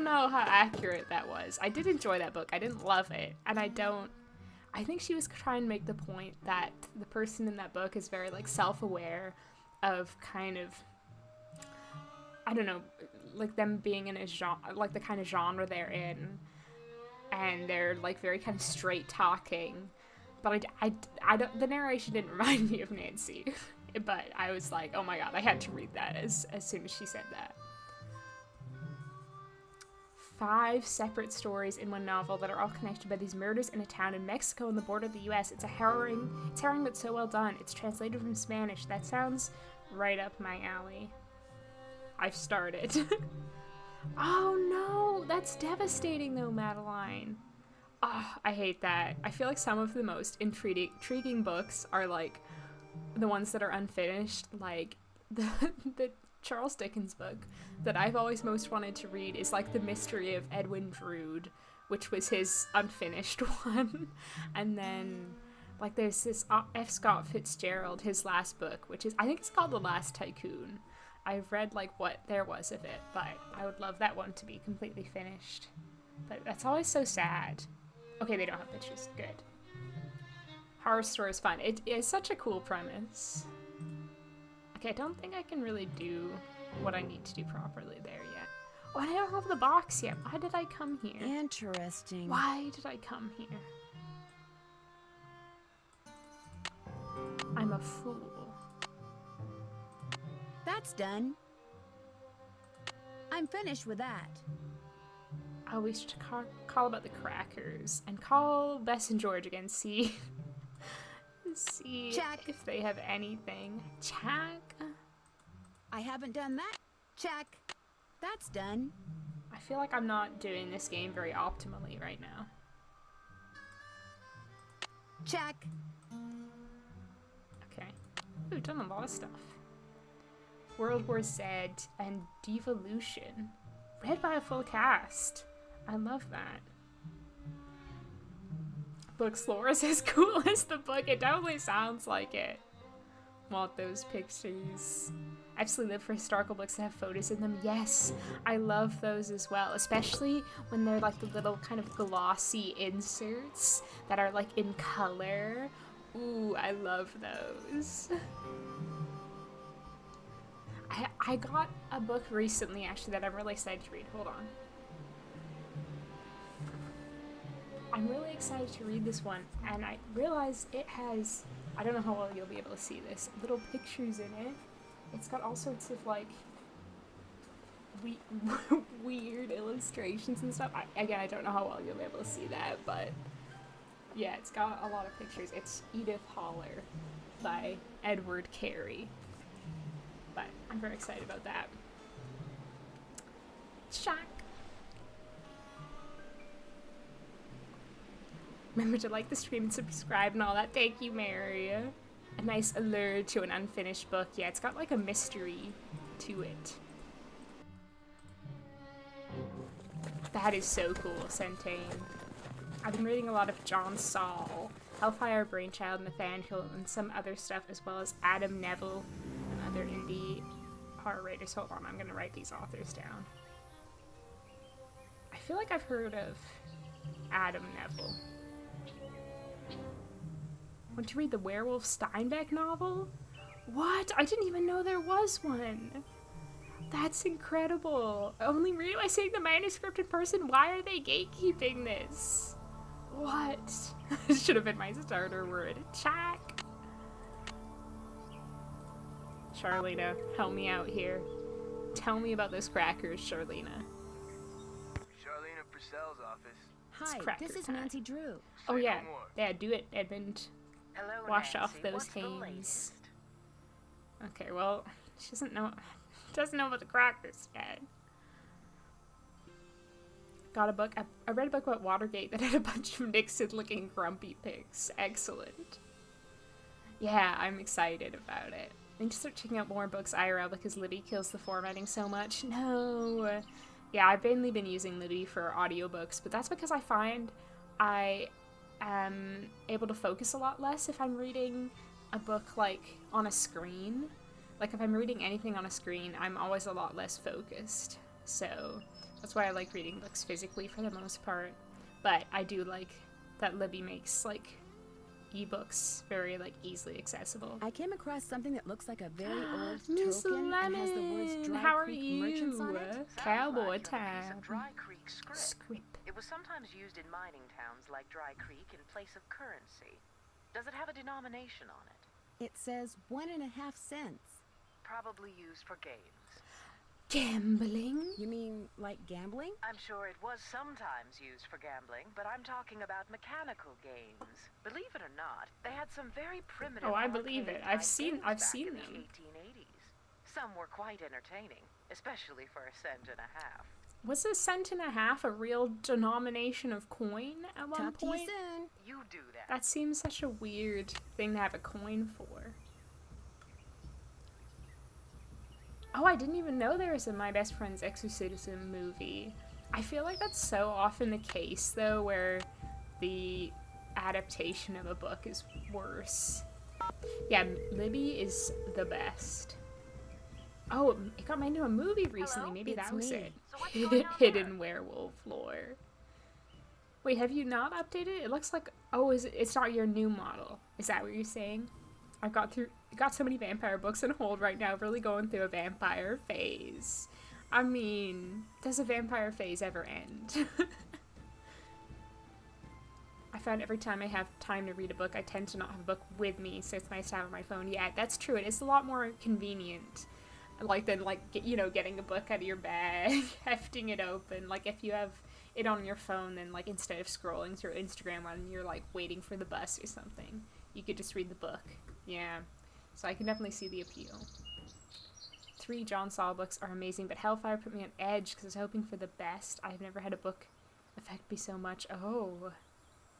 know how accurate that was. I did enjoy that book. I didn't love it. And I think she was trying to make the point that the person in that book is very like self-aware of kind of, I don't know, like them being in a genre, like the kind of genre they're in, and they're like very kind of straight talking. But I don't, the narration didn't remind me of Nancy. But I was like, oh my god, I had to read that as soon as she said that. 5 separate stories in one novel that are all connected by these murders in a town in Mexico on the border of the US. It's harrowing but so well done. It's translated from Spanish. That sounds right up my alley. I've started. Oh no, that's devastating though, Madeline. Oh, I hate that. I feel like some of the most intriguing books are like the ones that are unfinished, like the Charles Dickens book that I've always most wanted to read is like The Mystery of Edwin Drood, which was his unfinished one. And then like there's this F. Scott Fitzgerald, his last book, which is, I think it's called The Last Tycoon. I've read like what there was of it, but I would love that one to be completely finished. But that's always so sad. Okay, they don't have pictures. Good. Horror Store is fun. It is such a cool premise. Okay, I don't think I can really do what I need to do properly there yet. Oh, I don't have the box yet. Why did I come here? Interesting. Why did I come here? I'm a fool. That's done. I'm finished with that. Oh, we should call about the crackers and call Bess and George again. See Check. If they have anything. Check. I haven't done that. Check. That's done. I feel like I'm not doing this game very optimally right now. Check. Okay. We've done a lot of stuff. World War Z and Devolution. Read by a full cast. I love that. book's lore is as cool as the book. It definitely sounds like it. Want those pictures. I absolutely live for historical books that have photos in them. Yes, I love those as well, especially when they're like the little kind of glossy inserts that are like in color. Ooh, I love those. I got a book recently actually that I'm really excited to read. Hold on. I'm really excited to read this one, and I realized it has, I don't know how well you'll be able to see this, little pictures in it. It's got all sorts of like weird illustrations and stuff. Again, I don't know how well you'll be able to see that, but yeah, it's got a lot of pictures. It's Edith Haller by Edward Carey. But I'm very excited about that. Shock. Remember to like the stream and subscribe and all that. Thank you, Mary. A nice allure to an unfinished book. Yeah, it's got like a mystery to it. That is so cool, Centane. I've been reading a lot of John Saul, Hellfire Brainchild, Nathaniel, and some other stuff, as well as Adam Neville and other indie horror writers. Hold on, I'm gonna write these authors down. I feel like I've heard of Adam Neville. Want to read the Werewolf Steinbeck novel? What? I didn't even know there was one. That's incredible. Only realizing the manuscript in person. Why are they gatekeeping this? What? This should have been my starter word. Check. Charlena, help me out here. Tell me about those crackers, Charlena. Charlena Purcell's office. Hi, this is Nancy Drew. Oh yeah, yeah, do it, Edmund. Hello, Wash Nancy. off those What's the hames. latest? Okay, well, she doesn't know about the crackers yet. Got a book. I read a book about Watergate that had a bunch of Nixon-looking grumpy pigs. Excellent. Yeah, I'm excited about it. I need to start checking out more books IRL because Libby kills the formatting so much. No. Yeah, I've mainly been using Libby for audiobooks, but that's because I find I am able to focus a lot less if I'm reading a book like on a screen. Like if I'm reading anything on a screen, I'm always a lot less focused. So that's why I like reading books physically for the most part. But I do like that Libby makes like ebooks very like easily accessible. I came across something that looks like a very old Miss token Lemon, and has the words Dry how are Creek you? Merchants on it. Cowboy Piece time. of Dry Creek script. Script. It was sometimes used in mining towns like Dry Creek in place of currency. Does it have a denomination on it? It says 1.5 cents. Probably used for games. Gambling? You mean like gambling? I'm sure it was sometimes used for gambling, but I'm talking about mechanical games. Believe it or not, they had some very primitive. Oh, I believe it. I've seen them. 1880s. Some were quite entertaining, especially for $1.50 cents. Was $1.50 a real denomination of coin at one Talk to you point? soon. You do that. That seems such a weird thing to have a coin for. Oh, I didn't even know there was a My Best Friend's Exorcism movie. I feel like that's so often the case, though, where the adaptation of a book is worse. Yeah, Libby is the best. Oh, it got made into a movie recently. Hello? Maybe It's that was me. it. So what's going on Hidden werewolf lore. Wait, have you not updated it? It looks like, oh, it's not your new model. Is that what you're saying? I've got so many vampire books on hold right now, really going through a vampire phase. I mean, does a vampire phase ever end? I found every time I have time to read a book, I tend to not have a book with me, so it's nice to have on my phone. Yeah, that's true. It is a lot more convenient. Like than getting a book out of your bag, hefting it open. Like if you have it on your phone, then like instead of scrolling through Instagram when you're like waiting for the bus or something, you could just read the book. Yeah, so I can definitely see the appeal. 3 John Saul books are amazing, but Hellfire put me on edge because I was hoping for the best. I've never had a book affect me so much. Oh,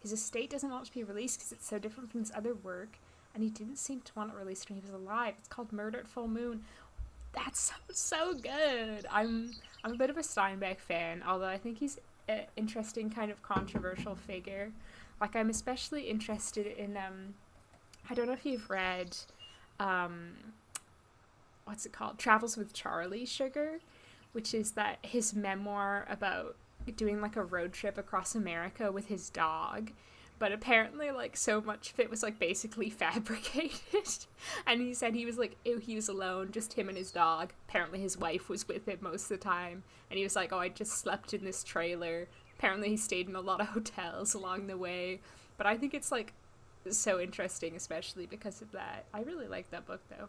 his estate doesn't want it to be released because it's so different from his other work, and he didn't seem to want it released when he was alive. It's called Murder at Full Moon. That sounds so good. I'm a bit of a Steinbeck fan, although I think he's an interesting kind of controversial figure. Like, I'm especially interested in, I don't know if you've read, what's it called? Travels with Charlie Sugar, which is that his memoir about doing like a road trip across America with his dog. But apparently, like, so much of it was, like, basically fabricated. And he said he was, like, he was alone, just him and his dog. Apparently his wife was with him most of the time. And he was like, oh, I just slept in this trailer. Apparently he stayed in a lot of hotels along the way. But I think it's, like, so interesting, especially because of that. I really like that book, though.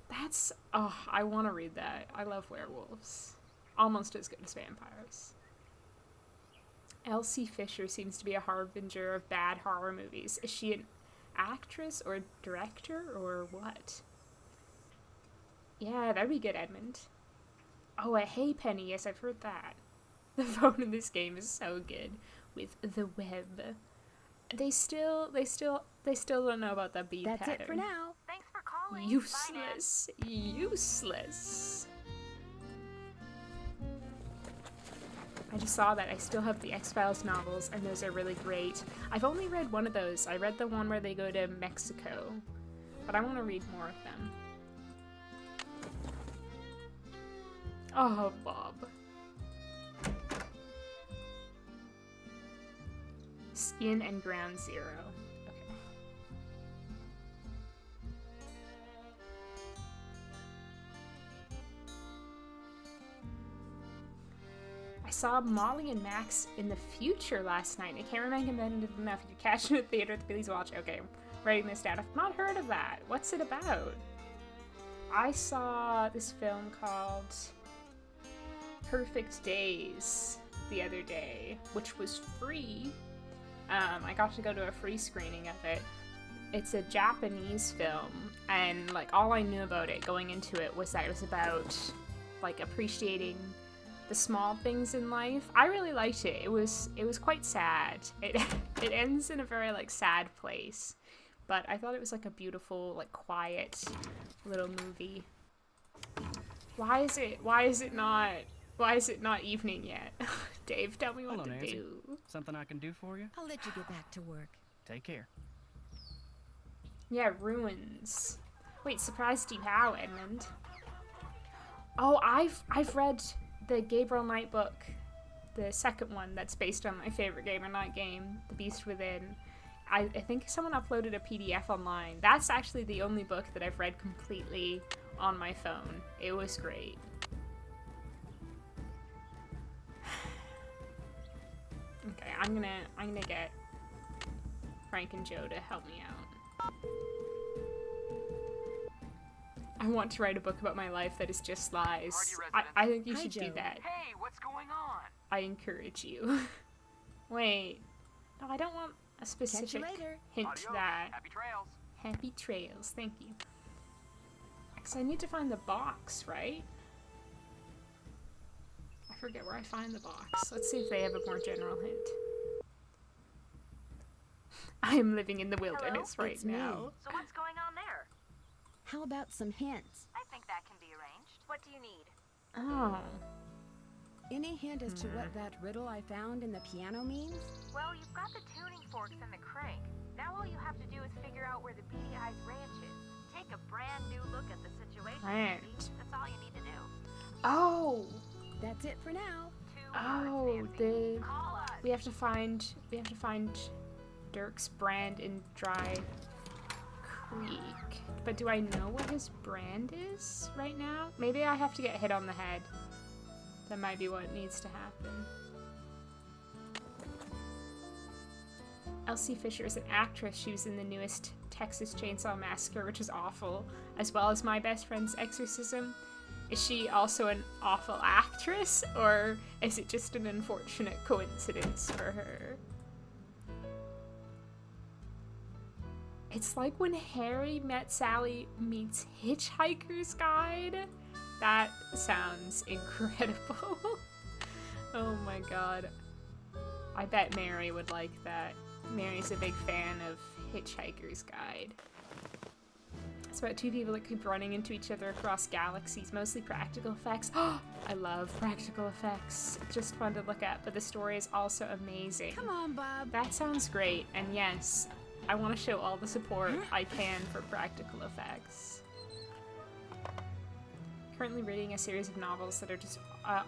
That's, oh, I want to read that. I love werewolves. Almost as good as vampires. Elsie Fisher seems to be a harbinger of bad horror movies. Is she an actress or a director or what? Yeah, that'd be good, Edmund. Oh, a Hey Penny. Yes, I've heard that. The phone in this game is so good with the web. They still don't know about that bead pattern. That's it for now. Thanks for calling. Useless. Useless. I just saw that I still have the X-Files novels, and those are really great. I've only read one of those. I read the one where they go to Mexico, but I want to read more of them. Oh, Bob. Skin and Ground Zero. Okay. I saw Molly and Max in the future last night. I can't recommend it enough. If you catch it at the theater, please watch. Okay, I'm writing this down. I've not heard of that. What's it about? I saw this film called Perfect Days the other day, which was free. I got to go to a free screening of it. It's a Japanese film, and like all I knew about it going into it was that it was about like appreciating the small things in life. I really liked it. It was quite sad. It ends in a very like sad place, but I thought it was like a beautiful, like quiet little movie. Why is it not evening yet? Dave, tell me what to Nancy. do. Something I can do for you? I'll let you get back to work. Take care. Yeah, ruins. Wait, surprised you how, Edmund? Oh, I've read the Gabriel Knight book, the second one that's based on my favorite Gabriel Knight game, The Beast Within. I think someone uploaded a PDF online. That's actually the only book that I've read completely on my phone. It was great. Okay, I'm gonna get Frank and Joe to help me out. I want to write a book about my life that is just lies. I think you should do that. Hey, what's going on? I encourage you. Wait. No, I don't want a specific hint to that. Happy trails. Happy trails, thank you. Because I need to find the box, right? I forget where I find the box. Let's see if they have a more general hint. I am living in the wilderness right now. So what's going on there? How about some hints? I think that can be arranged. What do you need? Oh. Any hint as to what that riddle I found in the piano means? Well, you've got the tuning forks and the crank. Now all you have to do is figure out where the Beady Eyes ranch is. Take a brand new look at the situation. Ranch. That's all you need to do. Oh. That's it for now. Oh, we have to find Dirk's brand in Dry Creek. But do I know what his brand is right now? Maybe I have to get hit on the head. That might be what needs to happen. Elsie Fisher is an actress. She was in the newest Texas Chainsaw Massacre, which is awful, as well as My Best Friend's Exorcism. Is she also an awful actress, or is it just an unfortunate coincidence for her? It's like when Harry Met Sally meets Hitchhiker's Guide. That sounds incredible. Oh my god. I bet Mary would like that. Mary's a big fan of Hitchhiker's Guide. It's about two people that keep running into each other across galaxies, mostly practical effects. I love practical effects. It's just fun to look at, but the story is also amazing. Come on, Bob. That sounds great, and yes, I want to show all the support I can for practical effects. Currently reading a series of novels that are just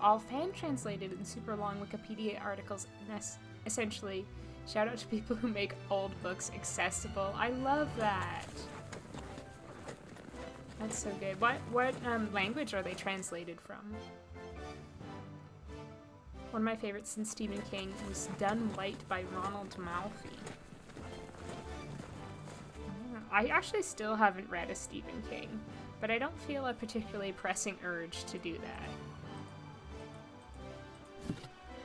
all fan-translated and super long Wikipedia articles, essentially. Shout out to people who make old books accessible. I love that. That's so good. What language are they translated from? One of my favorites since Stephen King was Done Light by Ronald Malfi. I actually still haven't read a Stephen King, but I don't feel a particularly pressing urge to do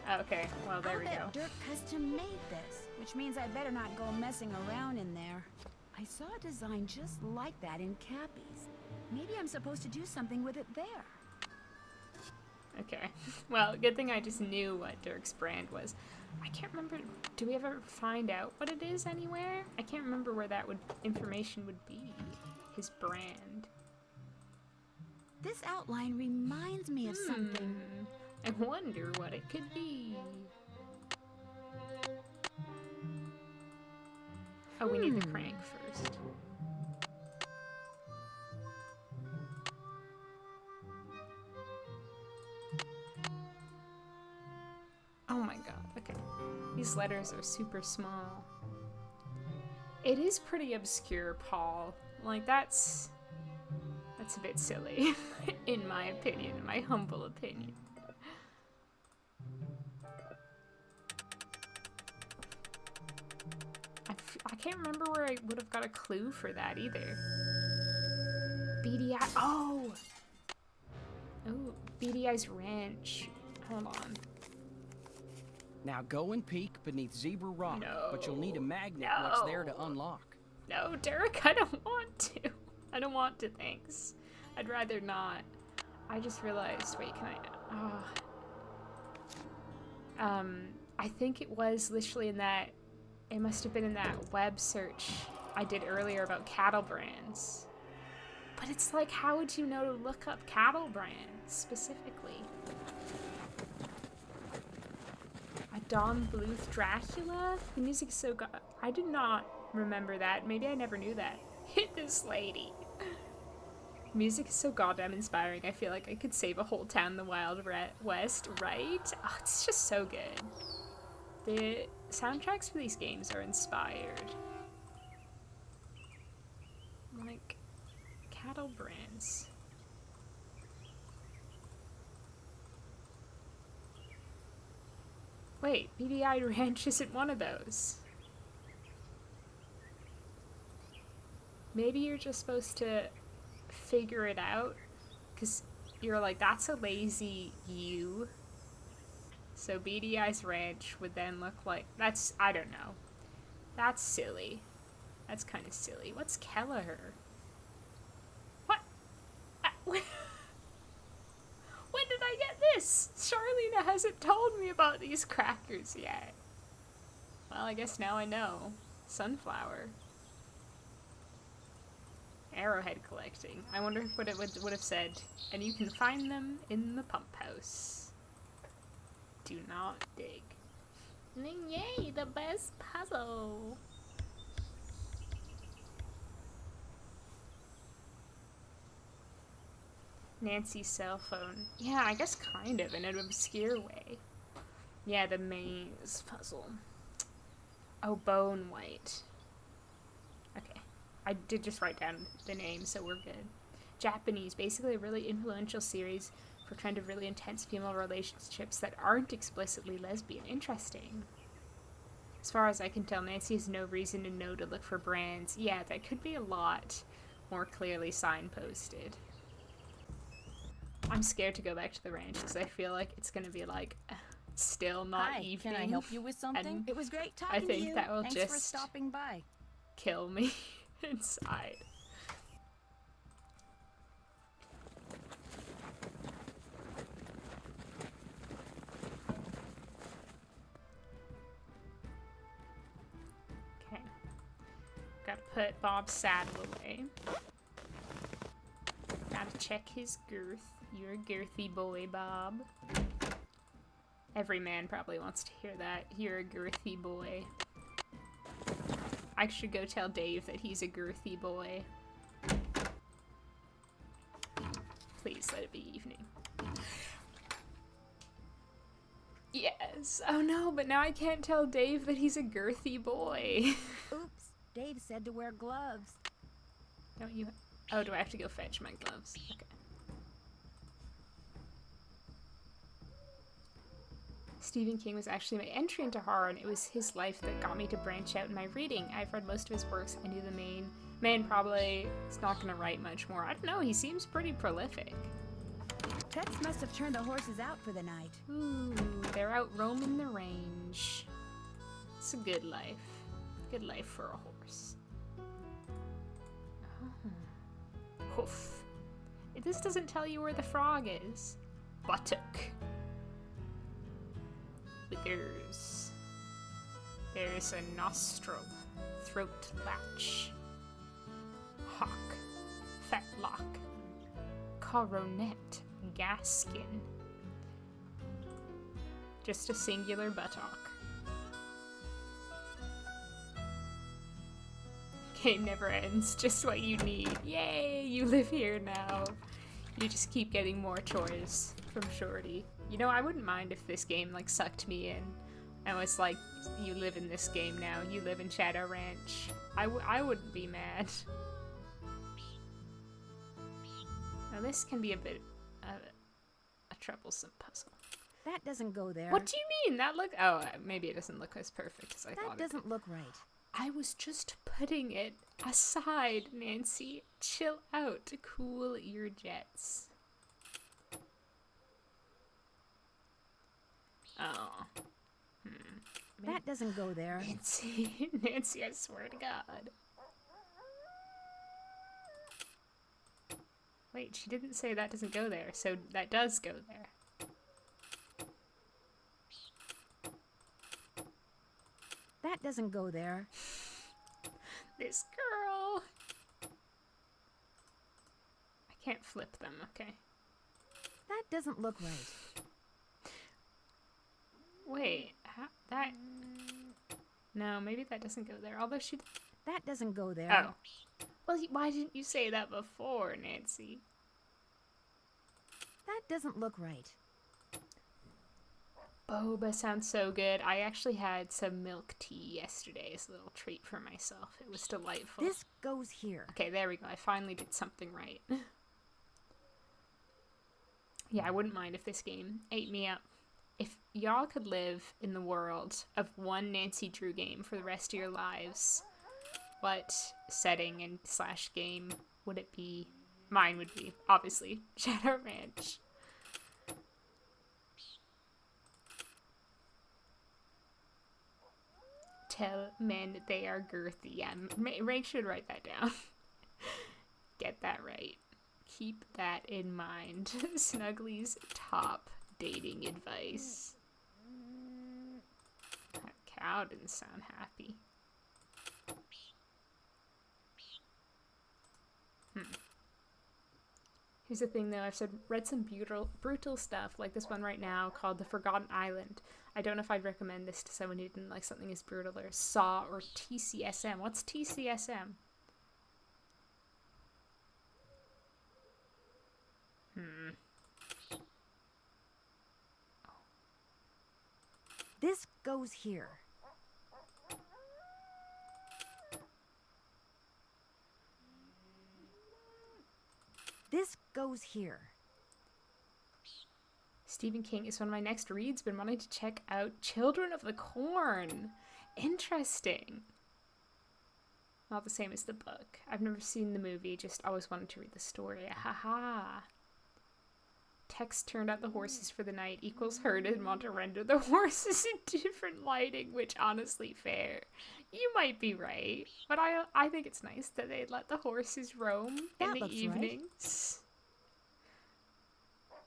that. Okay, well there we go. Dirk custom made this, which means I better not go messing around in there. I saw a design just like that in Cappy's. Maybe I'm supposed to do something with it there. Okay, well, good thing I just knew what Dirk's brand was. I can't remember, do we ever find out what it is anywhere? I can't remember where that information would be. His brand. This outline reminds me of something. I wonder what it could be. Oh, we need the crank first. Oh my god, okay. These letters are super small. It is pretty obscure, Paul. Like, that's a bit silly, in my opinion, my humble opinion. I can't remember where I would have got a clue for that either. Beady Eye. Oh, Beady Eye's Ranch. Hold on. Now go and peek beneath Zebra Rock, but you'll need a magnet No. what's there to unlock. No, Derek, I don't want to. I don't want to, thanks. I'd rather not. I just realized, wait, can I, I think it was literally in that, it must have been in that web search I did earlier about cattle brands. But it's like, how would you know to look up cattle brands specifically? A Don Bluth Dracula? The music is so good. I did not remember that. Maybe I never knew that. Hit this lady. Music is so goddamn inspiring. I feel like I could save a whole town in the Wild West, right? Oh, it's just so good. The soundtracks for these games are inspired. Like, cattle brands. Wait, Beady Eye Ranch isn't one of those. Maybe you're just supposed to figure it out, because you're like, that's a lazy U. So Beady Eye's Ranch would then look like, that's, I don't know. That's silly. That's kind of silly. What's Kelleher? What? When did I get this? Charlena hasn't told me about these crackers yet. Well, I guess now I know. Sunflower. Arrowhead collecting. I wonder what it would have said. And you can find them in the pump house. Do not dig. Yay, the best puzzle. Nancy's cell phone. Yeah, I guess kind of in an obscure way. Yeah, the maze puzzle. Oh, Bone White. Okay. I did just write down the name, so we're good. Japanese, basically a really influential series for kind of really intense female relationships that aren't explicitly lesbian. Interesting. As far as I can tell, Nancy has no reason to know to look for brands. Yeah, that could be a lot more clearly signposted. I'm scared to go back to the ranch because I feel like it's going to be like still not evening. Can I help you with something? It was great talking to you. I think that will Thanks just for stopping by. Kill me inside. Okay. Gotta put Bob's saddle away. Check his girth. You're a girthy boy, Bob. Every man probably wants to hear that. You're a girthy boy. I should go tell Dave that he's a girthy boy. Please let it be evening. Yes. Oh no, but now I can't tell Dave that he's a girthy boy. Oops. Dave said to wear gloves. Don't you? Oh, do I have to go fetch my gloves? Okay. Stephen King was actually my entry into horror, and it was his life that got me to branch out in my reading. I've read most of his works. I knew the main man probably is not going to write much more. I don't know, he seems pretty prolific. Tex must have turned the horses out for the night. Ooh, they're out roaming the range. It's a good life. Good life for a horse. Oh. Hoof. This doesn't tell you where the frog is. Buttock. Withers. There's a nostril. Throat latch. Hawk. Fetlock. Coronet. Gaskin. Just a singular buttock. Game never ends. Just what you need. Yay! You live here now. You just keep getting more chores from Shorty. You know, I wouldn't mind if this game, like, sucked me in. And was like, you live in this game now. You live in Shadow Ranch. I wouldn't be mad. Now this can be a bit a troublesome puzzle. That doesn't go there. What do you mean? That look... Oh, maybe it doesn't look as perfect as I thought it did. That doesn't look right. I was just putting it aside, Nancy. Chill out to cool your jets. Oh. That doesn't go there. Nancy, Nancy, I swear to God. Wait, she didn't say that doesn't go there, so that does go there. That doesn't go there. This girl. I can't flip them, okay. That doesn't look right. Wait, that... No, maybe that doesn't go there, although she... That doesn't go there. Oh. Well, why didn't you say that before, Nancy? That doesn't look right. Boba sounds so good. I actually had some milk tea yesterday as a little treat for myself. It was delightful. This goes here. Okay, there we go. I finally did something right. Yeah, I wouldn't mind if this game ate me up. If y'all could live in the world of one Nancy Drew game for the rest of your lives, what setting and / game would it be? Mine would be, obviously, Shadow Ranch. Tell men they are girthy. Yeah, Rank should write that down. Get that right. Keep that in mind. Snuggly's top dating advice. That cow didn't sound happy. Here's the thing though, I've read some brutal stuff, like this one right now called The Forgotten Island. I don't know if I'd recommend this to someone who didn't like something as brutal as Saw or TCSM. What's TCSM? This goes here. This goes here. Stephen King is one of my next reads. Been wanting to check out Children of the Corn. Interesting. Not the same as the book. I've never seen the movie, just always wanted to read the story. Haha. Text turned out the horses for the night equals herd and want to render the horses in different lighting, which honestly fair. You might be right, but I think it's nice that they let the horses roam in the evenings. Right.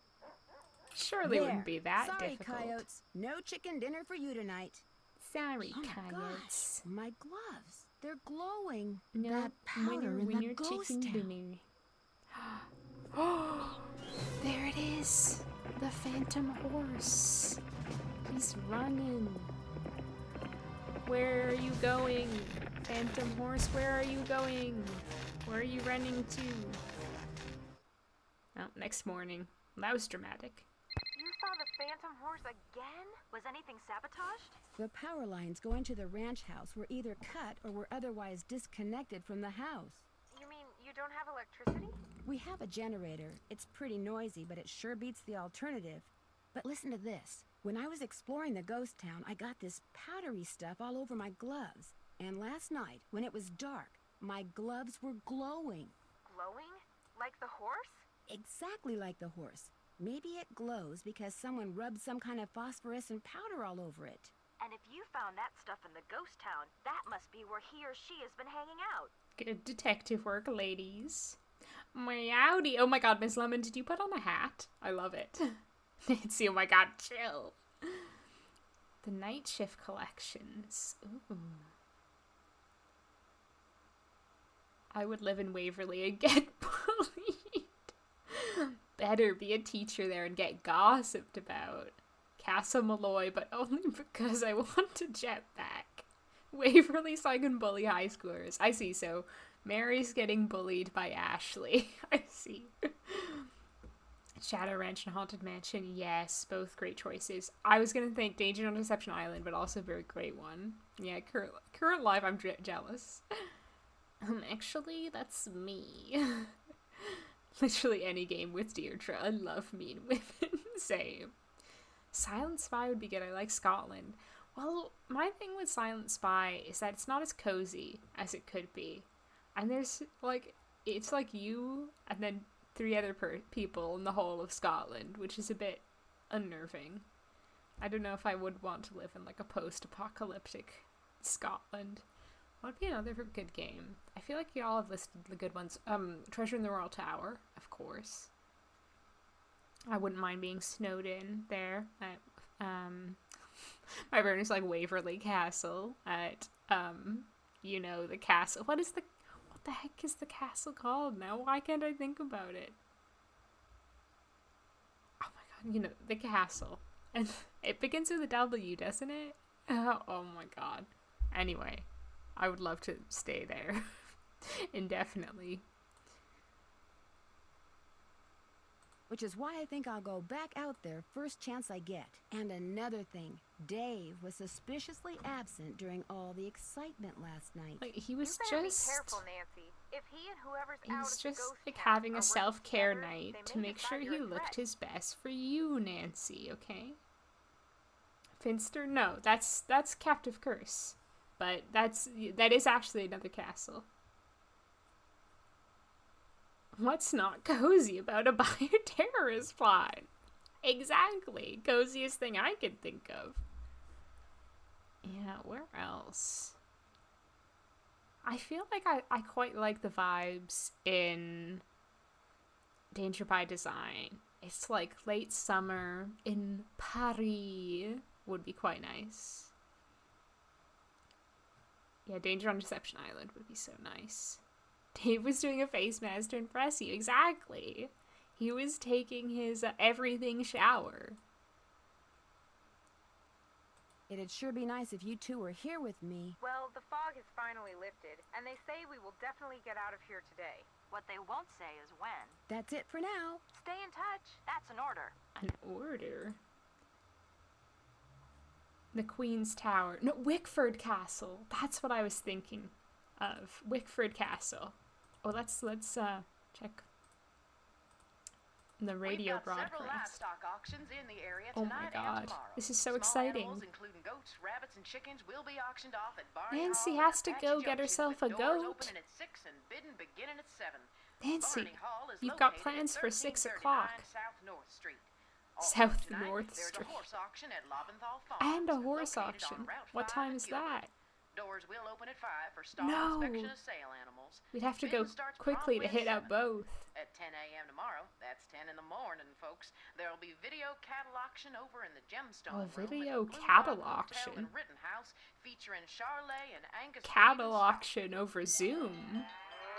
Surely wouldn't be that difficult. Sorry, coyotes. No chicken dinner for you tonight. Sorry, Gosh, coyotes. my gloves. They're glowing. No, that powder in that ghost town. Dinner. Oh, there it is. The phantom horse. He's running. Where are you going? Phantom horse, where are you going? Where are you running to? Oh, next morning. That was dramatic. You saw the phantom horse again? Was anything sabotaged? The power lines going to the ranch house were either cut or were otherwise disconnected from the house. You mean you don't have electricity? We have a generator. It's pretty noisy, but it sure beats the alternative. But listen to this. When I was exploring the ghost town, I got this powdery stuff all over my gloves. And last night, when it was dark, my gloves were glowing. Glowing? Like the horse? Exactly like the horse. Maybe it glows because someone rubbed some kind of phosphorescent powder all over it. And if you found that stuff in the ghost town, that must be where he or she has been hanging out. Good detective work, ladies. Meowdy. Oh my god, Miss Lemon, did you put on a hat? I love it. Nancy, oh my god, chill. The night shift collections. Ooh. I would live in Waverly and get bullied. Better be a teacher there and get gossiped about. Castle Malloy, but only because I want a jetpack. Waverly so I can bully high schoolers. I see, so Mary's getting bullied by Ashley. I see. Shadow Ranch and Haunted Mansion, yes, both great choices. I was gonna think Danger on Deception Island, but also a very great one. Yeah, current life, I'm jealous. Actually, that's me. Literally any game with Deirdre. I love mean women. Same. Silent Spy would be good. I like Scotland. Well, my thing with Silent Spy is that it's not as cozy as it could be. And there's, like, it's like you and then 3 other people in the whole of Scotland, which is a bit unnerving. I don't know if I would want to live in, like, a post-apocalyptic Scotland. What would be another good game? I feel like you all have listed the good ones. Treasure in the Royal Tower, of course. I wouldn't mind being snowed in there at, my burner's like Waverly Castle at, you know, the castle. What the heck is the castle called now? Why can't I think about it? Oh my god, you know, the castle. And it begins with a W, doesn't it? Oh my god. Anyway, I would love to stay there indefinitely. Which is why I think I'll go back out there first chance I get. And another thing, Dave was suspiciously absent during all the excitement last night. Like, he was You better just... be careful, Nancy. If he and whoever's He out was at the just, ghost like, town having are a self-care working together, night they to may make decide sure you're he a looked threat. his best for you, Nancy, okay? Finster? No, that's Captive Curse. But that is actually another castle. What's not cozy about a bioterrorist plot? Exactly. Coziest thing I could think of. Yeah, where else? I feel like I quite like the vibes in Danger by Design. It's like late summer in Paris would be quite nice. Yeah, Danger on Deception Island would be so nice. Dave was doing a face mask to impress you. Exactly. He was taking his everything shower. It'd sure be nice if you two were here with me. Well, the fog has finally lifted, and they say we will definitely get out of here today. What they won't say is when. That's it for now. Stay in touch. That's an order. An order? The Queen's Tower. No, Wickford Castle. That's what I was thinking of. Wickford Castle. Oh, let's check the radio broadcast. Several livestock auctions in the area Oh tonight my god, and tomorrow. this is so Small exciting. Animals, including goats, rabbits, and chickens, will be auctioned off at Barney Nancy Hall has to and go Apache get Junction, herself with a doors goat. opening at 6 and bidding beginning at 7. Nancy, Barney Hall is you've got located plans at for 6 1339 o'clock. South North Street. Also South tonight, North there's Street. a horse auction at Lobenthal Farms, And a horse located auction. on Route What 5 time in is Gilbert. that? Doors will open at 5 for stock No. inspection of sale animals. We'd have to go Bidding starts quickly to promptly hit at up 7. both. At 10 a.m. tomorrow, that's 10 in the morning, folks, there'll be video cattle auction over in the Gemstone A Room video at the Blue cattle Rock Hotel auction? in Rittenhouse, featuring Charlet and Angus Cattle Reed and auction over Zoom.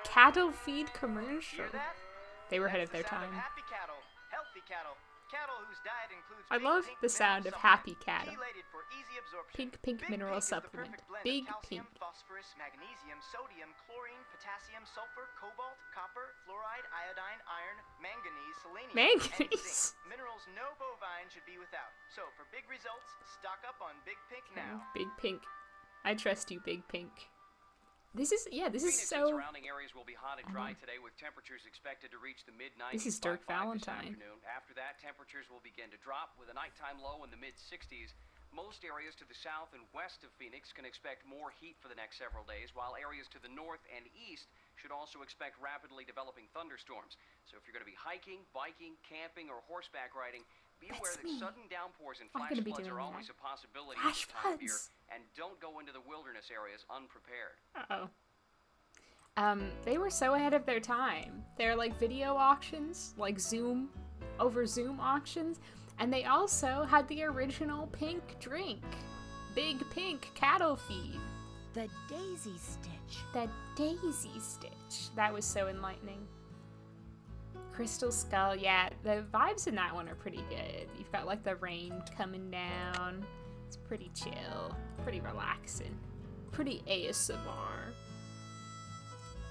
Cattle feed commercial. Hear that? They were ahead of their time. Happy cattle, healthy cattle, cattle whose diet includes I love the sound of happy cattle. for easy absorption. Pink mineral supplement. Big calcium, pink. phosphorus, magnesium, sodium, chlorine, potassium, sulfur, cobalt, copper, fluoride, iodine, iron, manganese, selenium, and zinc. Minerals no bovine should be without. So for big results, stock up on Big Pink now. Big Pink. I trust you, Big Pink. This is Phoenix so. and surrounding areas will be hot and dry today, with temperatures expected to reach the mid-90s. This is Dirk Valentine. After that, temperatures will begin to drop, with a nighttime low in the mid-60s. Most areas to the south and west of Phoenix can expect more heat for the next several days, while areas to the north and east should also expect rapidly developing thunderstorms. So if you're going to be hiking, biking, camping, or horseback riding, be aware that sudden downpours and flash floods are always a possibility this time of year, and don't go into the wilderness areas unprepared. They were so ahead of their time. They're like video auctions, like Zoom auctions, and they also had the original pink drink. Big Pink cattle feed. The Daisy Stitch. The Daisy Stitch. That was so enlightening. Crystal Skull, yeah, the vibes in that one are pretty good. You've got like the rain coming down. It's pretty chill, pretty relaxing, pretty ASMR.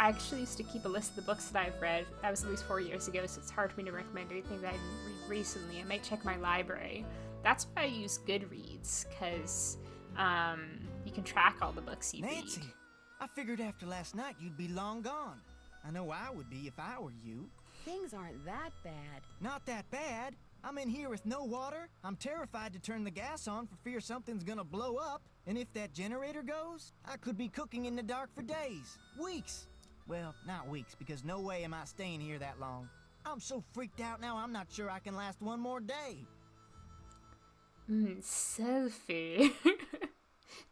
I actually used to keep a list of the books that I've read. That was at least 4 years ago, so it's hard for me to recommend anything that I didn't read recently. I might check my library. That's why I use Goodreads, because you can track all the books you read. Nancy, I figured after last night you'd be long gone. I know I would be if I were you. Things aren't that bad. Not that bad. I'm in here with no water. I'm terrified to turn the gas on for fear something's gonna blow up. And if that generator goes, I could be cooking in the dark for days, weeks. Well, not weeks, because no way am I staying here that long. I'm so freaked out now, I'm not sure I can last one more day. Selfie.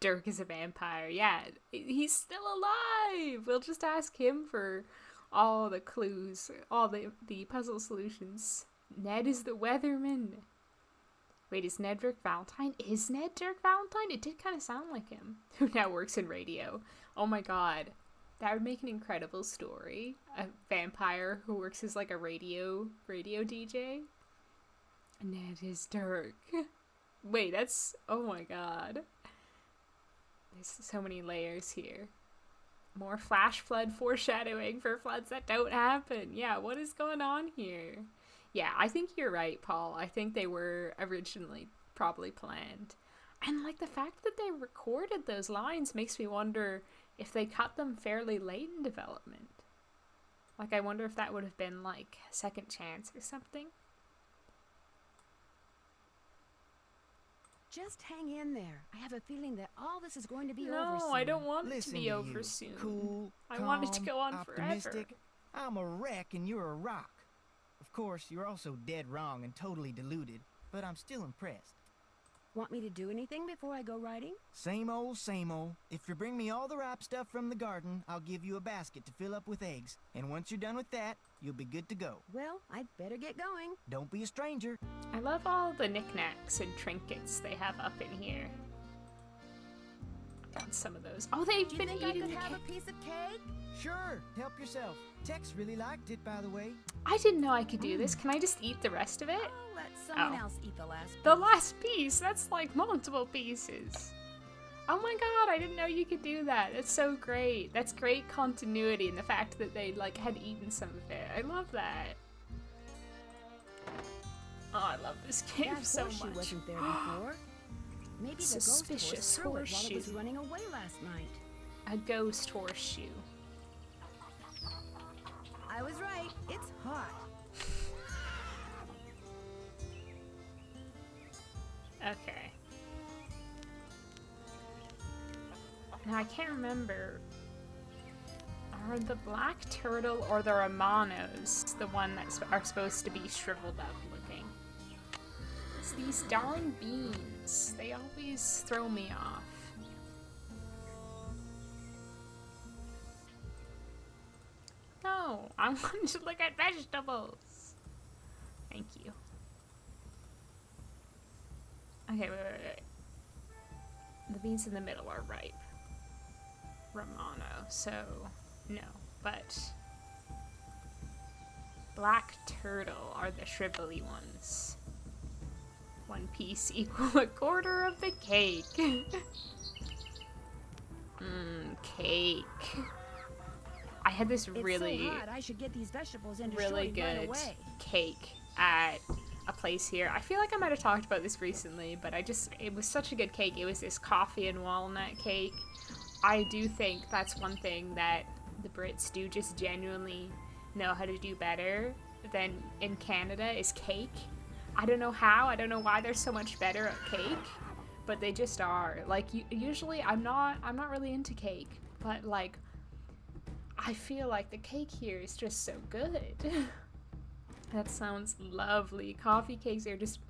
Dirk is a vampire. Yeah, he's still alive. We'll just ask him for all the clues, all the puzzle solutions. Ned is the weatherman. Wait, is Ned Dirk Valentine? Is Ned Dirk Valentine? It did kind of sound like him. Who now works in radio. Oh my god. That would make an incredible story. A vampire who works as like a radio DJ. Ned is Dirk. Wait, that's... Oh my god. There's so many layers here. More flash flood foreshadowing for floods that don't happen. Yeah, what is going on here? Yeah, I think you're right, Paul. I think they were originally probably planned. And like the fact that they recorded those lines makes me wonder if they cut them fairly late in development. Like, I wonder if that would have been like second chance or something. Just hang in there. I have a feeling that all this is going to be over soon. No, I don't want it to be over soon. Cool, I want it to go on optimistic. forever. I'm a wreck and you're a rock. Of course, you're also dead wrong and totally deluded, but I'm still impressed. Want me to do anything before I go riding? Same old, same old. If you bring me all the ripe stuff from the garden, I'll give you a basket to fill up with eggs. And once you're done with that, you'll be good to go. Well, I'd better get going. Don't be a stranger. I love all the knickknacks and trinkets they have up in here. Got some of those. Oh, they've been eating the cake. Do you think I could have a piece of cake? Sure, help yourself. Tex really liked it, by the way. I didn't know I could do this. Can I just eat the rest of it? I'll let someone else eat the last piece. The last piece? That's like multiple pieces. Oh my god, I didn't know you could do that. That's so great. That's great continuity in the fact that they like had eaten some of it. I love that. Oh, I love this game so much. Horseshoe wasn't there before. Maybe the Suspicious ghost horse threw it while horseshoe. it was running away last night. A ghost horseshoe. I was right. It's hot. Okay. Now I can't remember. Are the black turtle or the Romanos the one that are supposed to be shriveled up looking? It's these darn beans. They always throw me off. No, I want to look at vegetables. Thank you. Okay, wait. The beans in the middle are ripe. Romano, so no, but Black turtle are the shrivelly ones. 1 piece equal a quarter of the cake. Cake. I had this really, so hot, I should get these vegetables into really Shorty right good away. cake at a place here. I feel like I might have talked about this recently, but it was such a good cake. It was this coffee and walnut cake. I do think that's one thing that the Brits do just genuinely know how to do better than in Canada is cake. I don't know how, I don't know why they're so much better at cake, but they just are. Like, usually I'm not really into cake, but like, I feel like the cake here is just so good. That sounds lovely. Coffee cakes are just,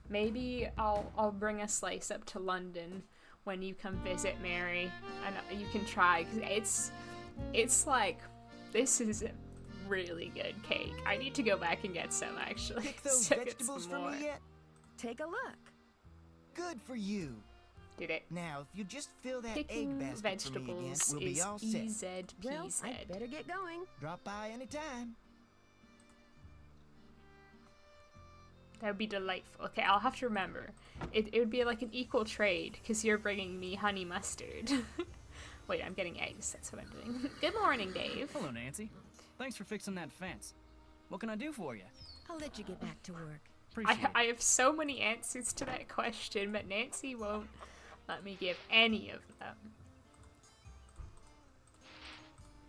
Maybe I'll bring a slice up to London when you come visit, Mary, and you can try, because it's like, this is a really good cake. I need to go back and get some, actually. Pick those So get vegetables some for more. me yet? Take a look. Good for you. Did it? Now, if you just fill that Picking egg basket for me again, vegetables we'll be is all set. EZPZ. Well, I better get going. Drop by anytime. That would be delightful. Okay, I'll have to remember. It would be like an equal trade, because you're bringing me honey mustard. Wait, I'm getting eggs. That's what I'm doing. Good morning, Dave. Hello, Nancy. Thanks for fixing that fence. What can I do for you? I'll let you get back to work. I have so many answers to that question, but Nancy won't let me give any of them.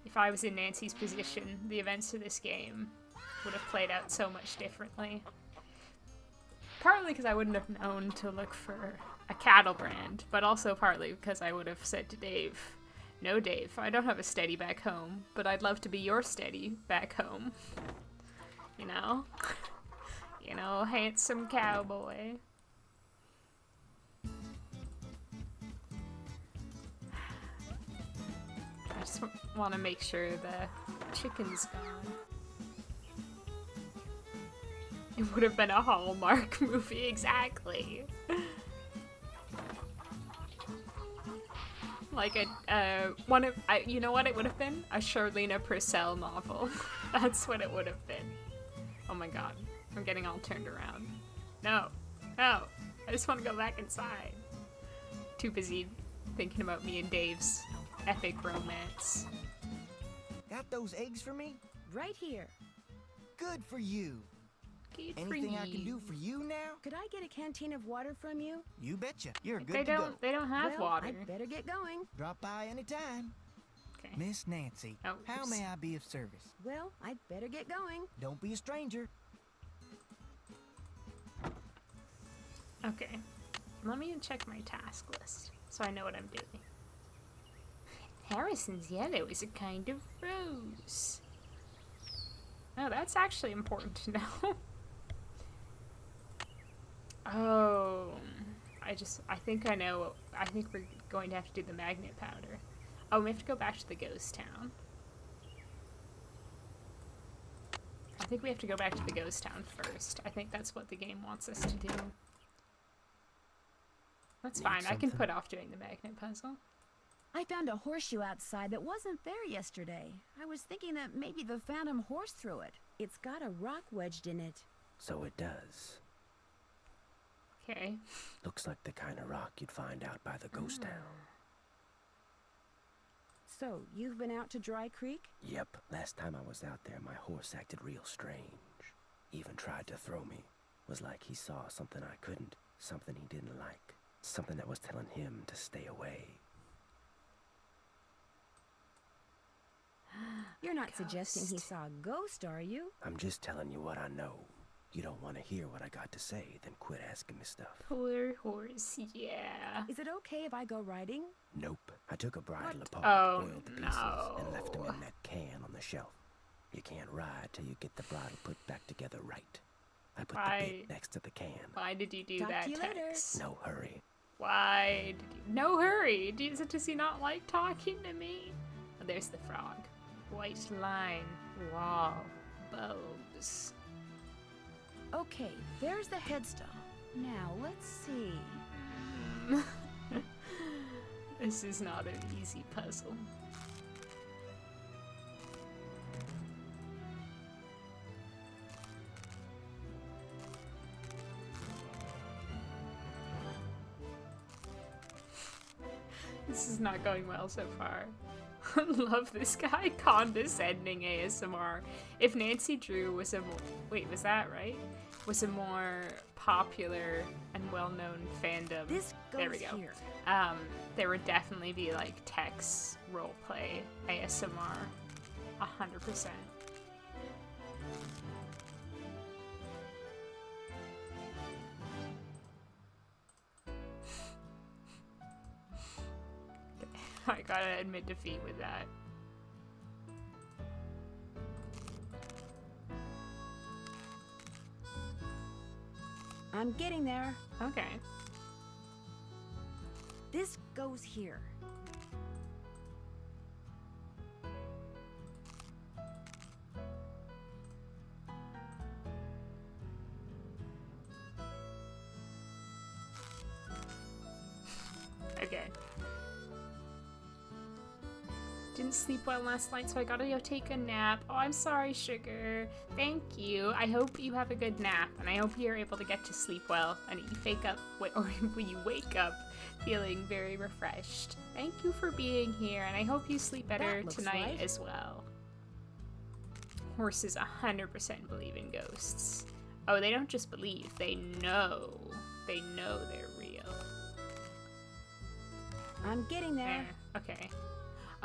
If I was in Nancy's position, the events of this game would have played out so much differently. Partly because I wouldn't have known to look for a cattle brand, but also partly because I would have said to Dave, "No, Dave, I don't have a steady back home, but I'd love to be your steady back home." You know? You know, handsome cowboy. I just want to make sure the chicken's gone. It would have been a Hallmark movie, exactly. Like you know what it would have been? A Charlena Purcell novel. That's what it would have been. Oh my god, I'm getting all turned around. No, I just want to go back inside. Too busy thinking about me and Dave's epic romance. Got those eggs for me? Right here. Good for you. Good Anything for I can you. do for you now? Could I get a canteen of water from you? You betcha. You're good They to go. don't have Well, water. I'd better get going. Drop by anytime. Okay. Miss Nancy, Oh, how oops. may I be of service? Well, I'd better get going. Don't be a stranger. Okay. Let me check my task list so I know what I'm doing. Harrison's yellow is a kind of rose. Oh, that's actually important to know. Oh, I think I know. I think we're going to have to do the magnet powder. Oh, we have to go back to the ghost town. I think we have to go back to the ghost town first. I think that's what the game wants us to do. That's fine. I can put off doing the magnet puzzle. I found a horseshoe outside that wasn't there yesterday. I was thinking that maybe the phantom horse threw it. It's got a rock wedged in it. So it does. Okay. Looks like the kind of rock you'd find out by the ghost town. So, you've been out to Dry Creek? Yep. Last time I was out there, my horse acted real strange. Even tried to throw me. Was like he saw something I couldn't. Something he didn't like. Something that was telling him to stay away. You're not suggesting he saw a ghost, are you? I'm just telling you what I know. You don't want to hear what I got to say, then quit asking me stuff. Poor horse, yeah. Is it okay if I go riding? Nope. I took a bridle apart, Oh, boiled the pieces, and left them in that can on the shelf. You can't ride till you get the bridle put back together right. I put the bit next to the can. Why did you do Talk that, to you later. Tex? No hurry. Why did you... No hurry! Does he not like talking to me? Oh, there's the frog. White line. Wall. Bulbs. Okay, there's the headstone. Now, let's see. This is not an easy puzzle. This is not going well so far. Love this guy. Condescending ASMR. If Nancy Drew was a more... Wait, was that right? Was a more popular and well-known fandom. This goes there we go. Here. There would definitely be like Tex roleplay ASMR. 100%. I gotta admit defeat with that. I'm getting there. Okay. This goes here. Okay. Didn't sleep well last night, so I gotta go take a nap. Oh, I'm sorry, Sugar. Thank you. I hope you have a good nap, and I hope you're able to get to sleep well, and you when you wake up feeling very refreshed. Thank you for being here, and I hope you sleep better tonight right. as well. Horses 100% believe in ghosts. Oh, they don't just believe, they know. They know they're real. I'm getting there. Okay.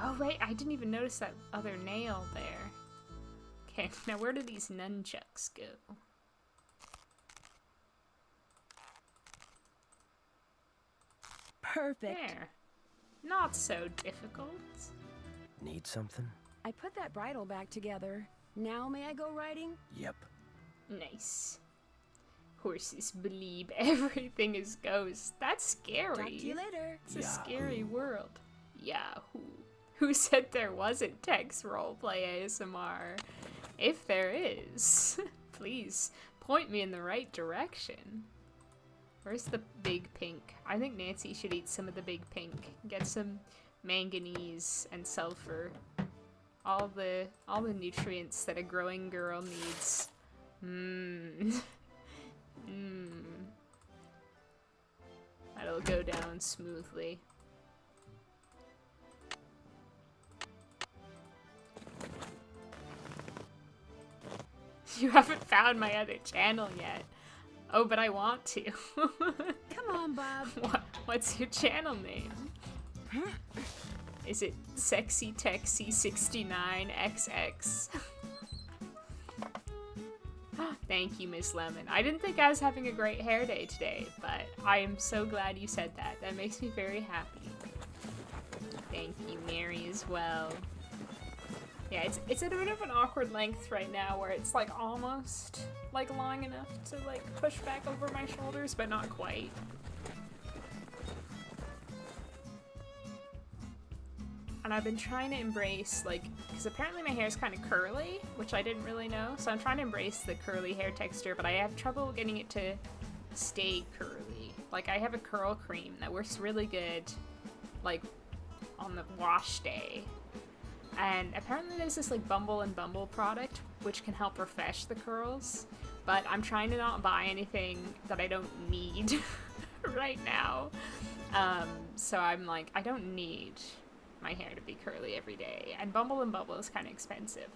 Oh, right, I didn't even notice that other nail there. Okay, now where do these nunchucks go? Perfect. There. Not so difficult. Need something? I put that bridle back together. Now may I go riding? Yep. Nice. Horses believe everything is ghosts. That's scary. Talk to you later. It's a scary world. Yahoo. Who said there wasn't Tex roleplay ASMR? If there is, please point me in the right direction. Where's the big pink? I think Nancy should eat some of the big pink. Get some manganese and sulfur. All the nutrients that a growing girl needs. That'll go down smoothly. You haven't found my other channel yet. Oh, but I want to. Come on, Bob. What's your channel name? Is it Sexy Texy 69XX? Thank you, Miss Lemon. I didn't think I was having a great hair day today, but I am so glad you said that. That makes me very happy. Thank you, Mary, as well. Yeah, it's at a bit of an awkward length right now where it's like almost like long enough to like push back over my shoulders, but not quite. And I've been trying to embrace like, because apparently my hair is kind of curly, which I didn't really know, so I'm trying to embrace the curly hair texture, but I have trouble getting it to stay curly. Like I have a curl cream that works really good like on the wash day. And apparently there's this like Bumble and Bumble product which can help refresh the curls, but I'm trying to not buy anything that I don't need right now. So I'm like, I don't need my hair to be curly every day, and Bumble and Bumble is kind of expensive.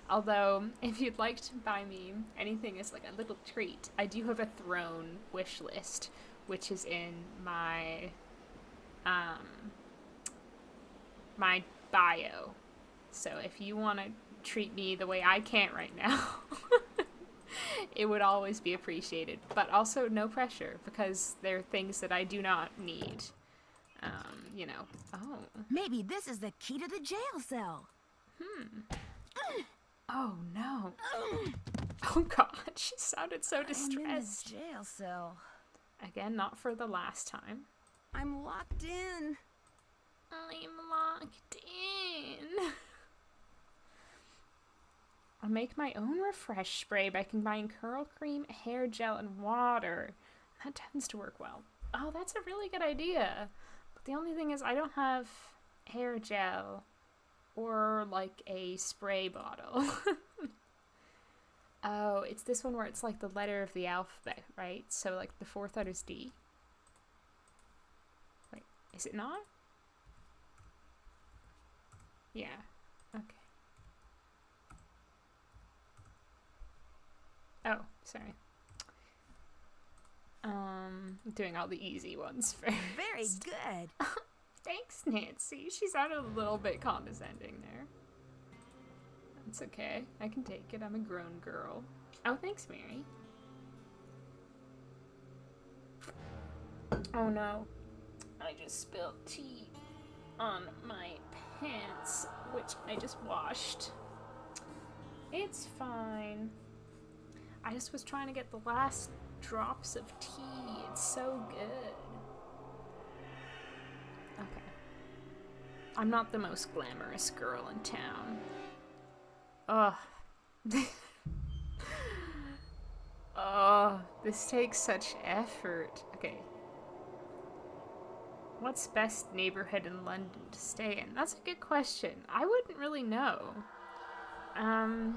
Although, if you'd like to buy me anything as like a little treat, I do have a throne wish list, which is in my my bio. So if you want to treat me the way I can't right now, it would always be appreciated. But also no pressure, because there are things that I do not need. You know. Oh. Maybe this is the key to the jail cell. Oh no. Oh god, she sounded so distressed. I'm in the jail cell. Again, not for the last time. I'm locked in. I'm locked in. I'll make my own refresh spray by combining curl cream, hair gel, and water. That tends to work well. Oh, that's a really good idea. But the only thing is I don't have hair gel or like a spray bottle. Oh, it's this one where it's like the letter of the alphabet, right? So like the fourth letter is D. Wait, is it not? Yeah. Okay. Oh, sorry. Doing all the easy ones first. Very good. Thanks, Nancy. She sounded a little bit condescending there. It's okay. I can take it. I'm a grown girl. Oh, thanks, Mary. Oh no. I just spilled tea on my pants, which I just washed. It's fine. I just was trying to get the last drops of tea. It's so good. Okay. I'm not the most glamorous girl in town. Ugh. Oh, this takes such effort. Okay. What's best neighborhood in London to stay in? That's a good question. I wouldn't really know. I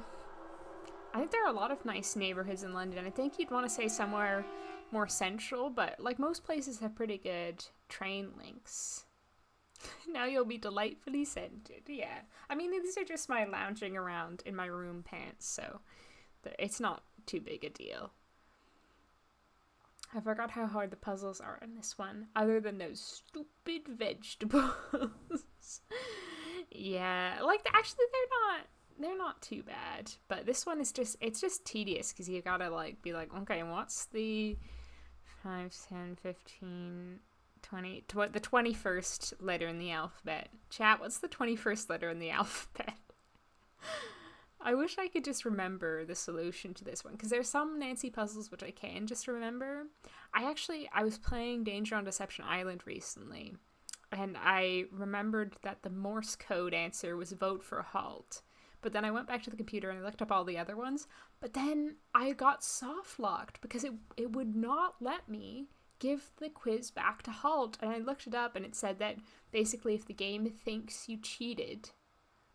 think there are a lot of nice neighborhoods in London. I think you'd want to say somewhere more central, but like most places have pretty good train links. Now you'll be delightfully scented. Yeah. I mean, these are just my lounging around in my room pants, so it's not too big a deal. I forgot how hard the puzzles are in this one, other than those stupid vegetables. Yeah, like, actually, they're not too bad, but this one is it's just tedious, because you gotta, like, be like, okay, what's the 5, 10, 15, 20, the 21st letter in the alphabet? Chat, what's the 21st letter in the alphabet? I wish I could just remember the solution to this one, because there's some Nancy puzzles which I can just remember. I was playing Danger on Deception Island recently, and I remembered that the Morse code answer was vote for halt. But then I went back to the computer and I looked up all the other ones, but then I got soft locked because it would not let me give the quiz back to halt. And I looked it up and it said that basically if the game thinks you cheated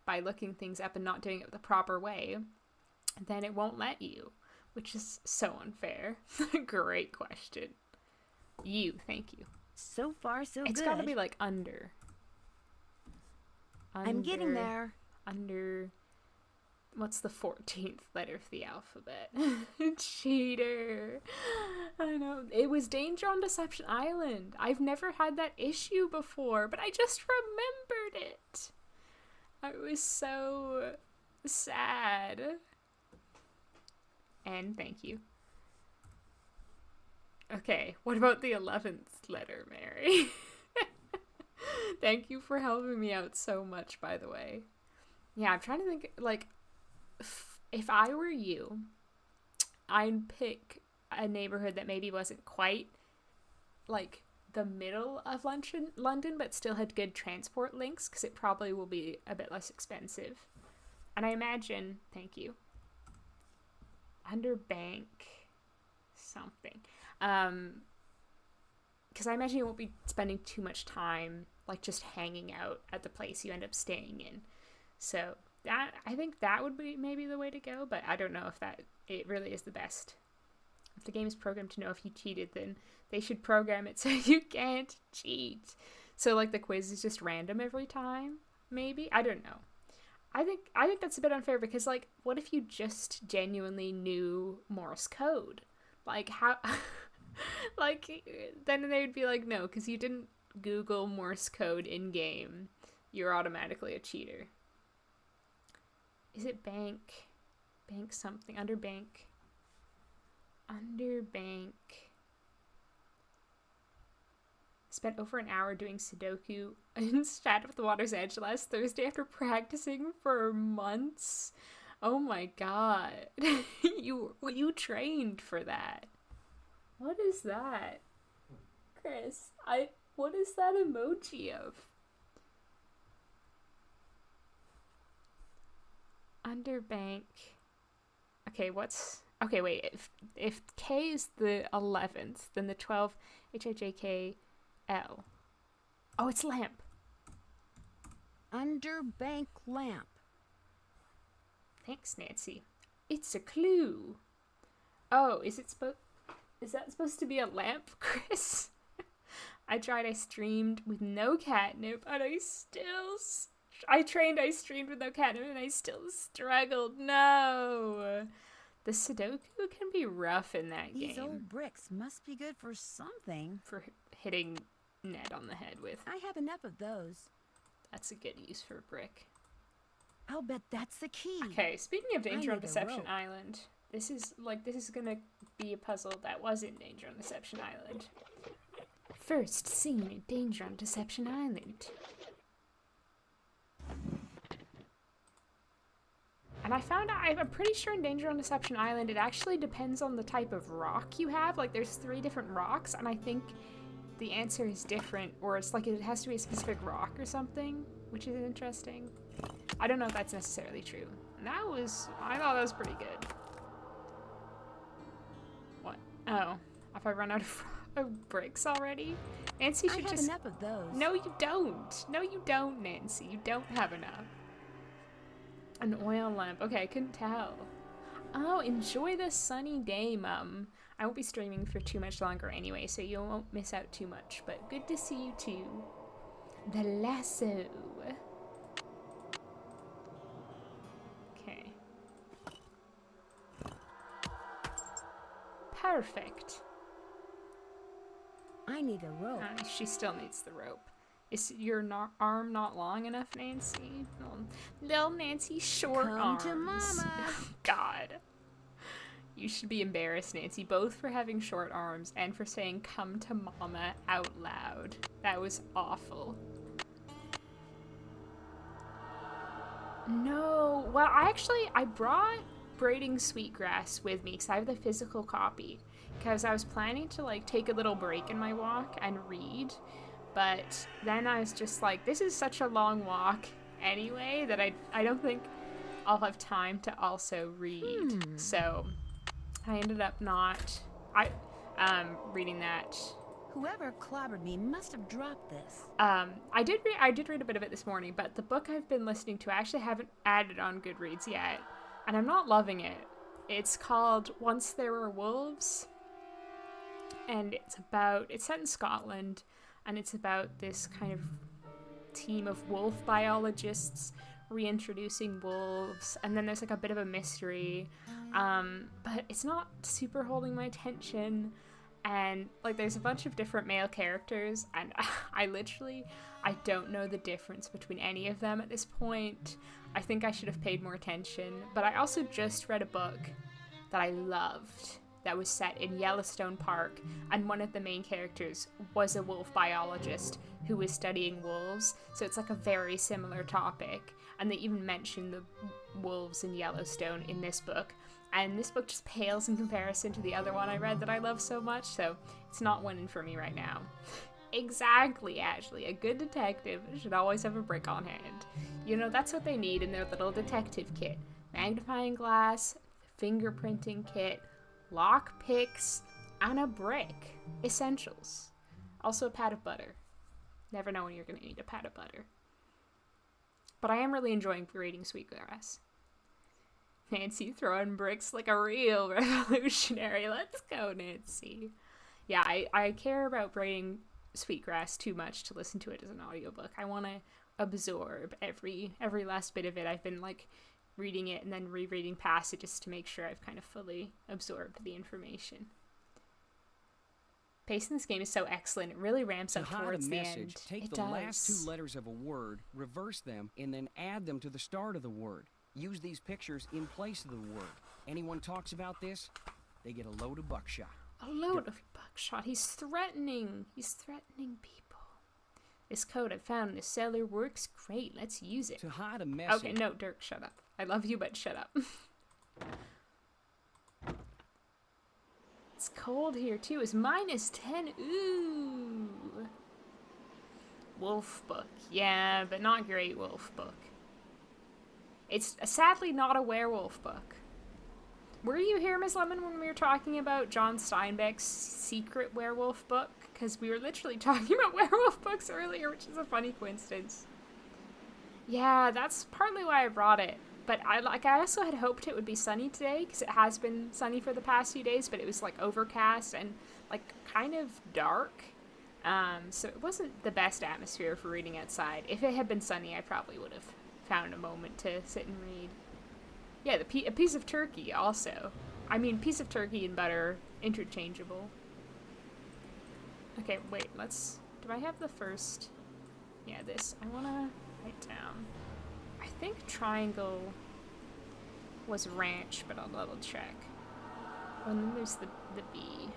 by looking things up and not doing it the proper way, then it won't let you, which is so unfair. Great question. Thank you. So far, so good. It's gotta be like under. I'm getting there. Under. What's the 14th letter of the alphabet? Cheater. I know. It was Danger on Deception Island. I've never had that issue before, but I just remembered it. I was so sad. And thank you. Okay, what about the 11th letter, Mary? Thank you for helping me out so much, by the way. Yeah, I'm trying to think, like, if I were you, I'd pick a neighborhood that maybe wasn't quite, like, the middle of London, but still had good transport links, because it probably will be a bit less expensive. And I imagine, thank you, Underbank something. Because I imagine you won't be spending too much time, like, just hanging out at the place you end up staying in. So I think that would be maybe the way to go, but I don't know if it really is the best. If the game is programmed to know if you cheated, then they should program it so you can't cheat. So, like, the quiz is just random every time, maybe? I don't know. I think that's a bit unfair, because, like, what if you just genuinely knew Morse code? Like, how... like, then they would be like, no, because you didn't Google Morse code in-game. You're automatically a cheater. Is it bank? Bank something. Underbank. Underbank. Spent over an hour doing Sudoku in Shadow of the Water's Edge last Thursday after practicing for months. Oh my god. You trained for that. What is that? Chris, what is that emoji of? Underbank. Okay, okay, wait. If K is the 11th, then the 12th, HIJKL. Oh, it's lamp. Underbank lamp. Thanks, Nancy. It's a clue. Oh, is that supposed to be a lamp, Chris? I streamed with no catnip, and I still I streamed with no cat and I still struggled. No. The Sudoku can be rough in that game. These old bricks must be good for something. For hitting Ned on the head with. I have enough of those. That's a good use for a brick. I'll bet that's the key. Okay, speaking of Danger on Deception Island, this is gonna be a puzzle that wasn't Danger on Deception Island. First seen in Danger on Deception Island. And I found out, I'm pretty sure in Danger on Deception Island, it actually depends on the type of rock you have. Like, there's 3 different rocks, and I think the answer is different, or it's like it has to be a specific rock or something, which is interesting. I don't know if that's necessarily true. And I thought that was pretty good. What? Oh, have I run out of bricks already? Nancy should I have enough of those. No, you don't. No, you don't, Nancy. You don't have enough. An oil lamp. Okay, I couldn't tell. Oh, enjoy the sunny day, Mum. I won't be streaming for too much longer anyway, so you won't miss out too much. But good to see you too. The lasso. Okay. Perfect. I need a rope. She still needs the rope. Is your arm not long enough, Nancy? Little Nancy's short arms. Come to Mama. God. You should be embarrassed, Nancy, both for having short arms and for saying "come to Mama" out loud. That was awful. No. Well, I brought Braiding Sweetgrass with me because I have the physical copy. Because I was planning to, like, take a little break in my walk and read. But then I was just like, this is such a long walk anyway that I don't think I'll have time to also read. So I ended up not reading that. Whoever clobbered me must have dropped this. I did read a bit of it this morning, but the book I've been listening to I actually haven't added on Goodreads yet, and I'm not loving it. It's called Once There Were Wolves, and it's set in Scotland, and it's about this kind of team of wolf biologists reintroducing wolves, and then there's like a bit of a mystery, but it's not super holding my attention, and like there's a bunch of different male characters, and I don't know the difference between any of them at this point. I think I should have paid more attention, but I also just read a book that I loved that was set in Yellowstone Park, and one of the main characters was a wolf biologist who was studying wolves, so it's like a very similar topic, and they even mention the wolves in Yellowstone in this book, and this book just pales in comparison to the other one I read that I love so much, so it's not winning for me right now. Exactly, Ashley. A good detective should always have a brick on hand. You know, that's what they need in their little detective kit. Magnifying glass, fingerprinting kit, lock picks, and a brick. Essentials. Also a pat of butter. Never know when you're going to need a pat of butter. But I am really enjoying Braiding Sweetgrass. Nancy throwing bricks like a real revolutionary. Let's go, Nancy. Yeah, I care about Braiding Sweetgrass too much to listen to it as an audiobook. I want to absorb every last bit of it. I've been like reading it and then rereading passages to make sure I've kind of fully absorbed the information. Pace in this game is so excellent. It really ramps up towards the end. Take the last 2 letters of a word, reverse them, and then add them to the start of the word. Use these pictures in place of the word. Anyone talks about this, they get a load of buckshot. A load of buckshot. He's threatening. He's threatening people. This code I found in the cellar works great. Let's use it. To hide a message. Okay, no, Dirk, shut up. I love you, but shut up. It's cold here, too. It's -10. Ooh. Wolf book. Yeah, but not great wolf book. It's sadly not a werewolf book. Were you here, Ms. Lemon, when we were talking about John Steinbeck's secret werewolf book? Because we were literally talking about werewolf books earlier, which is a funny coincidence. Yeah, that's partly why I brought it. But I also had hoped it would be sunny today, because it has been sunny for the past few days, but it was like overcast and like kind of dark. So it wasn't the best atmosphere for reading outside. If it had been sunny, I probably would have found a moment to sit and read. Yeah, a piece of turkey also. I mean, piece of turkey and butter, interchangeable. Okay, wait, do I have the first? Yeah, this. I want to write down. I think triangle was ranch, but I'll double check. And then there's the B.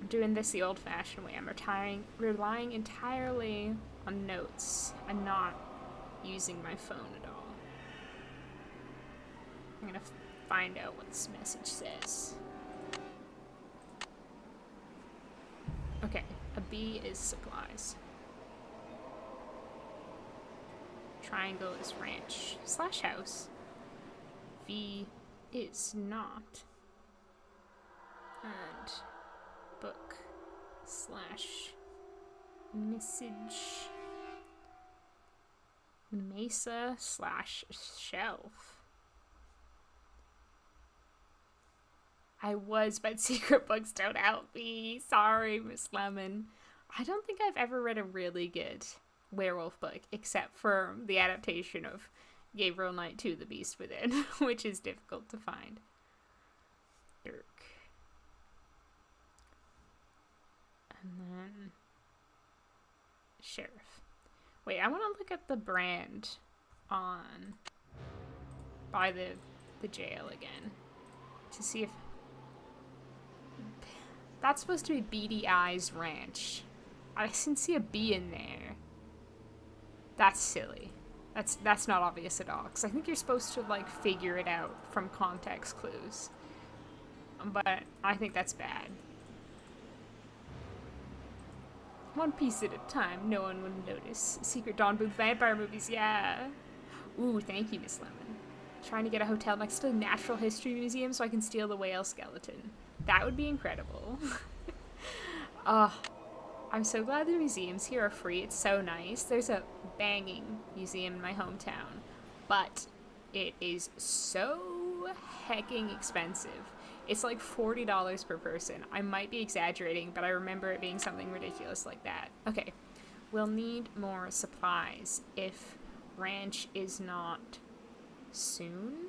I'm doing this the old-fashioned way. I'm relying entirely on notes and not using my phone at all. I'm gonna find out what this message says. Okay, a B is supplies. Triangle is ranch / house. V is not. And book / message. Mesa / shelf. I was, but secret books don't help me. Sorry, Miss Lemon. I don't think I've ever read a really good werewolf book, except for the adaptation of Gabriel Knight 2, The Beast Within, which is difficult to find. Dirk. And then sheriff. Wait, I want to look at the brand by the jail again to see if that's supposed to be Beady Eyes Ranch. I didn't see a B in there. That's silly. That's not obvious at all, because I think you're supposed to, like, figure it out from context clues. But I think that's bad. One piece at a time, no one would notice. Secret Dawn Booth vampire movies, yeah. Ooh, thank you, Miss Lemon. Trying to get a hotel next to the Natural History Museum so I can steal the whale skeleton. That would be incredible. I'm so glad the museums here are free. It's so nice. There's a banging museum in my hometown, but it is so hecking expensive. It's like $40 per person. I might be exaggerating, but I remember it being something ridiculous like that. Okay, we'll need more supplies if ranch is not soon.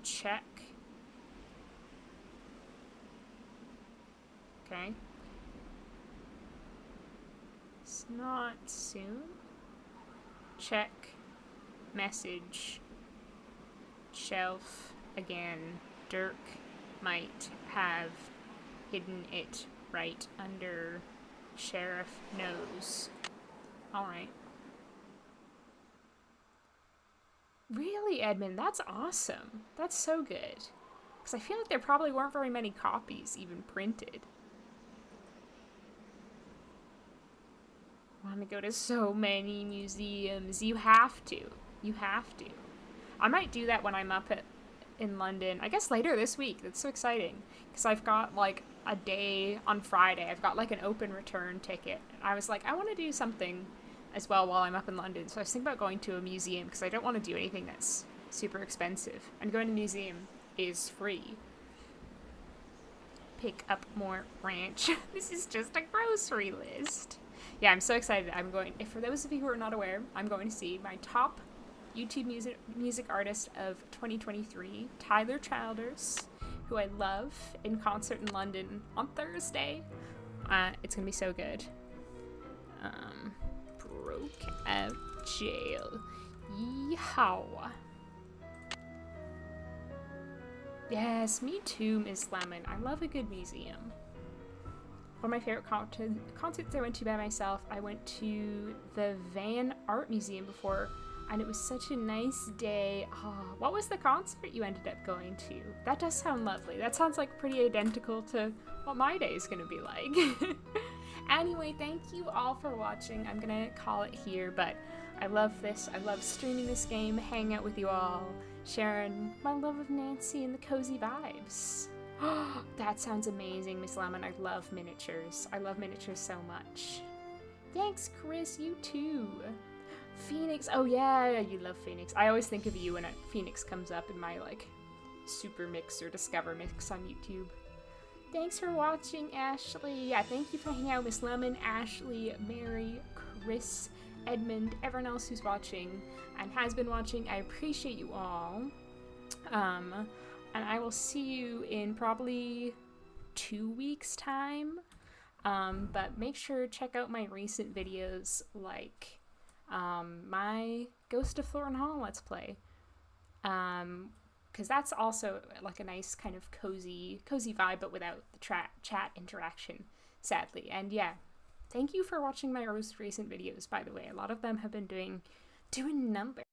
Check. Okay. It's not soon. Check. Message. Shelf. Again. Dirk might have hidden it right under sheriff nose. Alright. Really, Edmund? That's awesome. That's so good. Because I feel like there probably weren't very many copies even printed. I want to go to so many museums. You have to. You have to. I might do that when I'm up in London. I guess later this week. That's so exciting. Because I've got like a day on Friday. I've got like an open return ticket. I was like, I want to do something as well while I'm up in London. So I was thinking about going to a museum because I don't want to do anything that's super expensive. And going to a museum is free. Pick up more ranch. This is just a grocery list. Yeah, I'm so excited. For those of you who are not aware, I'm going to see my top YouTube music artist of 2023, Tyler Childers, who I love, in concert in London on Thursday. It's gonna be so good. Broke out jail. Yeehaw. Yes, me too, Miss Lemon. I love a good museum. One of my favorite concerts I went to by myself, I went to the Van Art Museum before, and it was such a nice day. Oh, what was the concert you ended up going to? That does sound lovely. That sounds like pretty identical to what my day is going to be like. Anyway, thank you all for watching. I'm going to call it here, but I love this. I love streaming this game, hanging out with you all, sharing my love of Nancy and the cozy vibes. That sounds amazing, Miss Lemon. I love miniatures. I love miniatures so much. Thanks, Chris. You too. Phoenix. Oh, yeah, you love Phoenix. I always think of you when Phoenix comes up in my, like, Super Mix or Discover Mix on YouTube. Thanks for watching, Ashley. Yeah, thank you for hanging out, Miss Lemon, Ashley, Mary, Chris, Edmund, everyone else who's watching and has been watching. I appreciate you all. And I will see you in probably 2 weeks' time. But make sure to check out my recent videos, like my Ghost of Thornton Hall Let's Play. Because that's also like a nice kind of cozy vibe, but without the chat interaction, sadly. And yeah, thank you for watching my most recent videos, by the way. A lot of them have been doing numbers,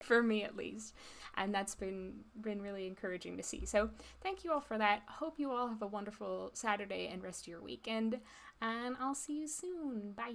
for me at least, and that's been really encouraging to see. So thank you all for that. Hope you all have a wonderful Saturday and rest of your weekend, and I'll see you soon. Bye.